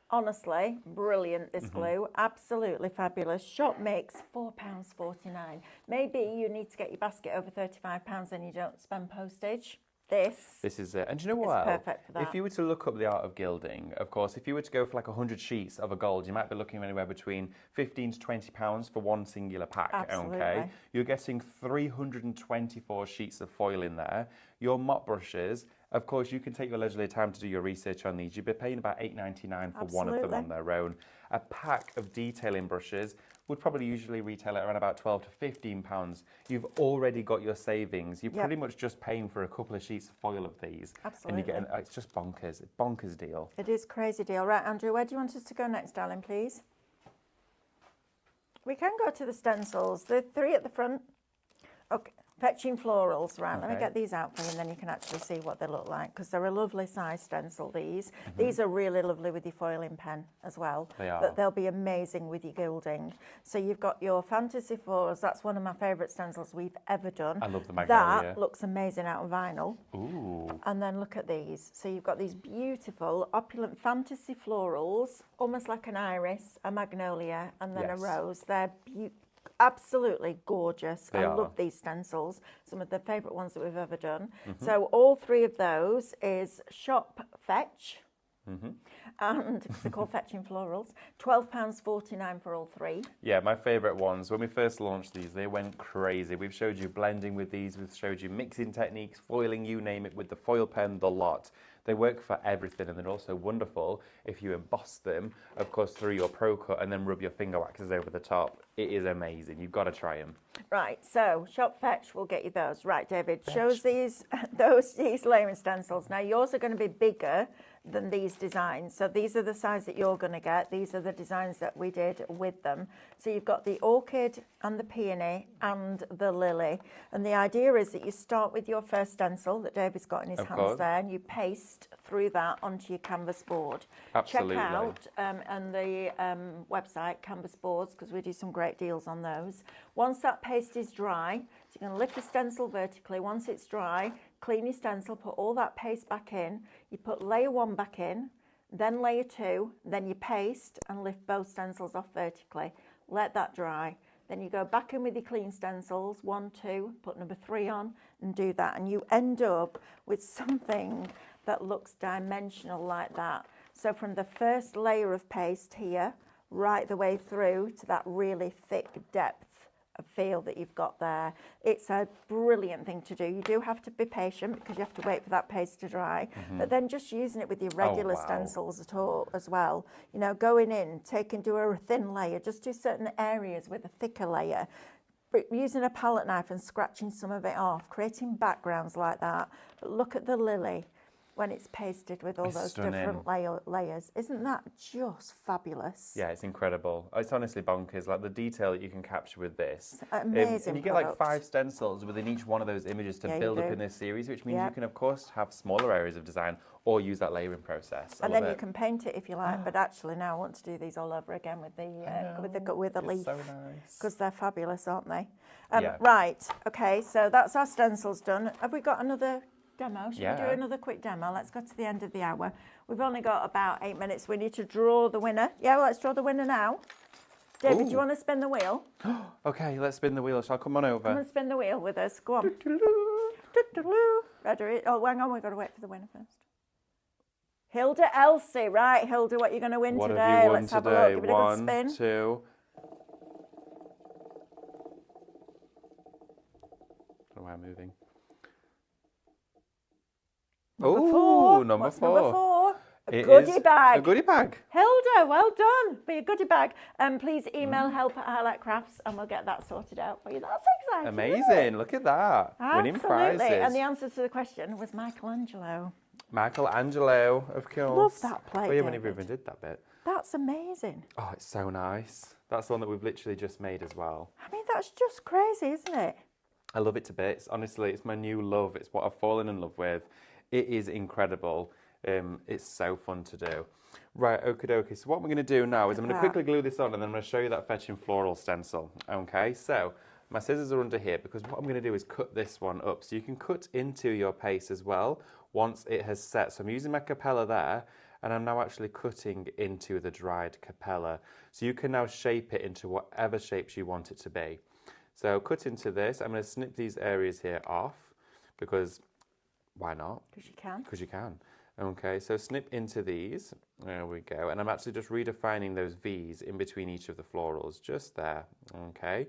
honestly, brilliant, this glue. Absolutely fabulous. Shop makes £4.49. Maybe you need to get your basket over £35 and you don't spend postage. This
is it. And do you know what?
It's perfect for that.
If you were to look up the art of gilding, of course, if you were to go for like 100 sheets of a gold, you might be looking anywhere between £15 to £20 for one singular pack.
Absolutely.
Okay, you're getting 324 sheets of foil in there. Your mop brushes, of course, you can take your leisurely time to do your research on these. You'd be paying about $8.99 for one of them on their own. A pack of detailing brushes would probably usually retail at around about £12 to £15. You've already got your savings. You're pretty much just paying for a couple of sheets of foil of these.
Absolutely.
And you get it's just bonkers. Bonkers deal.
It is crazy deal. Right, Andrew, where do you want us to go next, darling, please? We can go to the stencils. The three at the front. Okay. Fetching Florals, right, let me get these out for you and then you can actually see what they look like, because they're a lovely size stencil, these. These are really lovely with your foiling pen as well.
They are.
But they'll be amazing with your gilding. So you've got your Fantasy Florals, that's one of my favourite stencils we've ever done.
I love the magnolia.
That looks amazing out of vinyl.
Ooh.
And then look at these. So you've got these beautiful, opulent Fantasy Florals, almost like an iris, a magnolia, and then a rose. They're absolutely gorgeous. I love these stencils. Some of the favourite ones that we've ever done. So all three of those is Shop Fetch. And they're called Fetching Florals. £12.49 for all three.
Yeah, my favourite ones. When we first launched these, they went crazy. We've showed you blending with these. We've showed you mixing techniques, foiling, you name it, with the foil pen, the lot. They work for everything, and they're also wonderful if you emboss them, of course, through your Pro Cut and then rub your finger waxes over the top. It is amazing. You've got to try them. Right,
so Shop Fetch will get you those. Right, David, shows these layering stencils. Now, yours are going to be bigger than these designs. So these are the size that you're going to get. These are the designs that we did with them. So you've got the orchid and the peony and the lily. And the idea is that you start with your first stencil that David's got in his hands there, and you paste through that onto your canvas board.
Absolutely.
Check out on the website, Canvas Boards, because we do some great deals on those. Once that paste is dry, so you're going to lift the stencil vertically. Once it's dry, clean your stencil, put all that paste back in. You put layer 1 back in, then layer 2, then you paste and lift both stencils off vertically. Let that dry. Then you go back in with your clean stencils, 1, 2, put number 3 on and do that. And you end up with something that looks dimensional like that. So from the first layer of paste here, right the way through to that really thick depth of feel that you've got there. It's a brilliant thing to do. You do have to be patient because you have to wait for that paste to dry, but then just using it with your regular stencils as well, you know, going in, do a thin layer, just do certain areas with a thicker layer, but using a palette knife and scratching some of it off, creating backgrounds like that. But look at the lily when it's pasted with all those different layers. Isn't that just fabulous?
Yeah, it's incredible. It's honestly bonkers. Like the detail that you can capture with this.
Amazing.
And you get like 5 stencils within each one of those images to build up in this series, which means you can, of course, have smaller areas of design or use that layering process.
And then you can paint it if you like. But actually, now I want to do these all over again with the leaf.
So nice.
Because they're fabulous, aren't they? Right. Okay. So that's our stencils done. Have we got another demo? Should we do another quick demo? Let's go to the end of the hour. We've only got about 8 minutes. We need to draw the winner. Yeah, well, let's draw the winner now. David, do you want to spin the wheel?
Okay, let's spin the wheel. Shall I come on over?
Come and spin the wheel with us. Go on. Ready? Oh, hang on. We've got to wait for the winner first. Hilda Elsie. Right, Hilda, what are you going to win
what
today?
Have you won
let's
today?
have a look. Give it a good
1,
spin.
2. Oh, I'm moving.
Number 4.
Number
What's
4.
Number 4.
A
goodie bag.
A goodie bag.
Hilda, folder. Well done. Be a goodie bag. Please email help@highlightcrafts and we'll get that sorted out for you. That's exciting.
Amazing. Look at that. Winning prizes.
And the answer to the question was Michelangelo.
Michelangelo, of course.
Love that plate.
Oh, yeah, we never even did that bit.
That's amazing.
Oh, it's so nice. That's the one that we've literally just made as well.
I mean, that's just crazy, isn't it?
I love it to bits. Honestly, it's my new love. It's what I've fallen in love with. It is incredible. It's so fun to do. Right, okie dokie. So what we're going to do now is I'm going to quickly glue this on and then I'm going to show you that fetching floral stencil. Okay, so my scissors are under here because what I'm going to do is cut this one up. So you can cut into your paste as well once it has set. So I'm using my Capella there and I'm now actually cutting into the dried Capella. So you can now shape it into whatever shapes you want it to be. So cut into this. I'm going to snip these areas here off because why not?
Because you can.
Because you can. Okay, so snip into these. There we go. And I'm actually just redefining those V's in between each of the florals, just there. Okay,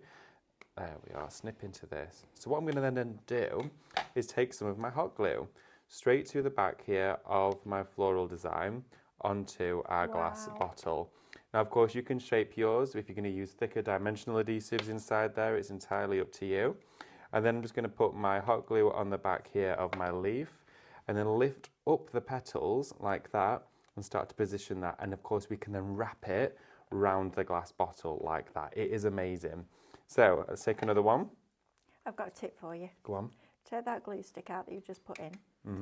there we are. Snip into this. So what I'm going to then do is take some of my hot glue straight to the back here of my floral design onto our glass bottle. Now, of course, you can shape yours. If you're going to use thicker dimensional adhesives inside there, it's entirely up to you. And then I'm just going to put my hot glue on the back here of my leaf and then lift up the petals like that and start to position that. And of course, we can then wrap it around the glass bottle like that. It is amazing. So let's take another one.
I've got a tip for you.
Go on.
Take that glue stick out that you've just put in.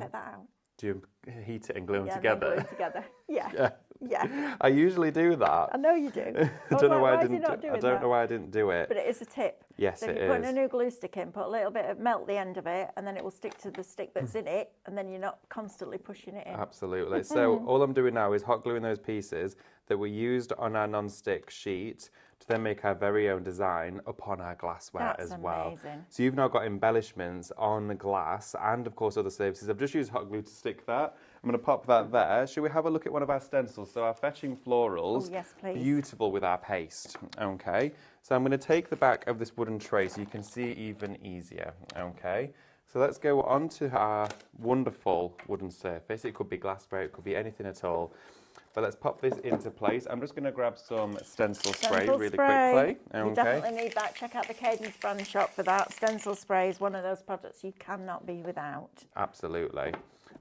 Take that out.
Do you heat it and glue them
Yeah,
together?
glue them together. Yeah. Yeah.
I usually do that.
I know you do.
I don't know why I didn't.
I
don't know why I didn't do it.
But it is a tip.
Yes,
so if
it
you put
is.
a new glue stick in, put a little bit of melt the end of it, and then it will stick to the stick that's in it, and then you're not constantly pushing it in.
Absolutely. So all I'm doing now is hot gluing those pieces that were used on our non-stick sheet to then make our very own design upon our glassware
That's
as well.
amazing.
So you've now got embellishments on the glass and of course other surfaces. I've just used hot glue to stick that. I'm going to pop that there. Should we have a look at one of our stencils? So our fetching florals.
Oh, yes, please.
Beautiful with our paste. Okay. So I'm going to take the back of this wooden tray so you can see even easier. Okay. So let's go onto our wonderful wooden surface. It could be glassware, it could be anything at all. But let's pop this into place. I'm just going to grab some stencil spray really quickly. Okay.
You definitely need that. Check out the Cadence brand shop for that. Stencil spray is one of those products you cannot be without.
Absolutely.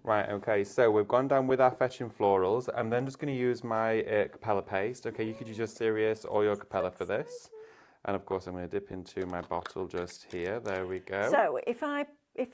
Right, okay, so we've gone down with our fetching florals. I'm then just going to use my Capella paste. Okay, you could use your Sirius or your Capella for this. And of course I'm going to dip into my bottle just here. There we go.
So if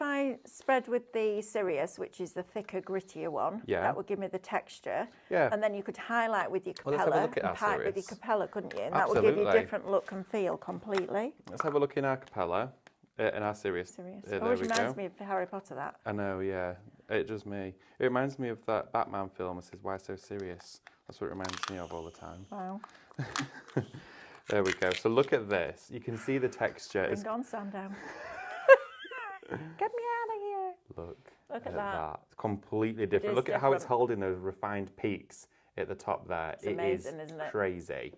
I spread with the Sirius, which is the thicker, grittier one, that would give me the texture.
Yeah.
And then you could highlight with your Capella
Well, let's have a look at
and
our
pipe with your
Sirius.
Capella, couldn't you? And
Absolutely.
that would give you a different look and feel completely.
Let's have a look in our Capella, in our Sirius.
It always reminds me of Harry Potter, that.
I know, yeah. It does me. It reminds me of that Batman film. It says, "Why so serious?" That's what it reminds me of all the time.
Wow.
There we go. So look at this. You can see the texture.
Bring on, Sandown. Get me out of here.
Look
at that.
It's completely different. Look at how it's holding those refined peaks at the top there.
It's amazing, isn't it?
Crazy.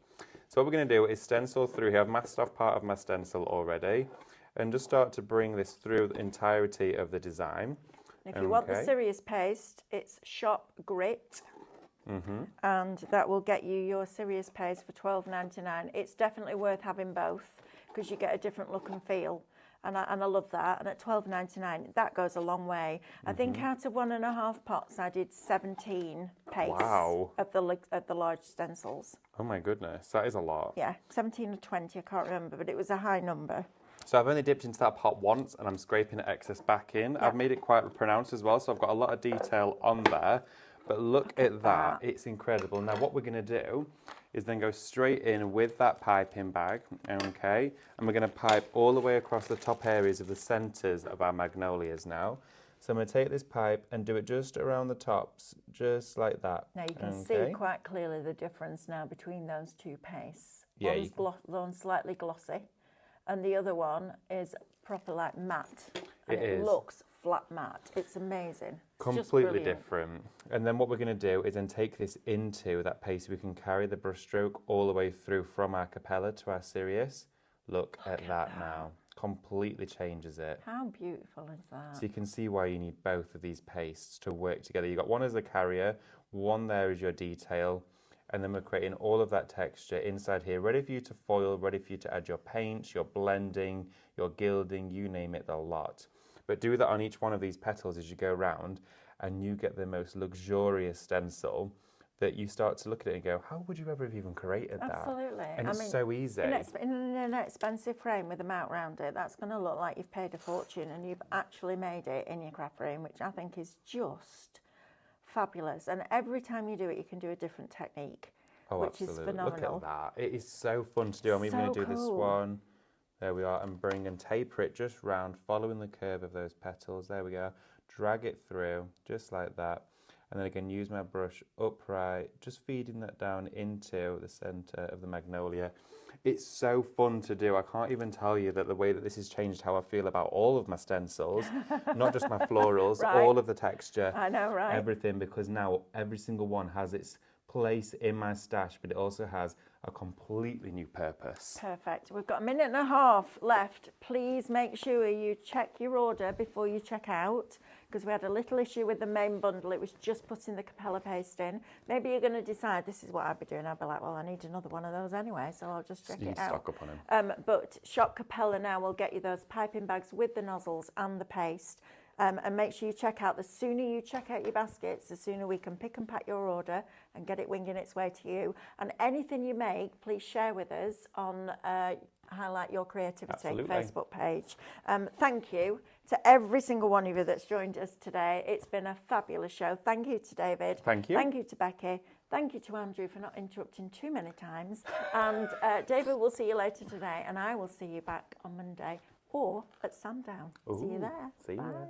So what we're going to do is stencil through here. I've masked off part of my stencil already. And just start to bring this through the entirety of the design.
If you want the Sirius paste, it's Shop Grit. And that will get you your Sirius paste for $12.99. It's definitely worth having both because you get a different look and feel. And I love that. And at $12.99, that goes a long way. I think out of 1.5 pots, I did 17 pastes of the large stencils.
Oh my goodness, that is a lot.
Yeah, 17 or 20, I can't remember, but it was a high number.
So I've only dipped into that pot once and I'm scraping the excess back in. I've made it quite pronounced as well, so I've got a lot of detail on there. But look at that, it's incredible. Now what we're going to do is then go straight in with that piping bag, okay? And we're going to pipe all the way across the top areas of the centres of our magnolias now. So I'm going to take this pipe and do it just around the tops, just like that.
Now you can see quite clearly the difference now between those two pastes.
Yeah,
one's slightly glossy and the other one is proper like matte. And
it
looks flat matte. It's amazing.
Completely different. And then what we're going to do is then take this into that paste. We can carry the brush stroke all the way through from our Capella to our Sirius. Look at that now. Completely changes it.
How beautiful is that?
So you can see why you need both of these pastes to work together. You've got one as a carrier, one there is your detail, And then we're creating all of that texture inside here, ready for you to foil, ready for you to add your paint, your blending, your gilding, you name it, the lot. But do that on each one of these petals as you go around, and you get the most luxurious stencil that you start to look at it and go, how would you ever have even created that?
Absolutely.
And it's so easy.
In an expensive frame with a mount around it, that's going to look like you've paid a fortune and you've actually made it in your craft frame, which I think is just fabulous. And every time you do it, you can do a different technique, which is phenomenal.
Look at that. It is so fun to do. I'm even going to do this one. There we are. And bring and taper it just round, following the curve of those petals. There we go. Drag it through, just like that. And then again, use my brush upright, just feeding that down into the centre of the magnolia. It's so fun to do. I can't even tell you that the way that this has changed how I feel about all of my stencils, not just my florals, all of the texture.
I know, right?
Everything, because now every single one has its place in my stash, but it also has a completely new purpose.
Perfect. We've got a minute and a half left. Please make sure you check your order before you check out, because we had a little issue with the main bundle. It was just putting the Capella paste in. Maybe you're going to decide this is what I'd be doing. I'd be like, well, I need another one of those anyway, so I'll just check it out.
Stock up on them.
But Shop Capella now will get you those piping bags with the nozzles and the paste. And make sure you check out. The sooner you check out your baskets, the sooner we can pick and pack your order and get it winging its way to you. And anything you make, please share with us on Highlight Your Creativity Facebook page. Thank you to every single one of you that's joined us today. It's been a fabulous show. Thank you to David.
Thank you.
Thank you to Becky. Thank you to Andrew for not interrupting too many times. And David, we'll see you later today, and I will see you back on Monday or at Sandown. See you there.
See you.
Bye.